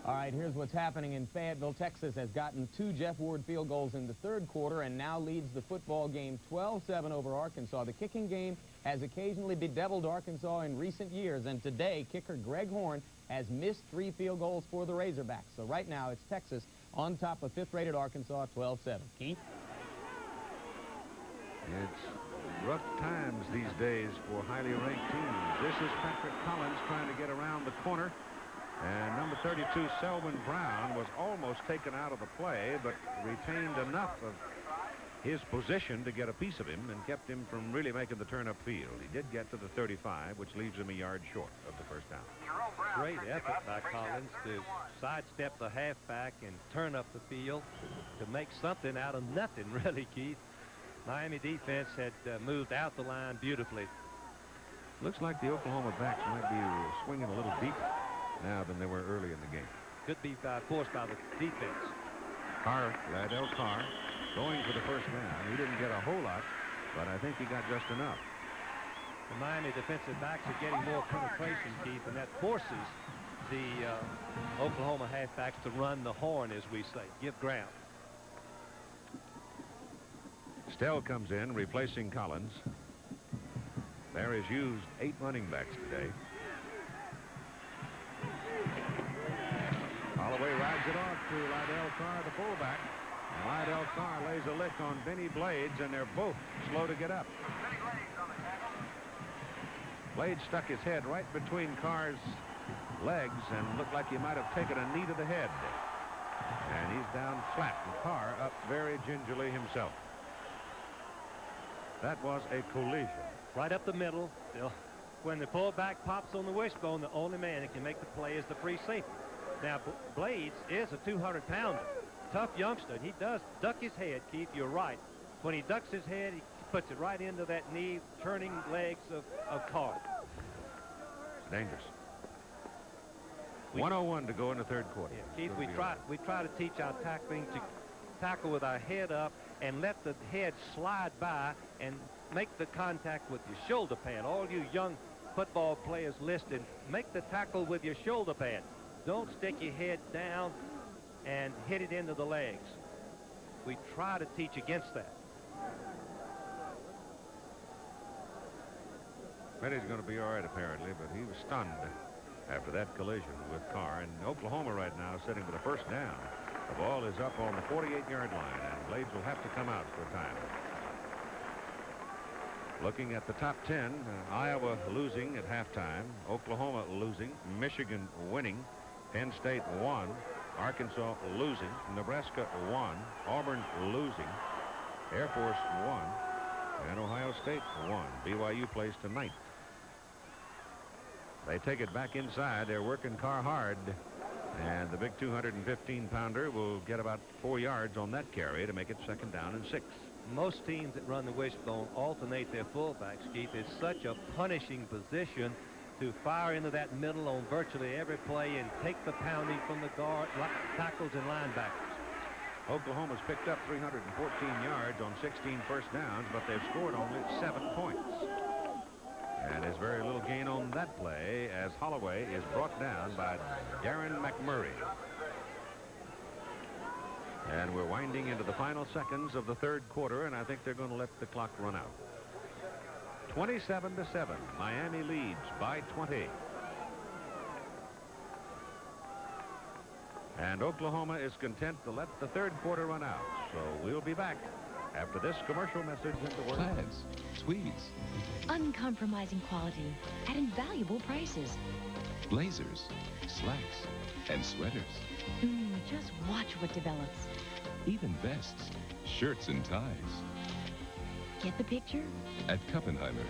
All right, here's what's happening in Fayetteville. Texas has gotten 2 Jeff Ward field goals in the third quarter and now leads the football game 12-7 over Arkansas. The kicking game has occasionally bedeviled Arkansas in recent years, and today kicker Greg Horn has missed 3 field goals for the Razorbacks. So right now it's Texas on top of 5th-rated Arkansas 12-7. Keith? It's rough times these days for highly ranked teams. This is Patrick Collins trying to get around the corner. And number 32, Selwyn Brown, was almost taken out of the play, but retained enough of his position to get a piece of him and kept him from really making the turn upfield. He did get to the 35, which leaves him a yard short of the first down. Great effort by Collins to sidestep the halfback and turn up the field to make something out of nothing, really, Keith. Miami defense had moved out the line beautifully. Looks like the Oklahoma backs might be swinging a little deeper now than they were early in the game. Could be forced by the defense. Lydell Carr, going for the first down. He didn't get a whole lot, but I think he got just enough. The Miami defensive backs are getting more penetration, Keith, and that forces the Oklahoma halfbacks to run the horn, as we say, give ground. Stell comes in, replacing Collins. There is used 8 running backs today. Holloway rides it off to Lydell Carr, the fullback. And Lydell Carr lays a lick on Benny Blades, and they're both slow to get up. Blades stuck his head right between Carr's legs and looked like he might have taken a knee to the head. And he's down flat, and Carr up very gingerly himself. That was a collision. Right up the middle. When the fullback pops on the wishbone, the only man that can make the play is the free safety. Now, Blades is a 200-pounder. Tough youngster. He does duck his head, Keith. You're right. When he ducks his head, he puts it right into that knee, turning legs of Carr. It's dangerous. 1:01 to go in the third quarter. Yeah, Keith, we try to teach our tackling to tackle with our head up and let the head slide by and make the contact with your shoulder pad. All you young football players listed, make the tackle with your shoulder pad. Don't stick your head down and hit it into the legs. We try to teach against that. Benny's going to be all right, apparently, but he was stunned after that collision with Carr. And Oklahoma right now sitting with a first down. The ball is up on the 48-yard line, and Blades will have to come out for a time. Looking at the top 10, Iowa losing at halftime, Oklahoma losing, Michigan winning, Penn State won, Arkansas losing, Nebraska won, Auburn losing, Air Force won, and Ohio State won. BYU plays tonight. They take it back inside. They're working Carr hard, and the big 215-pounder will get about 4 yards on that carry to make it second down and 6. Most teams that run the wishbone alternate their fullbacks, Keith. It's such a punishing position to fire into that middle on virtually every play and take the pounding from the guard, tackles, and linebackers. Oklahoma's picked up 314 yards on 16 first downs, but they've scored only 7 points. And there's very little gain on that play as Holloway is brought down by Darren McMurray. And we're winding into the final seconds of the third quarter, and I think they're going to let the clock run out. 27-7. Miami leads by 20. And Oklahoma is content to let the third quarter run out. So we'll be back after this commercial message into work. Plaids, tweeds, uncompromising quality at invaluable prices. blazers, slacks, and sweaters. Just watch what develops. Even vests, shirts, and ties. Get the picture? At Kuppenheimer,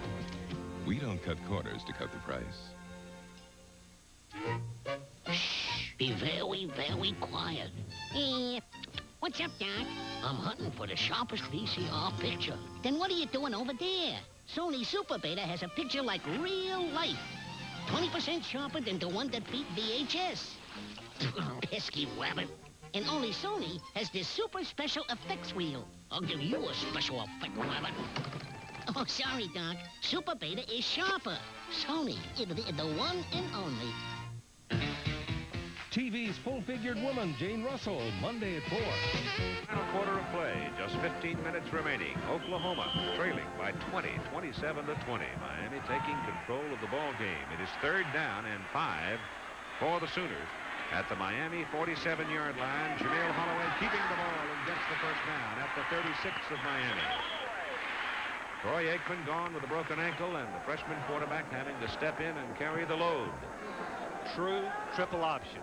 we don't cut corners to cut the price. Shh, be very, very quiet. What's up, Doc? I'm hunting for the sharpest VCR picture. Then what are you doing over there? Sony Super Beta has a picture like real life. 20% sharper than the one that beat VHS. Pesky rabbit. And only Sony has this super special effects wheel. I'll give you a special effect, rabbit. Oh, sorry, Doc. Super Beta is sharper. Sony, the one and only. TV's full-figured woman, Jane Russell, Monday at 4. Final quarter of play, just 15 minutes remaining. Oklahoma trailing by 20, 27 to 20. Miami taking control of the ball game. It is 3rd down and 5 for the Sooners. At the Miami 47-yard line, Jamil Holloway keeping the ball and gets the first down at the 36 of Miami. Troy Aikman gone with a broken ankle, and the freshman quarterback having to step in and carry the load. True triple option.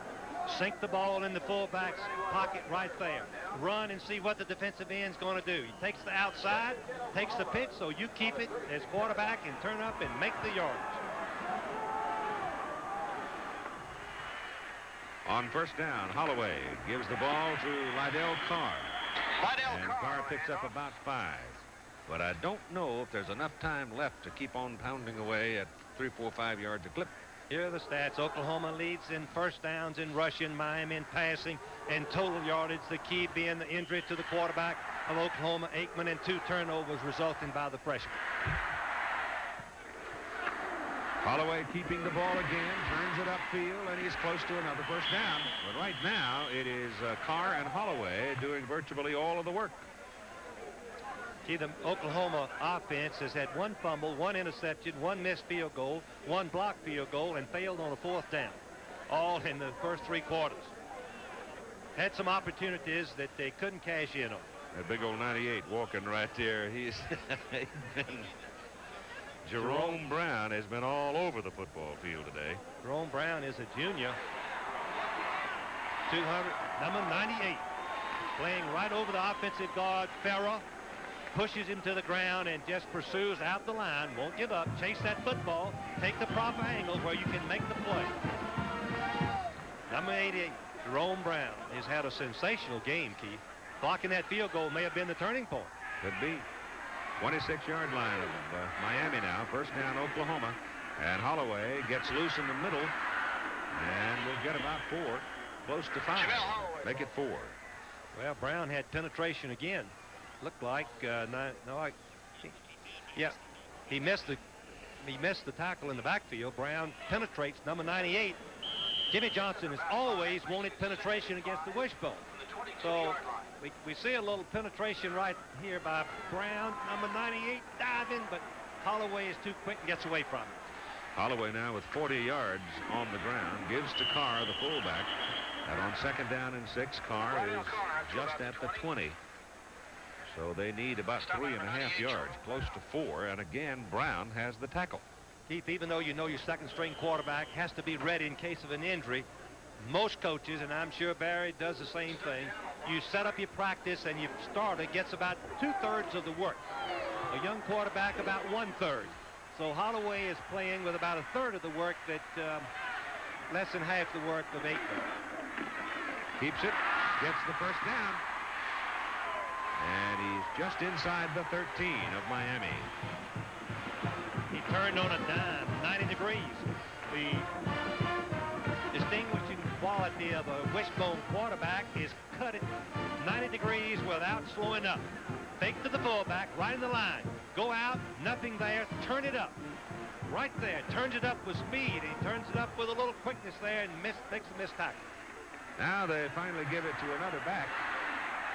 Sink the ball in the fullback's pocket right there. Run and see what the defensive end's going to do. He takes the outside, takes the pitch, so you keep it as quarterback and turn up and make the yardage. On first down, Holloway gives the ball to Lydell Carr. And Carr picks up about 5. But I don't know if there's enough time left to keep on pounding away at 3, 4, 5 yards a clip. Here are the stats. Oklahoma leads in first downs in rushing, Miami in passing, and total yardage. The key being the injury to the quarterback of Oklahoma, Aikman, and 2 turnovers resulting by the freshman. Holloway keeping the ball again, turns it upfield, and he's close to another first down. But right now, it is Carr and Holloway doing virtually all of the work. See, the Oklahoma offense has had 1 fumble, 1 interception, 1 missed field goal, 1 blocked field goal, and failed on a 4th down, all in the first 3 quarters. Had some opportunities that they couldn't cash in on. That big old 98 walking right there. He's Jerome Brown has been all over the football field today. Jerome Brown is a junior. 200, number 98, playing right over the offensive guard, Farrah. Pushes him to the ground and just pursues out the line. Won't give up. Chase that football. Take the proper angle where you can make the play. Number 88, Jerome Brown, has had a sensational game, Keith. Blocking that field goal may have been the turning point. Could be. 26-yard line of Miami now. First down, Oklahoma. And Holloway gets loose in the middle. And we'll get about 4. Close to 5. Make it 4. Well, Brown had penetration again. Looked like yeah, he missed the tackle in the backfield. Brown penetrates number 98. Jimmy Johnson has always wanted penetration against the wishbone. So we see a little penetration right here by Brown. Number 98 diving, but Holloway is too quick and gets away from it. Holloway now with 40 yards on the ground. Gives to Carr, the fullback. And on 2nd down and 6, Carr is just at the 20. So they need about 3.5 yards, close to 4. And again, Brown has the tackle. Keith, even though you know your 2nd-string quarterback has to be ready in case of an injury, most coaches, and I'm sure Barry does the same thing, you set up your practice and your starter gets about 2/3 of the work. A young quarterback about 1/3. So Holloway is playing with about 1/3 of the work that less than half the work of Aikman. Keeps it, gets the first down. And he's just inside the 13 of Miami. He turned on a dime, 90 degrees. The distinguishing quality of a wishbone quarterback is cut it 90 degrees without slowing up. Fake to the fullback, right in the line. Go out, nothing there, turn it up. Right there, turns it up with speed. He turns it up with a little quickness there and makes a missed tackle. Now they finally give it to another back.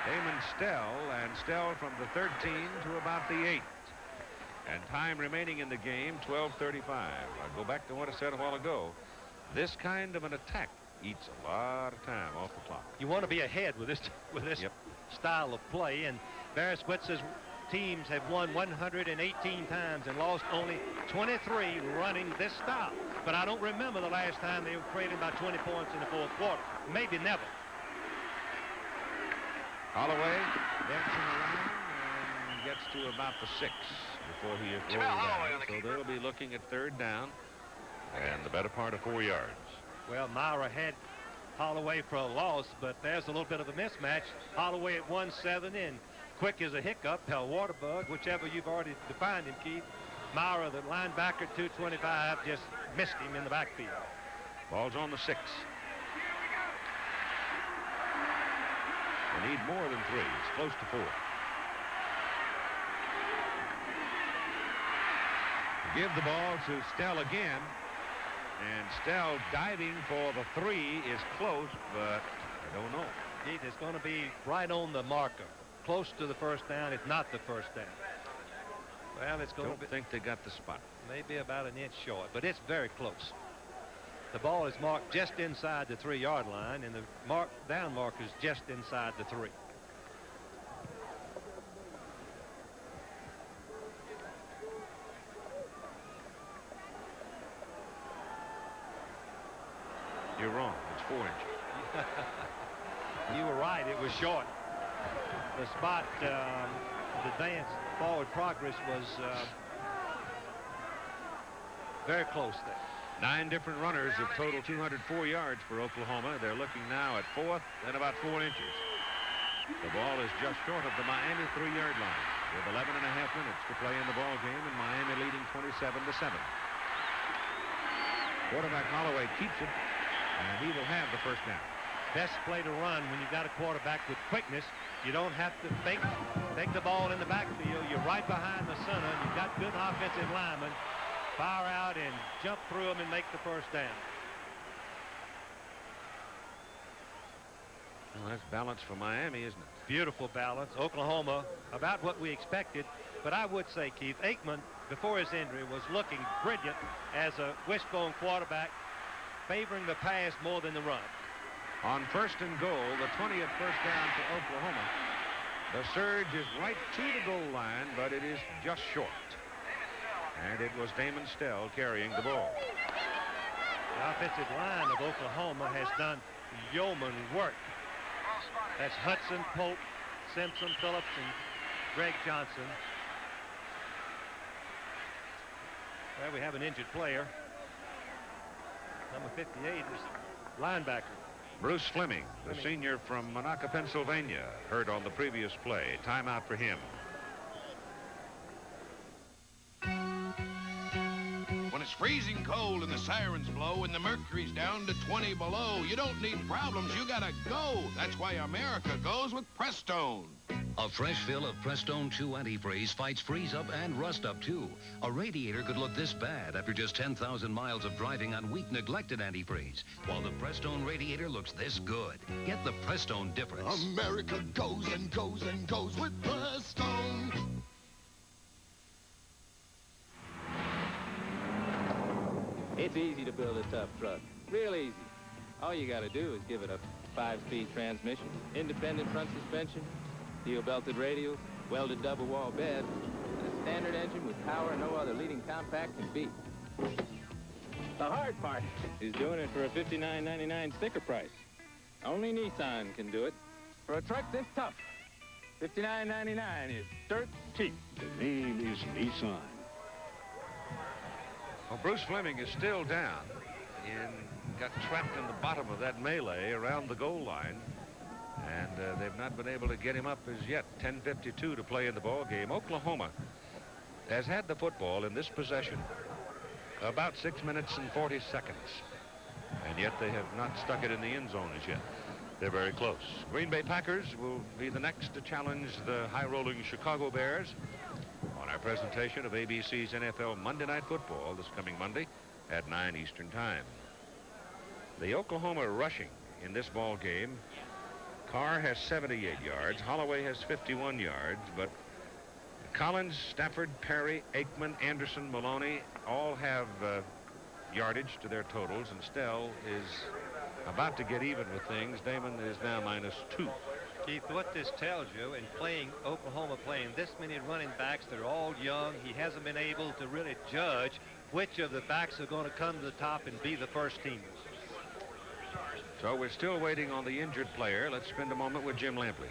Damon Stell, and Stell from the 13 to about the 8. And time remaining in the game, 12:35. I go back to what I said a while ago. This kind of an attack eats a lot of time off the clock. You want to be ahead with this style of play, and Barry Switzer's teams have won 118 times and lost only 23 running this style. But I don't remember the last time they were creating about 20 points in the 4th quarter. Maybe never. Holloway dancing around and gets to about the 6 before he rolls down. So they'll be looking at 3rd down and the better part of 4 yards. Well, Myra had Holloway for a loss, but there's a little bit of a mismatch. Holloway at 1-7 and Quick is a hiccup, hell, Waterbug, whichever you've already defined him, Keith. Maurer, the linebacker, 225, just missed him in the backfield. Ball's on the 6. They need more than 3. It's close to 4. Give the ball to Stell again. And Stell diving for the 3 is close, but I don't know. Keith, it's going to be right on the marker. Close to the first down. It's not the first down. Well, it's going to be... Don't think they got the spot. Maybe about an inch short, but it's very close. The ball is marked just inside the 3-yard line, and the down marker is just inside the 3. You're wrong. It's 4 inches. You were right. It was short. The spot, the advance forward progress was very close there. 9 different runners of total 204 yards for Oklahoma. They're looking now at 4th and about 4 inches. The ball is just short of the Miami 3-yard line with 11 and a half minutes to play in the ball game, and Miami leading 27-7. Quarterback Holloway keeps it, and he will have the first down. Best play to run when you've got a quarterback with quickness. You don't have to take the ball in the backfield. You're right behind the center, and you've got good offensive linemen. Fire out and jump through them and make the first down. Well, that's balance for Miami, isn't it? Beautiful balance. Oklahoma, about what we expected. But I would say, Keith, Aikman, before his injury, was looking brilliant as a wishbone quarterback, favoring the pass more than the run. On 1st and goal, the 20th first down for Oklahoma. The surge is right to the goal line, but it is just short. And it was Damon Stell carrying the ball. The offensive line of Oklahoma has done yeoman work. That's Hudson, Pope, Simpson, Phillips, and Greg Johnson. Well, we have an injured player. Number 58 is linebacker. Bruce Fleming, the senior from Monaca, Pennsylvania, hurt on the previous play. Timeout for him. When it's freezing cold and the sirens blow and the mercury's down to 20 below, you don't need problems, you gotta go. That's why America goes with Prestone. A fresh fill of Prestone 2 antifreeze fights freeze up and rust up too. A radiator could look this bad after just 10,000 miles of driving on weak, neglected antifreeze, while the Prestone radiator looks this good. Get the Prestone difference. America goes and goes and goes with Prestone. It's easy to build a tough truck. Real easy. All you gotta do is give it a 5-speed transmission, independent front suspension, steel-belted radials, welded double-wall bed, and a standard engine with power no other leading compact can beat. The hard part is doing it for a $59.99 sticker price. Only Nissan can do it. For a truck this tough, $59.99 is dirt cheap. The name is Nissan. Well, Bruce Fleming is still down and got trapped in the bottom of that melee around the goal line. And they've not been able to get him up as yet. 10:52 to play in the ball game. Oklahoma has had the football in this possession about 6 minutes and 40 seconds. And yet they have not stuck it in the end zone as yet. They're very close. Green Bay Packers will be the next to challenge the high-rolling Chicago Bears on our presentation of ABC's NFL Monday Night Football this coming Monday at 9 Eastern Time. The Oklahoma rushing in this ball game, Carr has 78 yards. Holloway has 51 yards, but Collins, Stafford, Perry, Aikman, Anderson, Maloney all have yardage to their totals, and Stell is about to get even with things. Damon is now -2. Keith, what this tells you, in Oklahoma playing this many running backs, they're all young. He hasn't been able to really judge which of the backs are going to come to the top and be the first teamers. So we're still waiting on the injured player. Let's spend a moment with Jim Lampley.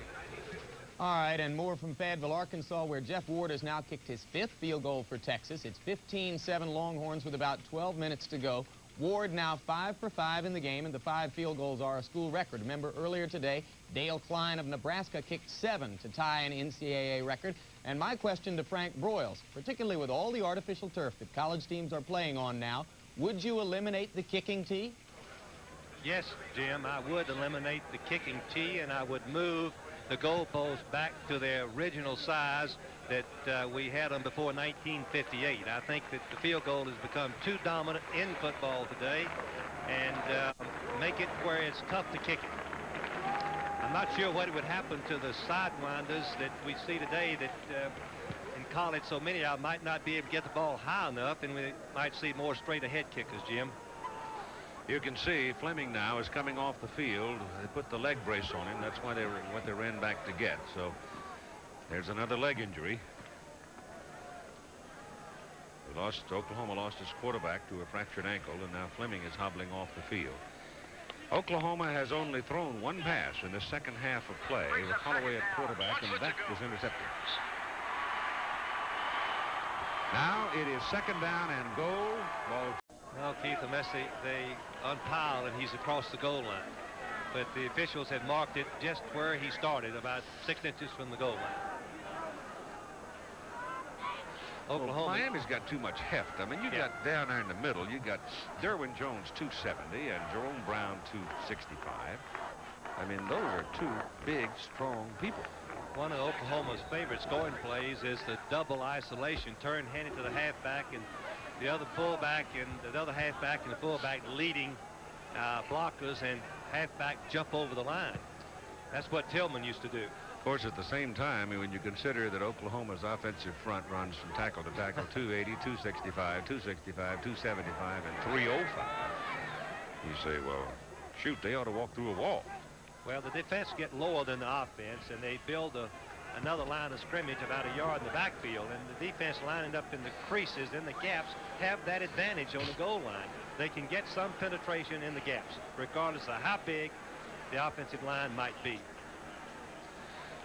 All right, and more from Fayetteville, Arkansas, where Jeff Ward has now kicked his 5th field goal for Texas. It's 15-7 Longhorns with about 12 minutes to go. Ward now 5 for 5 in the game, and the 5 field goals are a school record. Remember, earlier today, Dale Klein of Nebraska kicked 7 to tie an NCAA record. And my question to Frank Broyles, particularly with all the artificial turf that college teams are playing on now, would you eliminate the kicking tee? Yes, Jim, I would eliminate the kicking tee, and I would move the goalposts back to their original size that we had them before 1958. I think that the field goal has become too dominant in football today, and make it where it's tough to kick it. I'm not sure what would happen to the sidewinders that we see today that in college so many of them might not be able to get the ball high enough, and we might see more straight ahead kickers, Jim. You can see Fleming now is coming off the field. They put the leg brace on him. That's why what they ran back to get. So there's another leg injury. Oklahoma lost its quarterback to a fractured ankle, and now Fleming is hobbling off the field. Oklahoma has only thrown one pass in the second half of play with Holloway at quarterback, and that was intercepted. Now it is second down and goal. Ball. Well, Keith, unless they unpile and he's across the goal line. But the officials had marked it just where he started, about 6 inches from the goal line. Oklahoma. Well, Miami's got too much heft. I mean, you got down there in the middle, you got Derwin Jones 270 and Jerome Brown 265. I mean, those are two big, strong people. One of Oklahoma's favorite scoring plays is the double isolation, turn handed to the halfback, and the other fullback and the other halfback and the fullback leading blockers, and halfback jump over the line. That's what Tillman used to do. Of course, at the same time, when you consider that Oklahoma's offensive front runs from tackle to tackle 280, 265, 265, 275, and 305, you say, well, shoot, they ought to walk through a wall. Well, the defense get lower than the offense, and they build another line of scrimmage about a yard in the backfield, and the defense lining up in the creases, in the gaps, have that advantage on the goal line. They can get some penetration in the gaps, regardless of how big the offensive line might be.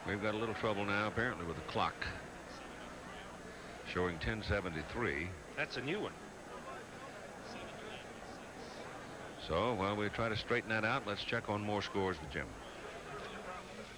We've got a little trouble now, apparently, with the clock showing 10:73. That's a new one. So while we try to straighten that out, let's check on more scores with Jim.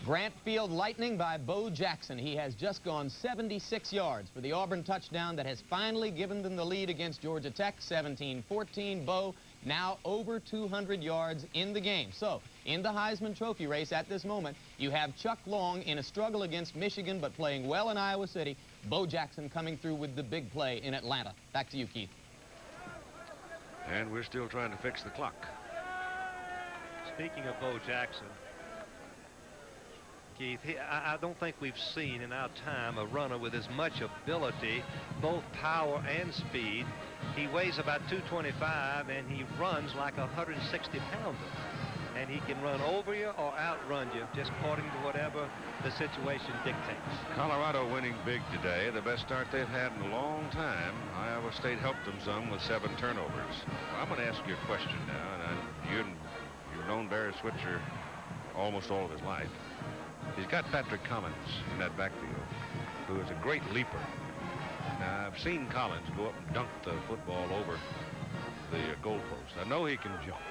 Grant Field Lightning by Bo Jackson. He has just gone 76 yards for the Auburn touchdown that has finally given them the lead against Georgia Tech, 17-14. Bo now over 200 yards in the game. So in the Heisman Trophy race at this moment, you have Chuck Long in a struggle against Michigan, but playing well in Iowa City. Bo Jackson coming through with the big play in Atlanta. Back to you, Keith. And we're still trying to fix the clock. Speaking of Bo Jackson, Keith, I don't think we've seen in our time a runner with as much ability, both power and speed. He weighs about 225, and he runs like a 160-pounder. And he can run over you or outrun you, just according to whatever the situation dictates. Colorado winning big today, the best start they've had in a long time. Iowa State helped them some with 7 turnovers. Well, I'm going to ask you a question now, and you've known Barry Switzer almost all of his life. He's got Patrick Collins in that backfield, who is a great leaper. Now, I've seen Collins go up and dunk the football over the goalpost. I know he can jump.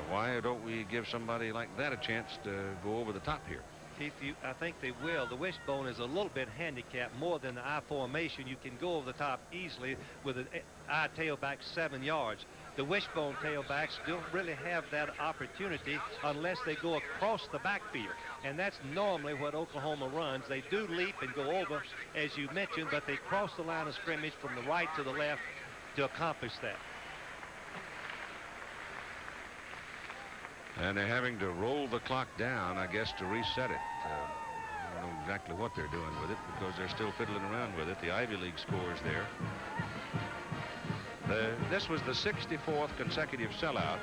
Why don't we give somebody like that a chance to go over the top here? Keith, I think they will. The wishbone is a little bit handicapped more than the I formation. You can go over the top easily with an I tailback 7 yards. The wishbone tailbacks don't really have that opportunity unless they go across the backfield. And that's normally what Oklahoma runs. They do leap and go over, as you mentioned, but they cross the line of scrimmage from the right to the left to accomplish that. And they're having to roll the clock down, I guess, to reset it. I don't know exactly what they're doing with it because they're still fiddling around with it. The Ivy League scores there. This was the 64th consecutive sellout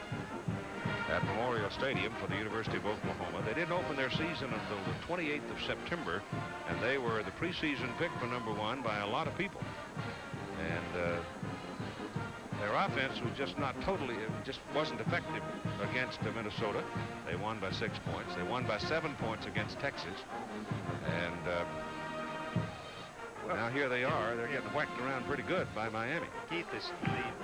at Memorial Stadium for the University of Oklahoma. They didn't open their season until the 28th of September, and they were the preseason pick for #1 by a lot of people. And their offense was just not totally, it just wasn't effective against Minnesota. They won by 6 points. They won by 7 points against Texas. And, Now here they are. They're getting whacked around pretty good by Miami. Keith,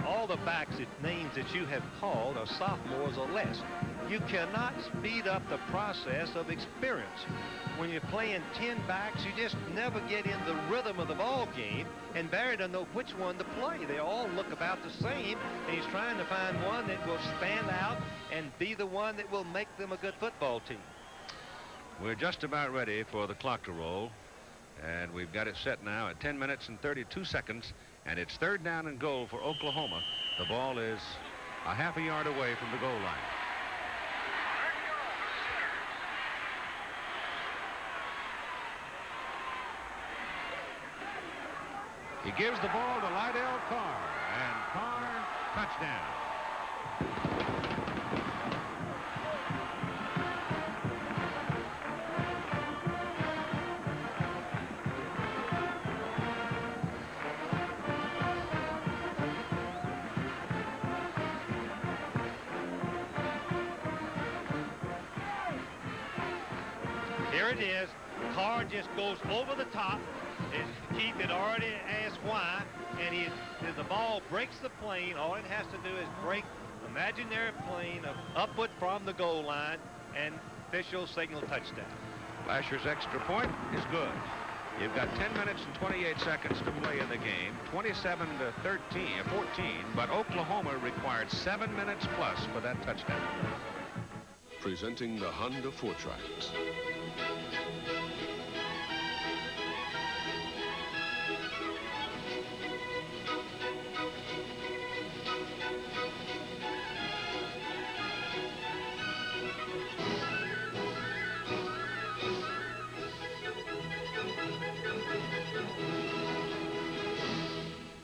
all the backs, names that you have called are sophomores or less. You cannot speed up the process of experience. When you're playing 10 backs, you just never get in the rhythm of the ball game, and Barry doesn't know which one to play. They all look about the same, and he's trying to find one that will stand out and be the one that will make them a good football team. We're just about ready for the clock to roll, and we've got it set now at 10 minutes and 32 seconds, and it's 3rd down and goal for Oklahoma. The ball is a half a yard away from the goal line. He gives the ball to Lydell Carr, and Carr, touchdown. Here it is. Carr just goes over the top. Keith had already asked why, and as the ball breaks the plane, all it has to do is break imaginary plane upward from the goal line, and officials signal touchdown. Lasher's extra point is good. You've got 10 minutes and 28 seconds to play in the game, 27 to 14, but Oklahoma required 7 minutes plus for that touchdown. Presenting the Honda 4Trax.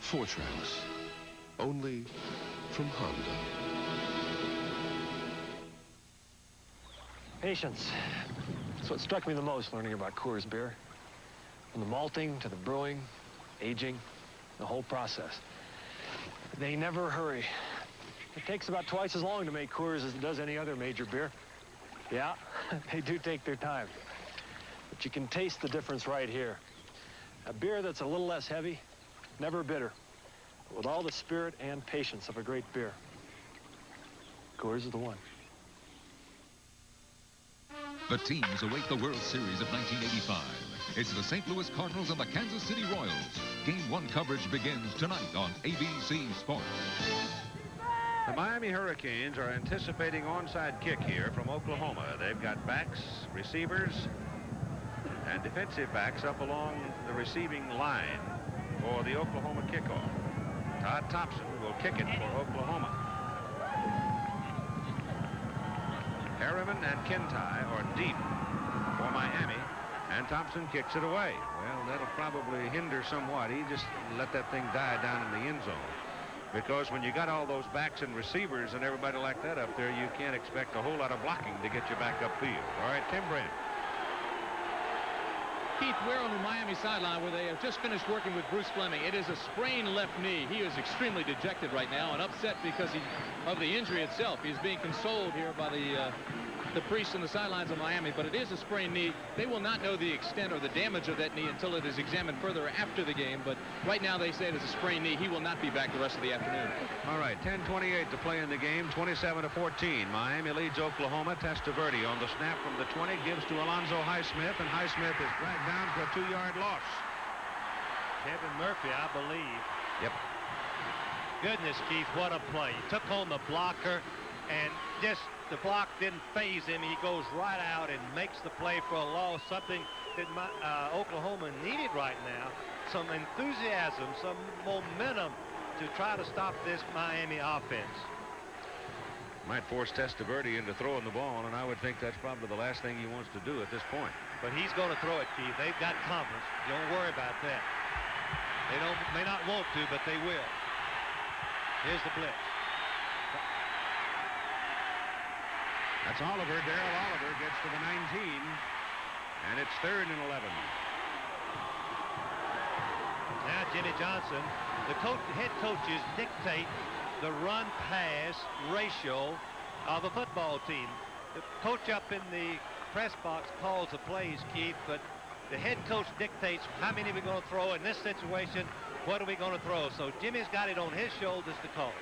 Fortrax, only from Honda. Patience. That's what struck me the most learning about Coors beer. From the malting to the brewing, aging, the whole process. They never hurry. It takes about twice as long to make Coors as it does any other major beer. Yeah, they do take their time. But you can taste the difference right here. A beer that's a little less heavy, never bitter, but with all the spirit and patience of a great beer. Coors is the one. The teams await the World Series of 1985. It's the St. Louis Cardinals and the Kansas City Royals. Game 1 coverage begins tonight on ABC Sports. The Miami Hurricanes are anticipating onside kick here from Oklahoma. They've got backs, receivers, and defensive backs up along the receiving line for the Oklahoma kickoff. Todd Thompson will kick it for Oklahoma. Harriman and Kintai are deep for Miami, and Thompson kicks it away. Well, that'll probably hinder somewhat. He just let that thing die down in the end zone. Because when you got all those backs and receivers and everybody like that up there, you can't expect a whole lot of blocking to get you back upfield. All right, Tim Brent. Keith, we're on the Miami sideline where they have just finished working with Bruce Fleming. It is a sprained left knee. He is extremely dejected right now and upset because of the injury itself. He's being consoled here by the priests on the sidelines of Miami, but it is a sprained knee. They will not know the extent or the damage of that knee until it is examined further after the game, but right now they say it is a sprained knee. He will not be back the rest of the afternoon. All right, 10:28 to play in the game, 27-14. Miami leads Oklahoma. Testaverde on the snap from the 20 gives to Alonzo Highsmith, and Highsmith is dragged down for a 2-yard loss. Kevin Murphy, I believe. Yep. Goodness, Keith, what a play. He took on the blocker, and just the block didn't faze him. He goes right out and makes the play for a loss, something that Oklahoma needed right now. Some enthusiasm, some momentum to try to stop this Miami offense. Might force Testaverde into throwing the ball, and I would think that's probably the last thing he wants to do at this point. But he's going to throw it, Keith. They've got confidence. Don't worry about that. They may not want to, but they will. Here's the blitz. That's Oliver. Darrell Oliver gets to the 19, and it's 3rd and 11. Now Jimmy Johnson, the head coaches dictate the run-pass ratio of a football team. The coach up in the press box calls the plays, Keith, but the head coach dictates how many we're going to throw. In this situation, what are we going to throw? So Jimmy's got it on his shoulders to call.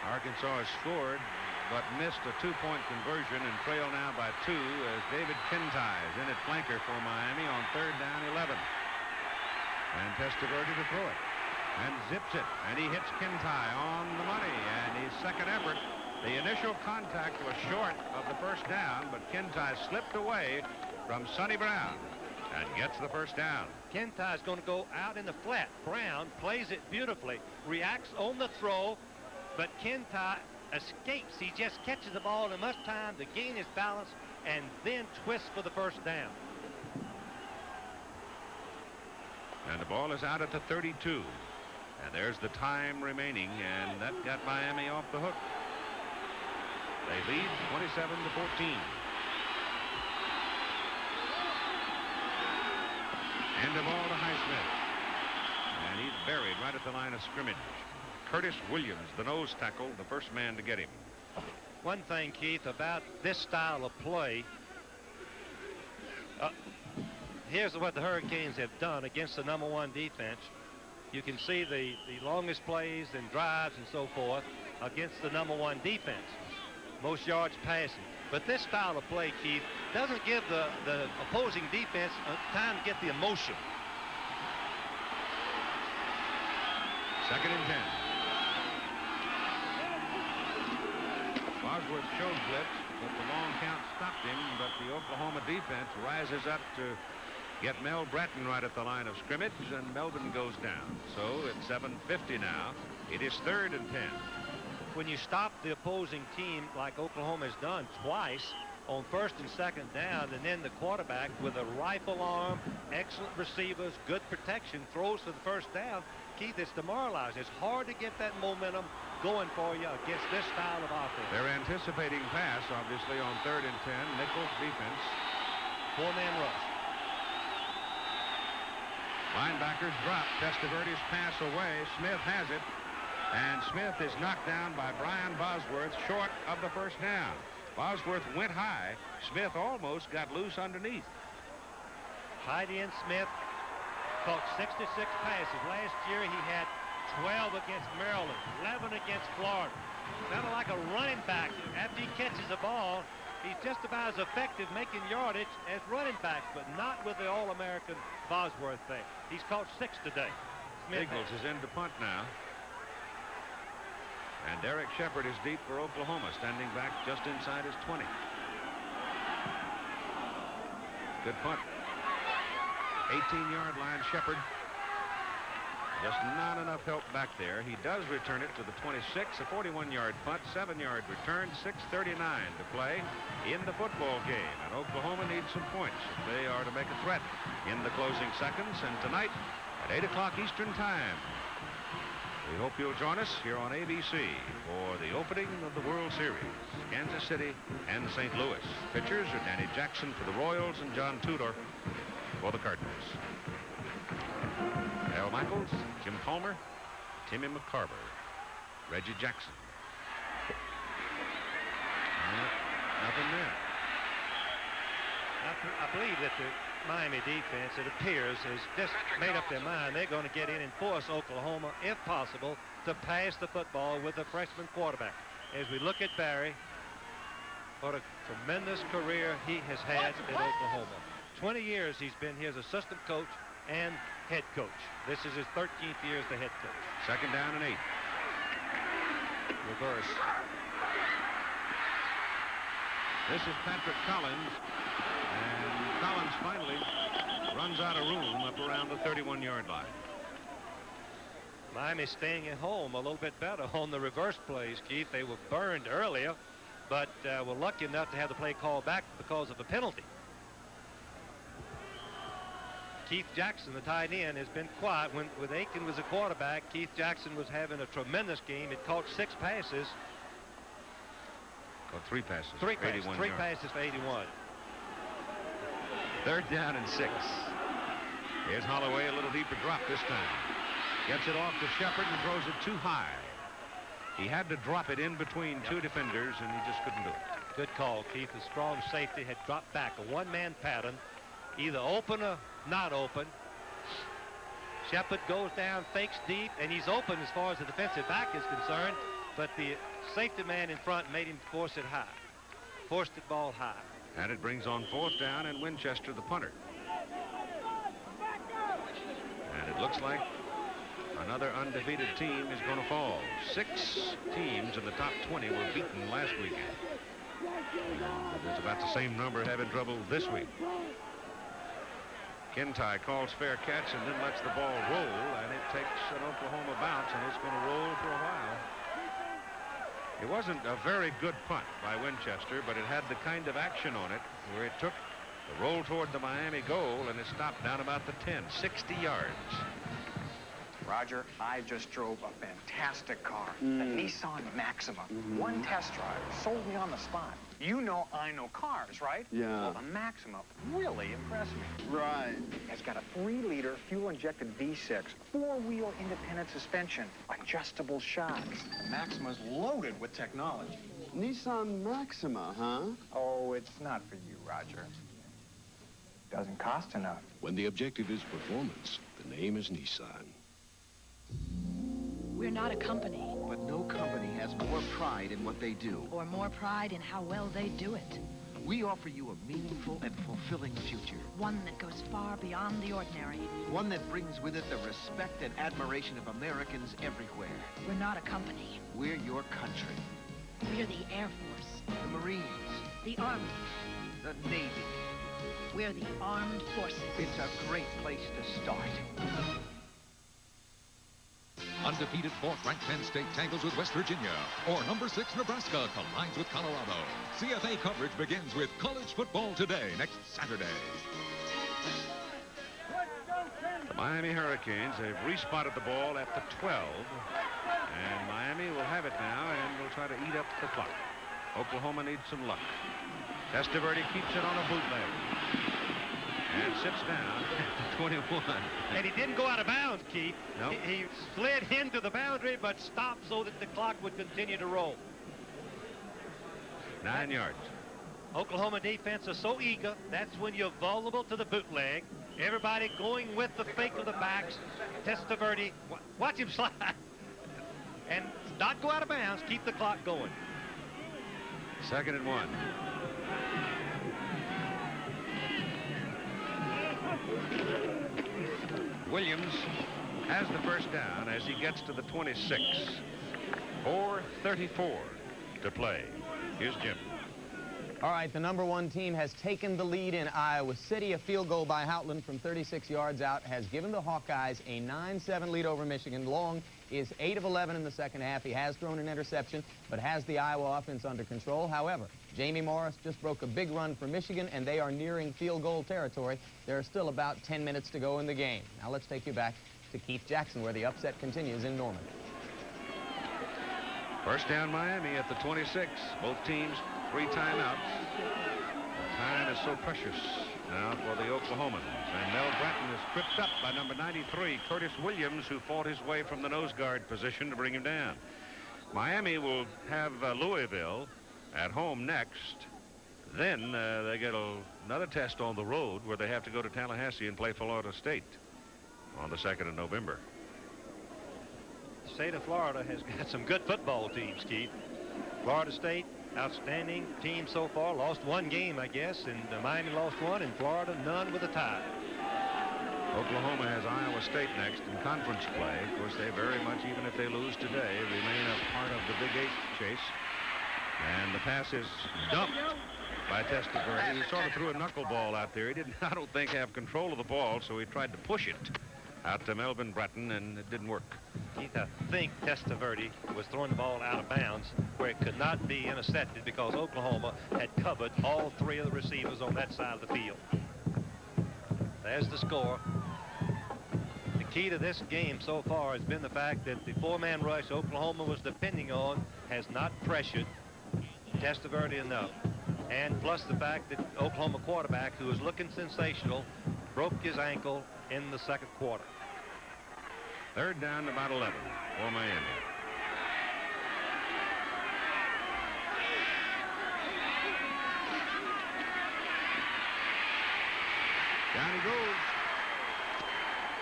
Arkansas has scored, but missed a two-point conversion and trail now by 2 as David Kintai is in at flanker for Miami on 3rd down 11. And Testaverde to throw it. And zips it. And he hits Kintai on the money. And his second effort, the initial contact was short of the first down, but Kintai slipped away from Sonny Brown and gets the first down. Kintai is going to go out in the flat. Brown plays it beautifully, reacts on the throw, but Kintai escapes. He just catches the ball in enough time to gain his balance and then twists for the first down. And the ball is out at the 32. And there's the time remaining, and that got Miami off the hook. They lead 27-14. End of ball to Highsmith. And he's buried right at the line of scrimmage. Curtis Williams, the nose tackle, the first man to get him. One thing, Keith, about this style of play, here's what the Hurricanes have done against the #1 defense. You can see the longest plays and drives and so forth against the #1 defense. Most yards passing. But this style of play, Keith, doesn't give the opposing defense time to get the emotion. 2nd and 10. Bosworth showed blitz, but the long count stopped him, but the Oklahoma defense rises up to get Mel Bratton right at the line of scrimmage, and Melvin goes down. So it's 7:50 now. It is 3rd and 10. When you stop the opposing team like Oklahoma has done twice on 1st and 2nd down, and then the quarterback with a rifle arm, excellent receivers, good protection, throws for the first down, Keith, it's demoralizing. It's hard to get that momentum going for you against this style of offense. They're anticipating pass, obviously, on 3rd and 10. Nichols defense. 4-man rush. Linebackers drop. Testaverde's pass away. Smith has it. And Smith is knocked down by Brian Bosworth short of the first down. Bosworth went high. Smith almost got loose underneath. Tight end Smith caught 66 passes. Last year he had 12 against Maryland, 11 against Florida. Kind of like a running back. After he catches the ball, he's just about as effective making yardage as running backs, but not with the All-American Bosworth thing. He's caught 6 today. Nichols is in to punt now. And Derek Shepard is deep for Oklahoma, standing back just inside his 20. Good punt. 18-yard line, Shepard. Just not enough help back there. He does return it to the 26, a 41-yard punt, 7-yard return, 6:39 to play in the football game. And Oklahoma needs some points if they are to make a threat in the closing seconds. And tonight at 8 o'clock Eastern Time, we hope you'll join us here on ABC for the opening of the World Series, Kansas City and St. Louis. Pitchers are Danny Jackson for the Royals and John Tudor for the Cardinals. Al Michaels, Jim Palmer, Timmy McCarver, Reggie Jackson. Nothing there. I believe that the Miami defense, it appears, has just made up their mind. They're going to get in and force Oklahoma, if possible, to pass the football with a freshman quarterback. As we look at Barry, what a tremendous career he has had at Oklahoma. 20 years he's been here as assistant coach and head coach. This is his 13th year as the head coach. 2nd down and 8. Reverse. This is Patrick Collins, and Collins finally runs out of room up around the 31-yard line. Miami staying at home a little bit better on the reverse plays, Keith. They were burned earlier, but were lucky enough to have the play called back because of a penalty. Keith Jackson, the tight end, has been quiet. When Aiken was a quarterback, Keith Jackson was having a tremendous game. It caught 6 passes. Caught 3 passes. 3 passes. 3 yards. passes for 81. 3rd down and 6. Here's Holloway, a little deeper drop this time. Gets it off to Shepard and throws it too high. He had to drop it in between 2 defenders, and he just couldn't do it. Good call, Keith. The strong safety had dropped back. A one-man pattern. either open or not open. Shepard goes down, fakes deep, and he's open as far as the defensive back is concerned, but the safety man in front made him force it high. Forced the ball high. And it brings on 4th down and Winchester, the punter. And it looks like another undefeated team is going to fall. 6 teams in the top 20 were beaten last weekend. There's about the same number having trouble this week. Kintai calls fair catch and then lets the ball roll, and it takes an Oklahoma bounce, and it's going to roll for a while. It wasn't a very good punt by Winchester, but it had the kind of action on it where it took the roll toward the Miami goal, and it stopped down about the 10, 60 yards. Roger, I just drove a fantastic car, the Nissan Maxima. One test drive, sold me on the spot. You know I know cars, right? Yeah. Well, the Maxima really impressed me. Right. It's got a 3-liter fuel-injected V6, 4-wheel independent suspension, adjustable shocks. The Maxima's loaded with technology. Nissan Maxima, huh? Oh, it's not for you, Roger. Doesn't cost enough. When the objective is performance, the name is Nissan. We're not a company. But no company has more pride in what they do. Or more pride in how well they do it. We offer you a meaningful and fulfilling future. One that goes far beyond the ordinary. One that brings with it the respect and admiration of Americans everywhere. We're not a company. We're your country. We're the Air Force. The Marines. The Army. The Navy. We're the Armed Forces. It's a great place to start. Undefeated 4th-ranked Penn State tangles with West Virginia, or number 6 Nebraska collides with Colorado. CFA coverage begins with College Football Today next Saturday. The Miami Hurricanes have respotted the ball at the 12, and Miami will have it now and will try to eat up the clock. Oklahoma needs some luck. Testaverde keeps it on a bootleg and sits down at 21. And he didn't go out of bounds, Keith. No. He slid into the boundary, but stopped so that the clock would continue to roll. 9 yards. Oklahoma defense is so eager. That's when you're vulnerable to the bootleg. Everybody going with the fake of the backs. Testaverde, watch him slide. And not go out of bounds. Keep the clock going. 2nd and 1. Williams has the first down as he gets to the 26. 4:34 to play. Here's Jim. All right, the #1 team has taken the lead in Iowa City. A field goal by Houtland from 36 yards out has given the Hawkeyes a 9-7 lead over Michigan. Long is 8 of 11 in the second half. He has thrown an interception, but has the Iowa offense under control. However, Jamie Morris just broke a big run for Michigan, and they are nearing field goal territory. There are still about 10 minutes to go in the game. Now let's take you back to Keith Jackson, where the upset continues in Norman. First down Miami at the 26. Both teams 3 timeouts. Time is so precious now for the Oklahomans. And Mel Bratton is tripped up by number 93, Curtis Williams, who fought his way from the nose guard position to bring him down. Miami will have Louisville at home next. Then they get another test on the road where they have to go to Tallahassee and play Florida State on the 2nd of November. The state of Florida has got some good football teams, Keith. Florida State, outstanding team so far. Lost 1 game, I guess, and Miami lost 1, and Florida none with a tie. Oklahoma has Iowa State next in conference play. Of course, they very much, even if they lose today, remain a part of the Big 8 chase. And the pass is dumped by Testaverde. He sort of threw a knuckleball out there. He didn't, I don't think, have control of the ball, so he tried to push it out to Melvin Bratton, and it didn't work. Keith, I think Testaverde was throwing the ball out of bounds where it could not be intercepted because Oklahoma had covered all 3 of the receivers on that side of the field. There's the score. The key to this game so far has been the fact that the 4-man rush Oklahoma was depending on has not pressured Testaverde enough. And plus the fact that Oklahoma quarterback, who was looking sensational, broke his ankle in the 2nd quarter. 3rd down to about 11 for Miami. Down he goes.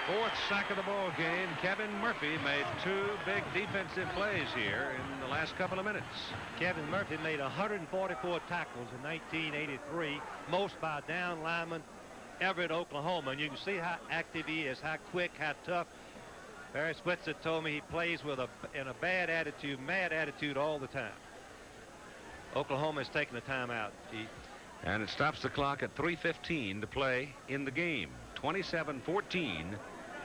Fourth sack of the ball game. Kevin Murphy made two big defensive plays here in the last couple of minutes. Kevin Murphy made 144 tackles in 1983, most by down lineman ever at Oklahoma. And you can see how active he is, how quick, how tough. Barry Switzer told me he plays with in a bad attitude, mad attitude all the time. Oklahoma is taking the timeout, Keith. And it stops the clock at 3:15 to play in the game. 27-14,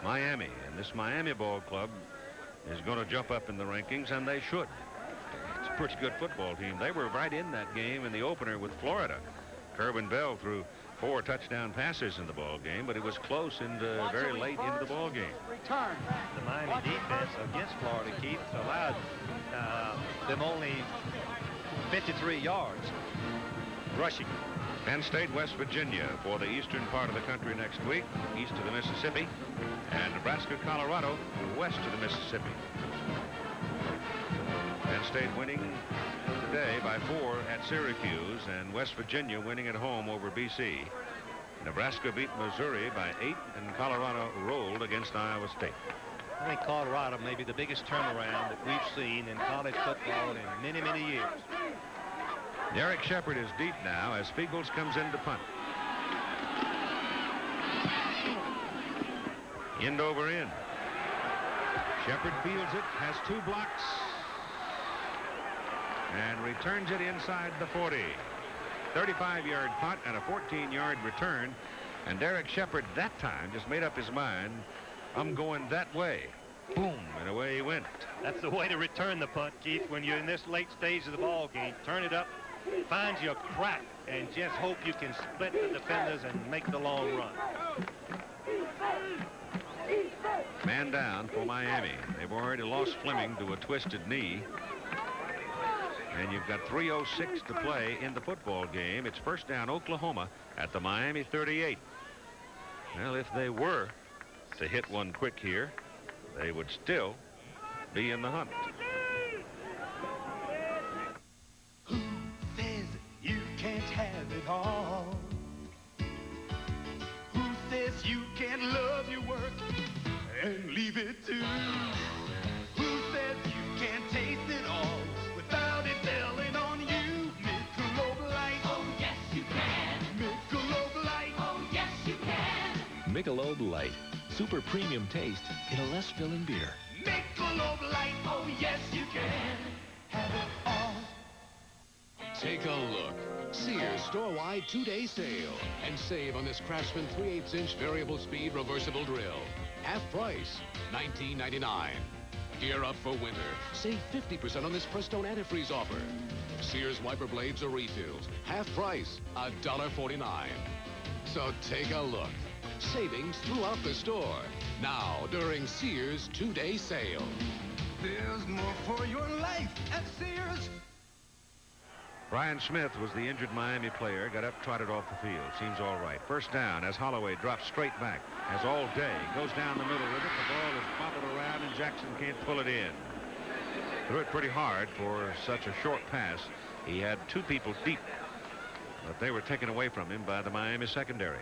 Miami. And this Miami ball club is going to jump up in the rankings, and they should. It's a pretty good football team. They were right in that game in the opener with Florida. Kerwin Bell threw 4 touchdown passes in the ball game, but it was close into very late into the ball game. Return. The Miami defense against Florida, Keith, allowed them only 53 yards rushing. Penn State, West Virginia for the eastern part of the country next week, east of the Mississippi, and Nebraska, Colorado, west of the Mississippi. Penn State winning today by 4 at Syracuse, and West Virginia winning at home over BC. Nebraska beat Missouri by 8, and Colorado rolled against Iowa State. I think Colorado may be the biggest turnaround that we've seen in college football in many, many years. Derek Shepard is deep now as Feagles comes in to punt. End over end. Shepard fields it, has 2 blocks, and returns it inside the 40. 35-yard punt and a 14-yard return. And Derek Shepard that time just made up his mind, I'm going that way. Boom, and away he went. That's the way to return the punt, Keith, when you're in this late stage of the ball game. Turn it up, find your crack, and just hope you can split the defenders and make the long run. Man down for Miami. They've already lost Fleming to a twisted knee. And you've got 3:06 to play in the football game. It's first down Oklahoma at the Miami 38. Well, if they were to hit one quick here, they would still be in the hunt. Who says you can't have it all? Who says you can't love your work and leave it too? Who says you can't taste it all without it telling on you? Michelob Light. Oh, yes, you can. Michelob Light. Oh, yes, you can. Michelob Light. Super premium taste in a less filling beer. Michelob Light. Oh, yes, you can. Have it all. Take a look. Sears store-wide 2-day sale. And save on this Craftsman 3/8-inch variable speed reversible drill. Half price, $19.99. Gear up for winter. Save 50% on this Prestone antifreeze offer. Sears wiper blades or refills. Half price, $1.49. So take a look. Savings throughout the store. Now, during Sears 2-day sale. There's more for your life at Sears. Brian Smith was the injured Miami player, got up, trotted off the field. Seems all right. First down as Holloway drops straight back, as all day. Goes down the middle with it. The ball is bobbled around, and Jackson can't pull it in. Threw it pretty hard for such a short pass. He had 2 people deep, but they were taken away from him by the Miami secondary.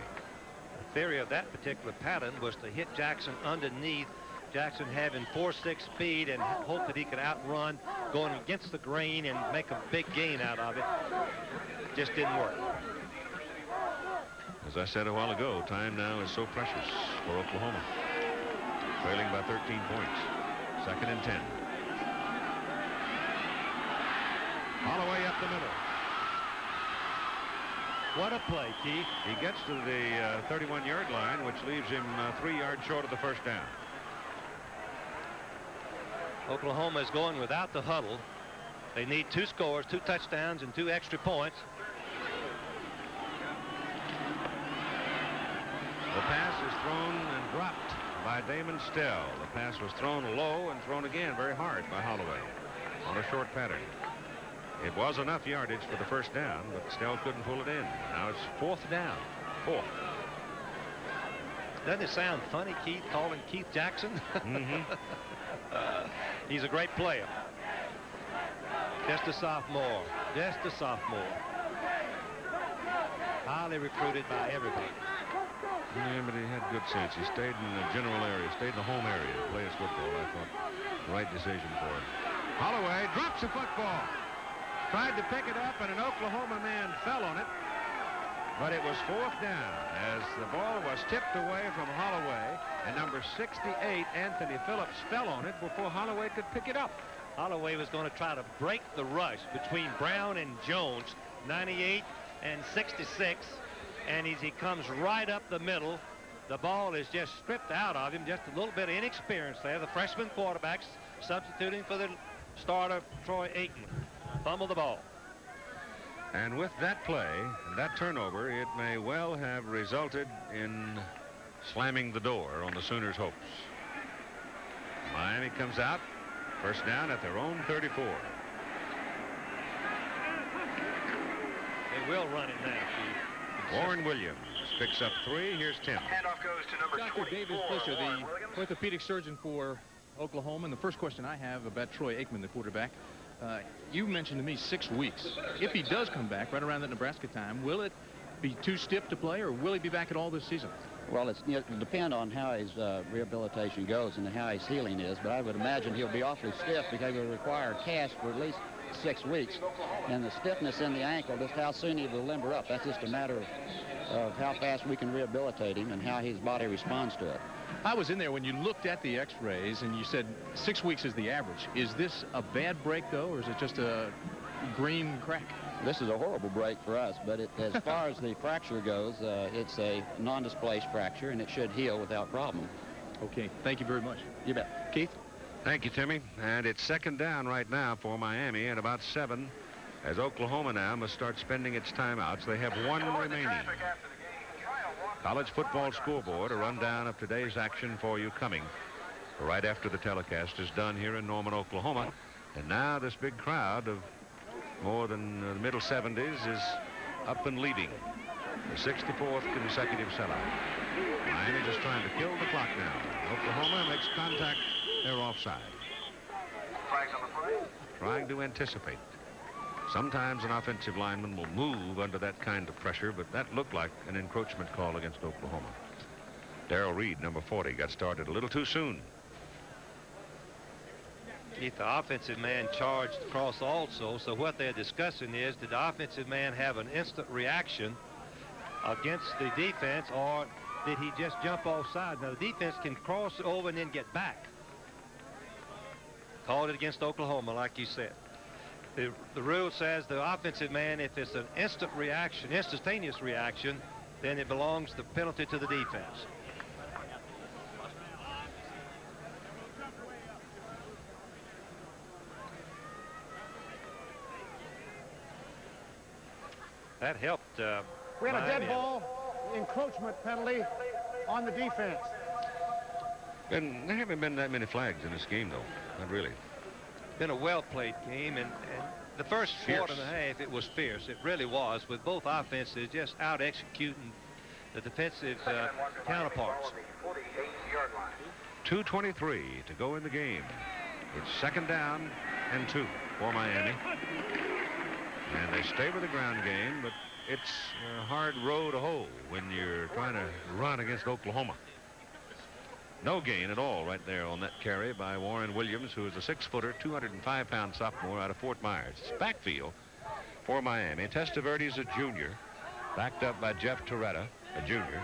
The theory of that particular pattern was to hit Jackson underneath, Jackson having 4.6 speed, and hope that he could outrun going against the grain and make a big gain out of it. Just didn't work. As I said a while ago, time now is so precious for Oklahoma. Trailing by 13 points. 2nd and 10. Holloway up the middle. What a play, Keith. He gets to the 31-yard line, which leaves him 3 yards short of the first down. Oklahoma is going without the huddle. They need 2 scores, 2 touchdowns, and 2 extra points. The pass is thrown and dropped by Damon Stell. The pass was thrown low and thrown again very hard by Holloway on a short pattern. It was enough yardage for the first down, but Stell couldn't pull it in. Now it's 4th down. 4th. Doesn't it sound funny, Keith, calling Keith Jackson? Mm-hmm. He's a great player. Just a sophomore. Just a sophomore. Highly recruited by everybody. Yeah, but he had good sense. He stayed in the general area, stayed in the home area to play his football. I thought the right decision for him. Holloway drops the football. Tried to pick it up, and an Oklahoma man fell on it. But it was fourth down as the ball was tipped away from Holloway, and number 68, Anthony Phillips, fell on it before Holloway could pick it up. Holloway was going to try to break the rush between Brown and Jones, 98 and 66, and as he comes right up the middle, the ball is just stripped out of him. Just a little bit of inexperience there. The freshman quarterback's substituting for the starter, Troy Aikman. Fumble the ball. And with that play and that turnover, it may well have resulted in slamming the door on the Sooners' hopes. Miami comes out, first down at their own 34. They will run it now. Warren Williams picks up 3. Here's Tim. Handoff goes to number Dr. 24. David Fisher, the orthopedic surgeon for Oklahoma. And the first question I have about Troy Aikman, the quarterback. You mentioned to me 6 weeks. If he does come back right around that Nebraska time, will it be too stiff to play, or will he be back at all this season? Well, it'll depend on how his rehabilitation goes and how his healing is, but I would imagine he'll be awfully stiff because he'll require a cast for at least 6 weeks. And the stiffness in the ankle, just how soon he will limber up, that's just a matter of how fast we can rehabilitate him and how his body responds to it. I was in there when you looked at the x-rays and you said 6 weeks is the average. Is this a bad break, though, or is it just a green crack? This is a horrible break for us, but as far as the fracture goes, it's a non-displaced fracture, and it should heal without problem. Okay, thank you very much. You bet. Keith? Thank you, Timmy. And it's second down right now for Miami at about 7, as Oklahoma now must start spending its timeouts. They have 1 remaining. College football scoreboard, a rundown of today's action for you coming right after the telecast is done here in Norman, Oklahoma. And now this big crowd of more than the middle 70s is up and leading. The 64th consecutive sellout. Miami just trying to kill the clock now. Oklahoma makes contact. They're offside. Trying to anticipate. Sometimes an offensive lineman will move under that kind of pressure, but that looked like an encroachment call against Oklahoma. Darrell Reed, number 40, got started a little too soon. Keith, the offensive man charged across also, so what they're discussing is, did the offensive man have an instant reaction against the defense, or did he just jump offside? Now, the defense can cross over and then get back. Called it against Oklahoma, like you said. The rule says the offensive man, if it's an instant reaction, instantaneous reaction, then it belongs the penalty to the defense. That helped. We had a Miami. dead ball encroachment penalty on the defense. And there haven't been that many flags in this game, though. Not really. Been a well-played game, and the first quarter and a half, it was fierce. It really was, with both offenses just out-executing the defensive counterparts. 2:23 to go in the game. It's second down and 2 for Miami. And they stay with the ground game, but it's a hard row to hoe when you're trying to run against Oklahoma. No gain at all right there on that carry by Warren Williams, who is a 6-footer, 205-pound sophomore out of Fort Myers. It's backfield for Miami. Testaverde's a junior, backed up by Jeff Toretta, a junior.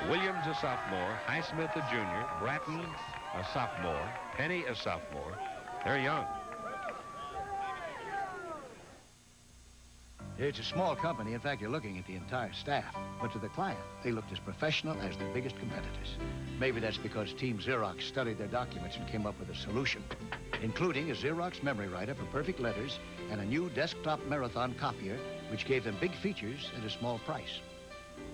Williams, a sophomore. Highsmith, a junior. Bratton, a sophomore. Penny, a sophomore. They're young. It's a small company. In fact, you're looking at the entire staff. But to the client, they looked as professional as the biggest competitors. Maybe that's because Team Xerox studied their documents and came up with a solution, including a Xerox memory writer for perfect letters and a new desktop Marathon copier, which gave them big features at a small price.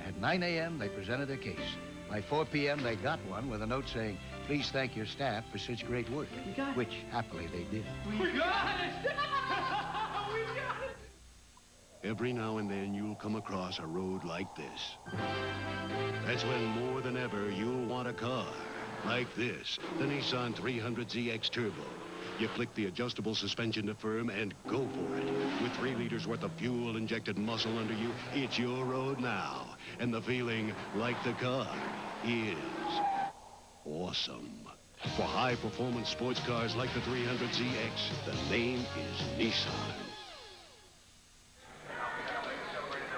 At 9 a.m., they presented their case. By 4 p.m., they got one with a note saying, "Please thank your staff for such great work," which happily they did. We got it! We got it! Every now and then you'll come across a road like this. That's when more than ever you'll want a car like this, the Nissan 300ZX Turbo. You click the adjustable suspension to firm and go for it. With 3 liters worth of fuel-injected muscle under you, it's your road now. and the feeling like the car is awesome. For high-performance sports cars like the 300ZX, the name is Nissan.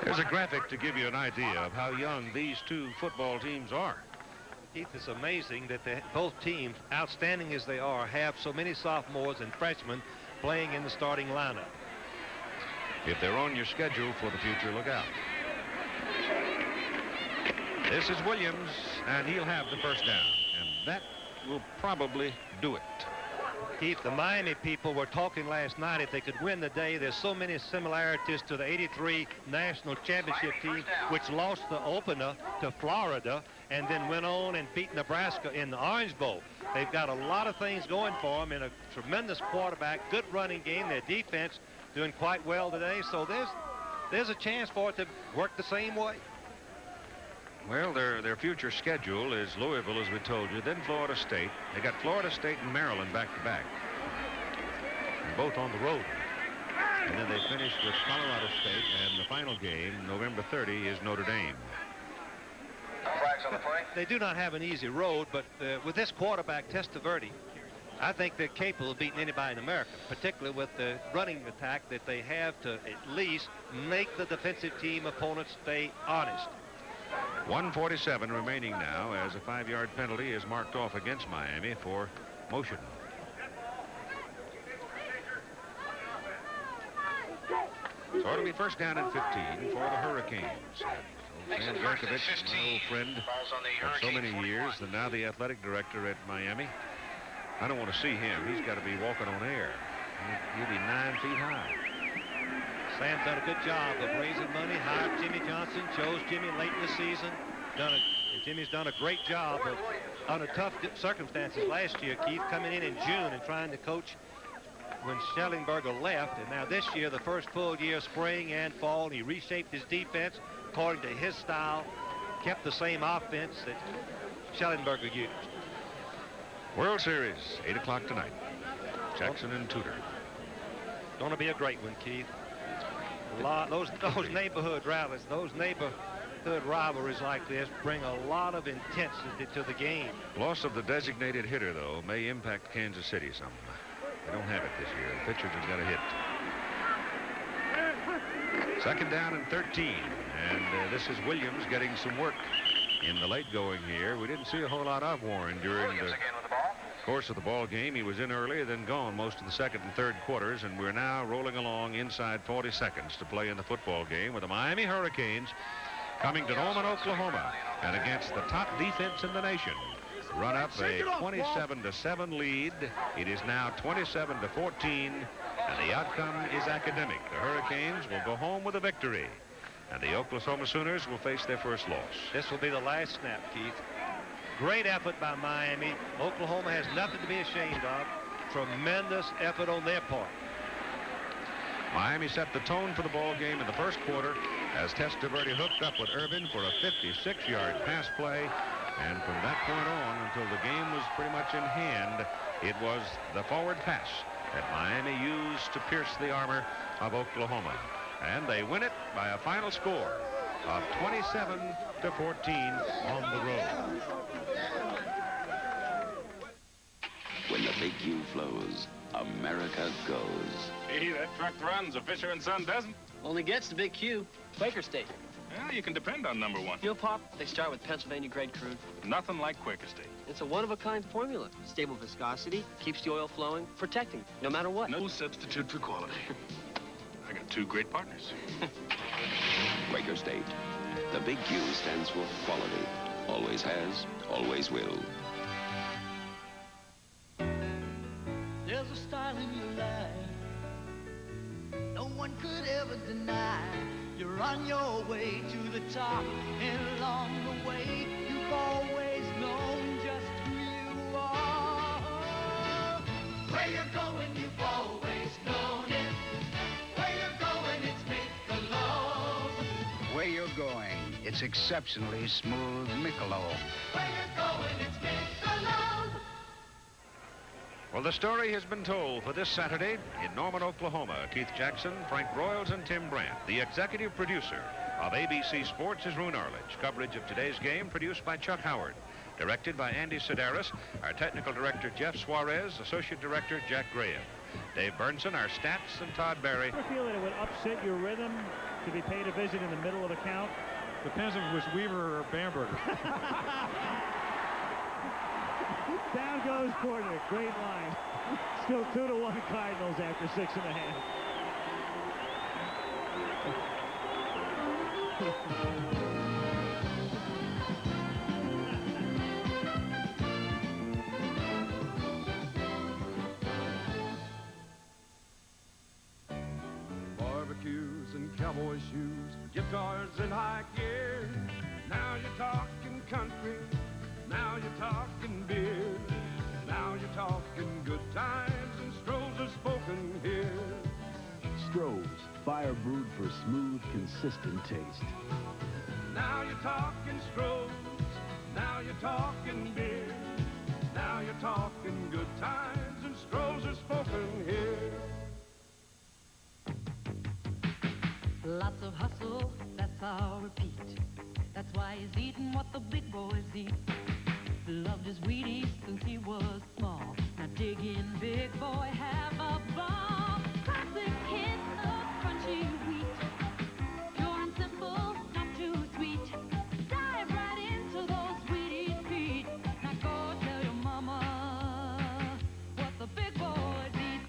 There's a graphic to give you an idea of how young these two football teams are. Keith, it's amazing that both teams, outstanding as they are, have so many sophomores and freshmen playing in the starting lineup. If they're on your schedule for the future, look out. This is Williams, and he'll have the first down, and that will probably do it. Keith, the Miami people were talking last night if they could win the day. There's so many similarities to the '83 National Championship team, which lost the opener to Florida and then went on and beat Nebraska in the Orange Bowl. They've got a lot of things going for them, and a tremendous quarterback, good running game. Their defense doing quite well today, so there's a chance for it to work the same way. Well, their future schedule is Louisville, as we told you, then Florida State. They got Florida State and Maryland back-to-back, and both on the road. And then they finish with Colorado State, and the final game, November 30, is Notre Dame. They do not have an easy road, but with this quarterback, Testaverde, I think they're capable of beating anybody in America, particularly with the running attack that they have to at least make the defensive team opponents stay honest. 1:47 remaining now as a 5-yard penalty is marked off against Miami for motion. So it'll be first down and 15 for the Hurricanes. Stan Berkovich, my old friend of so many years, and now the athletic director at Miami. I don't want to see him. He's got to be walking on air. He'll be 9 feet high. Sam's done a good job of raising money, hired Jimmy Johnson, chose Jimmy late in the season. Jimmy's done a great job of, under tough circumstances last year, Keith, coming in June and trying to coach when Schellenberger left. And now this year, the first full year, spring and fall, he reshaped his defense according to his style, kept the same offense that Schellenberger used. World Series, 8 o'clock tonight. Jackson and Tudor. Going to be a great one, Keith. Those neighborhood rallies, those neighborhood rivalries like this bring a lot of intensity to the game. Loss of the designated hitter, though, may impact Kansas City some. They don't have it this year. The pitcher just got a hit. Second down and 13, and this is Williams getting some work in the late going here. We didn't see a whole lot of Warren during the course of the ball game. He was in early, then gone most of the second and third quarters, and we're now rolling along inside 40 seconds to play in the football game with the Miami Hurricanes coming to Norman, Oklahoma, and against the top defense in the nation. Run up a 27-7 lead. It is now 27-14, and the outcome is academic. The Hurricanes will go home with a victory, and the Oklahoma Sooners will face their first loss. This will be the last snap, Keith. Great effort by Miami. Oklahoma has nothing to be ashamed of. Tremendous effort on their part. Miami set the tone for the ball game in the first quarter as Testaverde hooked up with Irvin for a 56-yard pass play. And from that point on until the game was pretty much in hand, it was the forward pass that Miami used to pierce the armor of Oklahoma. And they win it by a final score of 27-14 on the road. When the big U flows, America goes. Hey, that truck runs, a Fisher & Son doesn't. Only gets the big Q. Quaker State. Well, you can depend on number one. Fuel pop, they start with Pennsylvania grade crude. Nothing like Quaker State. It's a one-of-a-kind formula. Stable viscosity, keeps the oil flowing, protecting, no matter what. No substitute for quality. I got two great partners. Quaker State. The big Q stands for quality. Always has, always will. There's a style in your life no one could ever deny. You're on your way to the top, and along the way you've always known just who you are. Where you're going, you've always known it. Where you're going, it's Michelob. Where you're going, it's exceptionally smooth Michelob. Where you're going, it's Michelob. Well, the story has been told for this Saturday in Norman, Oklahoma. Keith Jackson, Frank Broyles, and Tim Brandt. The executive producer of ABC Sports is Roone Arledge. Coverage of today's game produced by Chuck Howard. Directed by Andy Sedaris. Our technical director, Jeff Suarez. Associate director, Jack Graham. Dave Burnson, our stats, and Todd Barry. Do you feel that it would upset your rhythm to be paid a visit in the middle of the count? Depends if it was Weaver or Bamberger. Down goes Porter. Great line. Still 2-1 Cardinals after 6.5. Barbecues and cowboy shoes, guitars and high gear. Now you're talking country. Now you're talking beer. Now you're talking good times, and Stroh's are spoken here. Stroh's, fire brewed for smooth, consistent taste. Now you're talking Stroh's. Now you're talking beer. Now you're talking good times, and Stroh's are spoken here. Lots of hustle, that's our repeat. That's why he's eating what the big boys eat. Loved his Wheaties since he was small. Now dig in, big boy, have a ball. Classic hit of crunchy wheat. Pure and simple, not too sweet. Dive right into those Wheaties feet. Now go tell your mama what the big boys eat.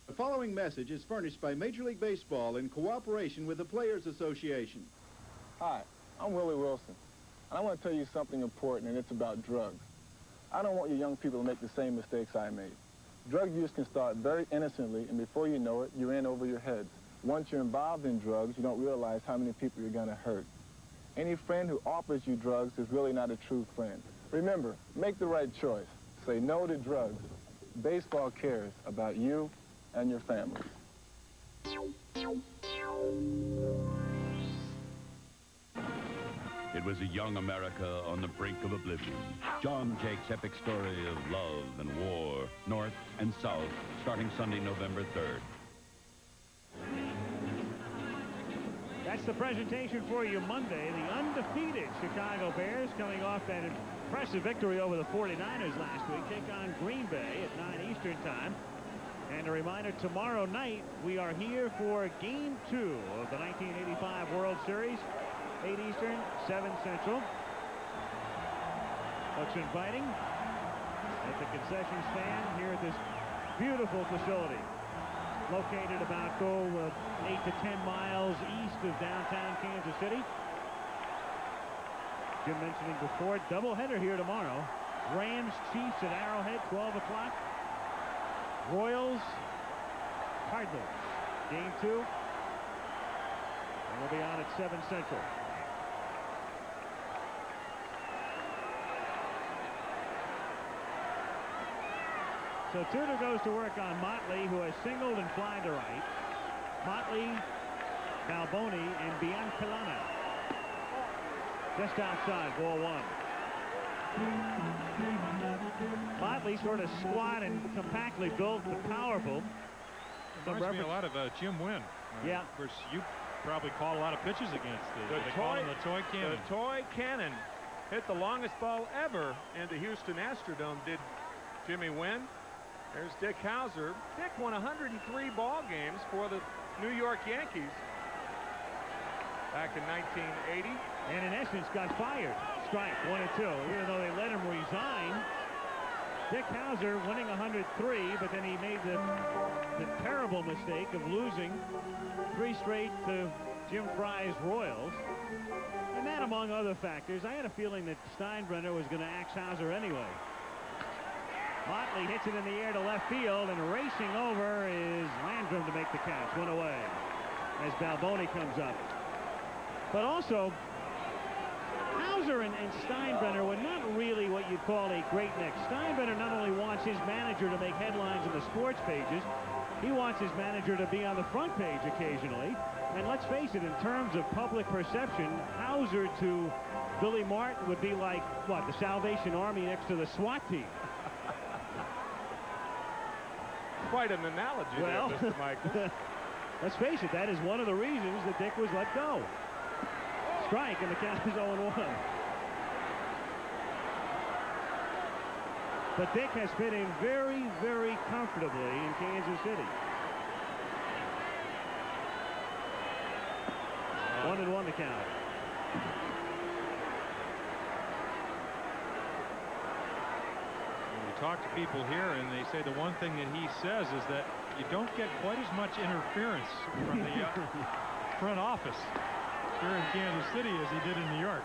The following message is furnished by Major League Baseball in cooperation with the Players Association. Hi, I'm Willie Wilson, and I want to tell you something important, and it's about drugs. I don't want you young people to make the same mistakes I made. Drug use can start very innocently, and before you know it, you're in over your heads. Once you're involved in drugs, you don't realize how many people you're going to hurt. Any friend who offers you drugs is really not a true friend. Remember, make the right choice. Say no to drugs. Baseball cares about you and your family. It was a young America on the brink of oblivion. John Jake's epic story of love and war, North and South, starting Sunday, November 3rd. That's the presentation for you Monday. The undefeated Chicago Bears, coming off that impressive victory over the 49ers last week, take on Green Bay at 9 Eastern time. And a reminder, tomorrow night we are here for Game 2 of the 1985 World Series. 8 Eastern, 7 Central. Looks inviting at the concession stand here at this beautiful facility. Located about 8 to 10 miles east of downtown Kansas City. Jim mentioning before, doubleheader here tomorrow. Rams, Chiefs at Arrowhead, 12 o'clock. Royals, Cardinals, Game 2. And we'll be on at 7 Central. So Tudor goes to work on Motley, who has singled and flied to right. Motley, Balboni, and Biancalana. Just outside, ball 1. Motley sort of squat and compactly built but powerful. Reminds me a lot of Jim Wynn. Yeah. Of course, you probably called a lot of pitches against it. They call him the toy cannon. The toy cannon hit the longest ball ever into Houston Astrodome, did Jimmy Wynn. There's Dick Hauser. Dick won 103 ball games for the New York Yankees back in 1980. And in essence got fired. Strike, 1 and 2. Even though they let him resign, Dick Hauser winning 103, but then he made the terrible mistake of losing 3 straight to Jim Fry's Royals. And that, among other factors, I had a feeling that Steinbrenner was going to axe Hauser anyway. Motley hits it in the air to left field, and racing over is Landrum to make the catch. 1 away as Balboni comes up. But also, Hauser and Steinbrenner were not really what you'd call a great mix. Steinbrenner not only wants his manager to make headlines in the sports pages, he wants his manager to be on the front page occasionally. And let's face it, in terms of public perception, Hauser to Billy Martin would be like, what, the Salvation Army next to the SWAT team. Quite an analogy well, there, Mr. Michael. Let's face it, that is one of the reasons that Dick was let go. Strike, and the count is 0-1. But Dick has fit in very, very comfortably in Kansas City. 1-1 the count. You talk to people here, and they say the one thing that he says is that you don't get quite as much interference from the front office here in Kansas City as he did in New York.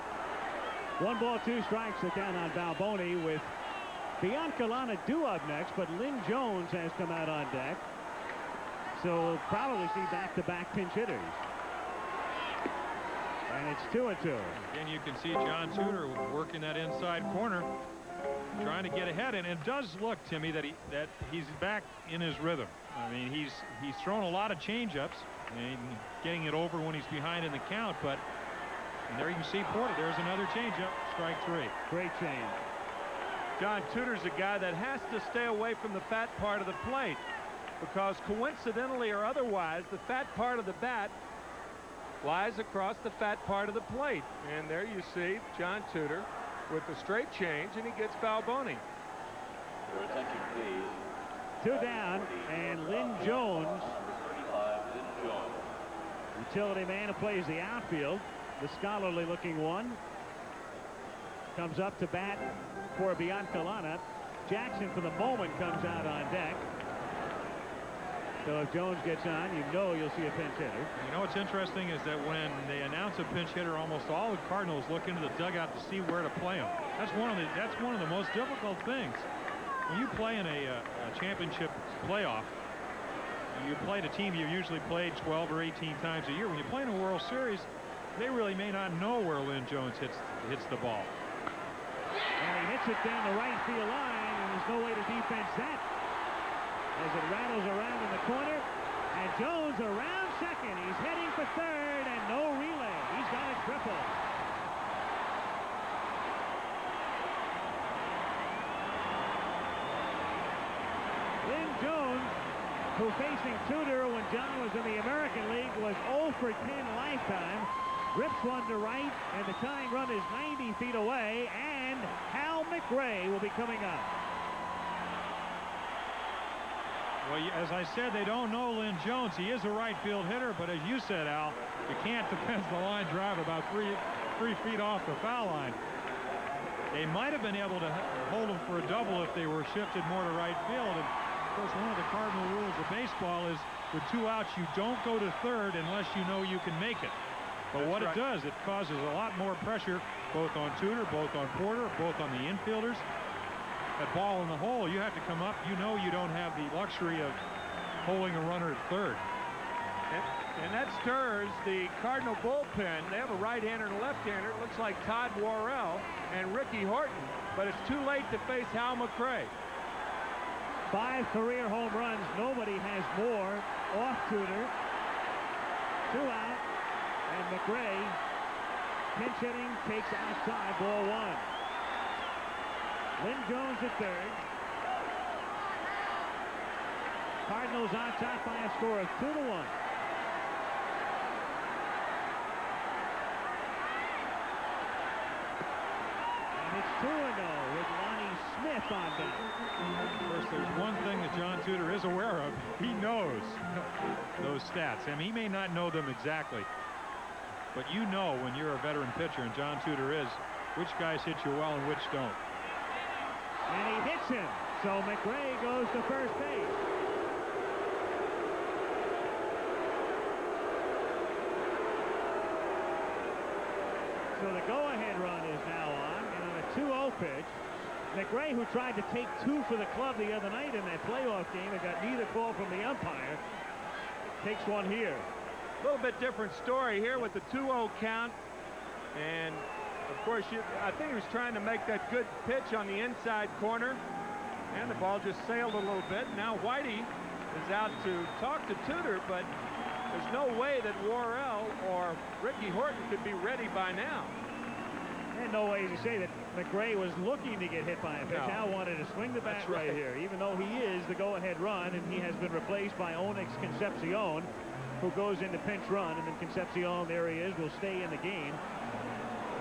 1 ball, 2 strikes, the count on Balboni, with Biancalana due up next, but Lynn Jones has come out on deck. So we'll probably see back-to-back pinch hitters. And it's 2-2. Again, you can see John Tudor working that inside corner, trying to get ahead, and it does look, Timmy, that he's back in his rhythm. I mean, he's thrown a lot of changeups and getting it over when he's behind in the count, but and there you can see Porter. There's another changeup, strike 3. Great change. John Tudor's a guy that has to stay away from the fat part of the plate, because coincidentally or otherwise, the fat part of the bat lies across the fat part of the plate. And there you see John Tudor with the straight change, and he gets Balboni. Your attention, please. 2 down, and Lynn Jones, utility man who plays the outfield, the scholarly looking one, comes up to bat for Biancalana. Jackson for the moment comes out on deck. So if Jones gets on, you know you'll see a pinch hitter. You know what's interesting is that when they announce a pinch hitter, almost all the Cardinals look into the dugout to see where to play him. That's one of the most difficult things. When you play in a championship playoff, you play a team you've usually played 12 or 18 times a year. When you play in a World Series, they really may not know where Lynn Jones hits the ball. And he hits it down the right field line, and there's no way to defense that as it rattles around in the corner. And Jones around second. He's heading for third, and no relay. He's got a triple. Lynn Jones, who facing Tudor when John was in the American League, was 0 for 10 lifetime. Rips one to right, and the tying run is 90 feet away, and Hal McRae will be coming up. Well, as I said, they don't know Lynn Jones. He is a right field hitter, but as you said, Al, you can't defend the line drive about three feet off the foul line. They might have been able to hold him for a double if they were shifted more to right field. And of course, one of the cardinal rules of baseball is with 2 outs, you don't go to third unless you know you can make it. But what it does, it causes a lot more pressure both on Tudor, both on Porter, both on the infielders. That ball in the hole, you have to come up. You know you don't have the luxury of holding a runner at third. And that stirs the Cardinal bullpen. They have a right-hander and a left-hander. It looks like Todd Worrell and Ricky Horton, but it's too late to face Hal McRae. 5 career home runs. Nobody has more off Tudor. 2 out, and McRae pinch hitting, takes outside, ball 1. Lynn Jones at third. Cardinals on top by a score of 2-1. And it's 2-0 with Lonnie Smith on deck. Of course, there's one thing that John Tudor is aware of. He knows those stats. I mean, he may not know them exactly, but you know when you're a veteran pitcher, and John Tudor is, which guys hit you well and which don't. And he hits him. So McRae goes to first base. So the go-ahead run is now on. And on a 2-0 pitch, McRae, who tried to take 2 for the club the other night in that playoff game and got neither call from the umpire, takes one here. A little bit different story here with the 2-0 count. And of course, I think he was trying to make that good pitch on the inside corner, and the ball just sailed a little bit. Now Whitey is out to talk to Tudor, but there's no way that Worrell or Ricky Horton could be ready by now. And no way to say that McRae was looking to get hit by a pitch. No. Hal wanted to swing the bat right here, even though he is the go-ahead run, and he has been replaced by Onyx Concepcion. who goes into pinch run, and then Concepcion, there he is, will stay in the game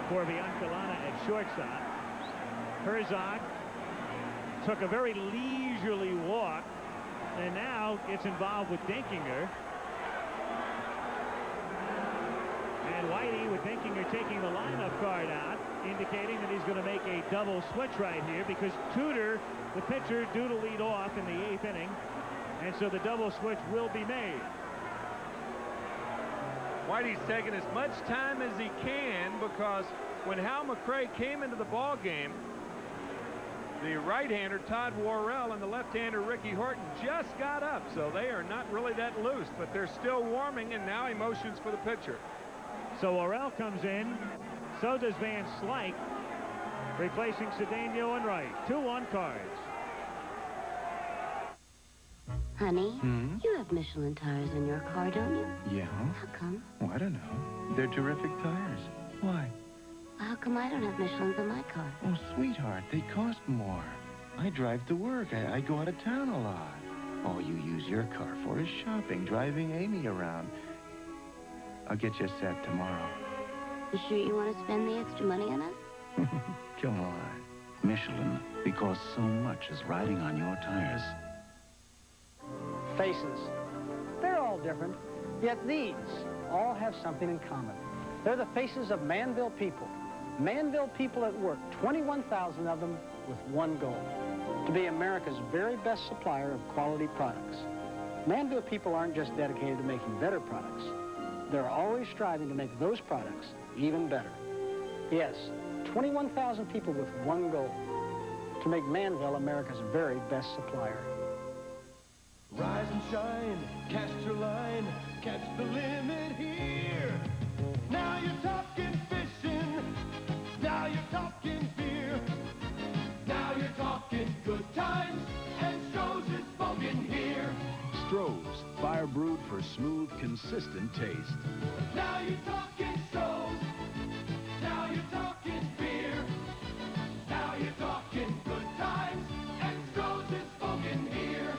for Viancalana at shortstop. Herzog took a very leisurely walk and now gets involved with Denkinger. And Whitey with Denkinger taking the lineup card out, indicating that he's going to make a double switch right here because Tudor, the pitcher, due to lead off in the 8th inning, and so the double switch will be made. Whitey's taking as much time as he can because when Hal McRae came into the ball game, the right-hander Todd Worrell and the left-hander Ricky Horton just got up, so they are not really that loose, but they're still warming, and now he motions for the pitcher. So Worrell comes in, so does Van Slyke, replacing Cedeno and Wright. 2-1 Cards. Honey, you have Michelin tires in your car, don't you? Yeah. How come? Oh, I don't know. They're terrific tires. Why? How come I don't have Michelins in my car? Oh, sweetheart, they cost more. I drive to work. I go out of town a lot. All you use your car for is shopping, driving Amy around. I'll get you a set tomorrow. You sure you want to spend the extra money on us? Come on. Michelin, because so much is riding on your tires. Faces. They're all different, yet these all have something in common. They're the faces of Manville people. Manville people at work, 21,000 of them with one goal, to be America's very best supplier of quality products. Manville people aren't just dedicated to making better products. They're always striving to make those products even better. Yes, 21,000 people with one goal, to make Manville America's very best supplier. Rise and shine, cast your line, catch the limit here. Now you're talking fishing, now you're talking beer, now you're talking good times, and Stroh's is spoken here. Stroh's, fire brewed for smooth, consistent taste. Now you're talking Stroh's, now you're talking beer, now you're talking good times, and Stroh's is spoken here.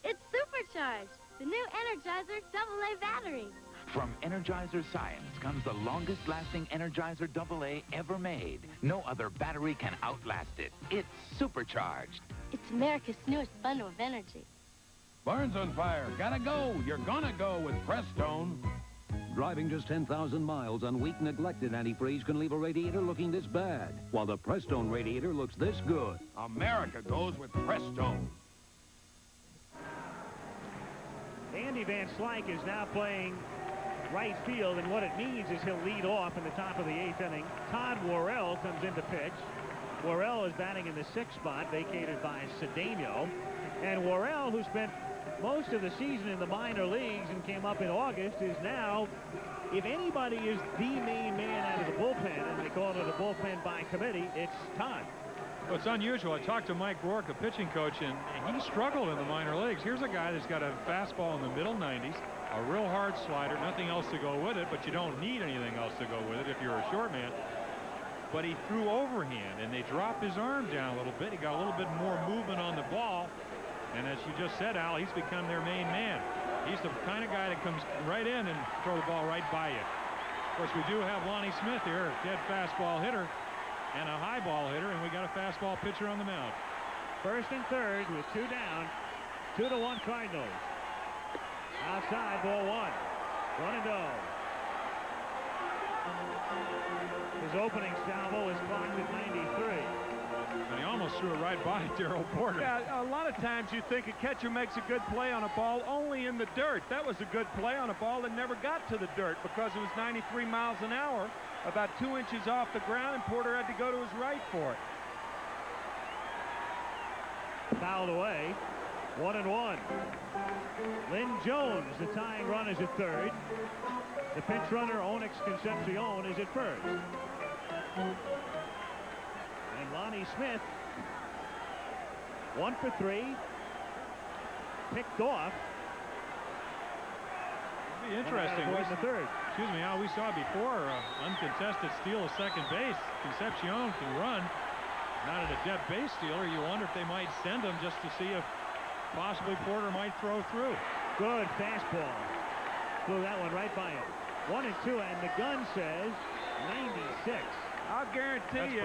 It's Supercharged, the new Energizer AA battery. From Energizer Science comes the longest-lasting Energizer AA ever made. No other battery can outlast it. It's supercharged. It's America's newest bundle of energy. Barn's on fire. Gotta go. You're gonna go with Prestone. Driving just 10,000 miles on weak, neglected antifreeze can leave a radiator looking this bad, while the Prestone radiator looks this good. America goes with Prestone. Andy Van Slyke is now playing right field, and what it means is he'll lead off in the top of the 8th inning. Todd Worrell comes into pitch. Worrell is batting in the 6th spot, vacated by Cedeno. And Worrell, who spent most of the season in the minor leagues and came up in August, is now, if anybody is the main man out of the bullpen, and they call it a bullpen by committee, it's Todd. Well, it's unusual. I talked to Mike Rourke, a pitching coach, and he struggled in the minor leagues. Here's a guy that's got a fastball in the middle 90s, a real hard slider, nothing else to go with it, but you don't need anything else to go with it if you're a short man. But he threw overhand, and they dropped his arm down a little bit. He got a little bit more movement on the ball, and as you just said, Al, he's become their main man. He's the kind of guy that comes right in and throw the ball right by you. Of course, we do have Lonnie Smith here, a dead fastball hitter and a high ball hitter, and we got a fastball pitcher on the mound. First and third with 2 down. 2-1 Cardinals. Outside, ball 1. 1-0. His opening salvo is clocked at 93. And he almost threw it right by Darrell Porter. Yeah, a lot of times you think a catcher makes a good play on a ball only in the dirt. That was a good play on a ball that never got to the dirt because it was 93 miles an hour, about 2 inches off the ground, and Porter had to go to his right for it. Fouled away. 1-1. Lynn Jones, the tying run, is at third. The pinch runner, Onyx Concepcion, is at first. And Lonnie Smith, 1 for 3, picked off. It'll be interesting. In the third. Excuse me, Al, we saw before uncontested steal of second base. Concepcion can run. Not at a dead base stealer. You wonder if they might send him just to see if possibly Porter might throw through. Good fastball. Flew that one right by him. 1-2, and the gun says 96. I'll guarantee you,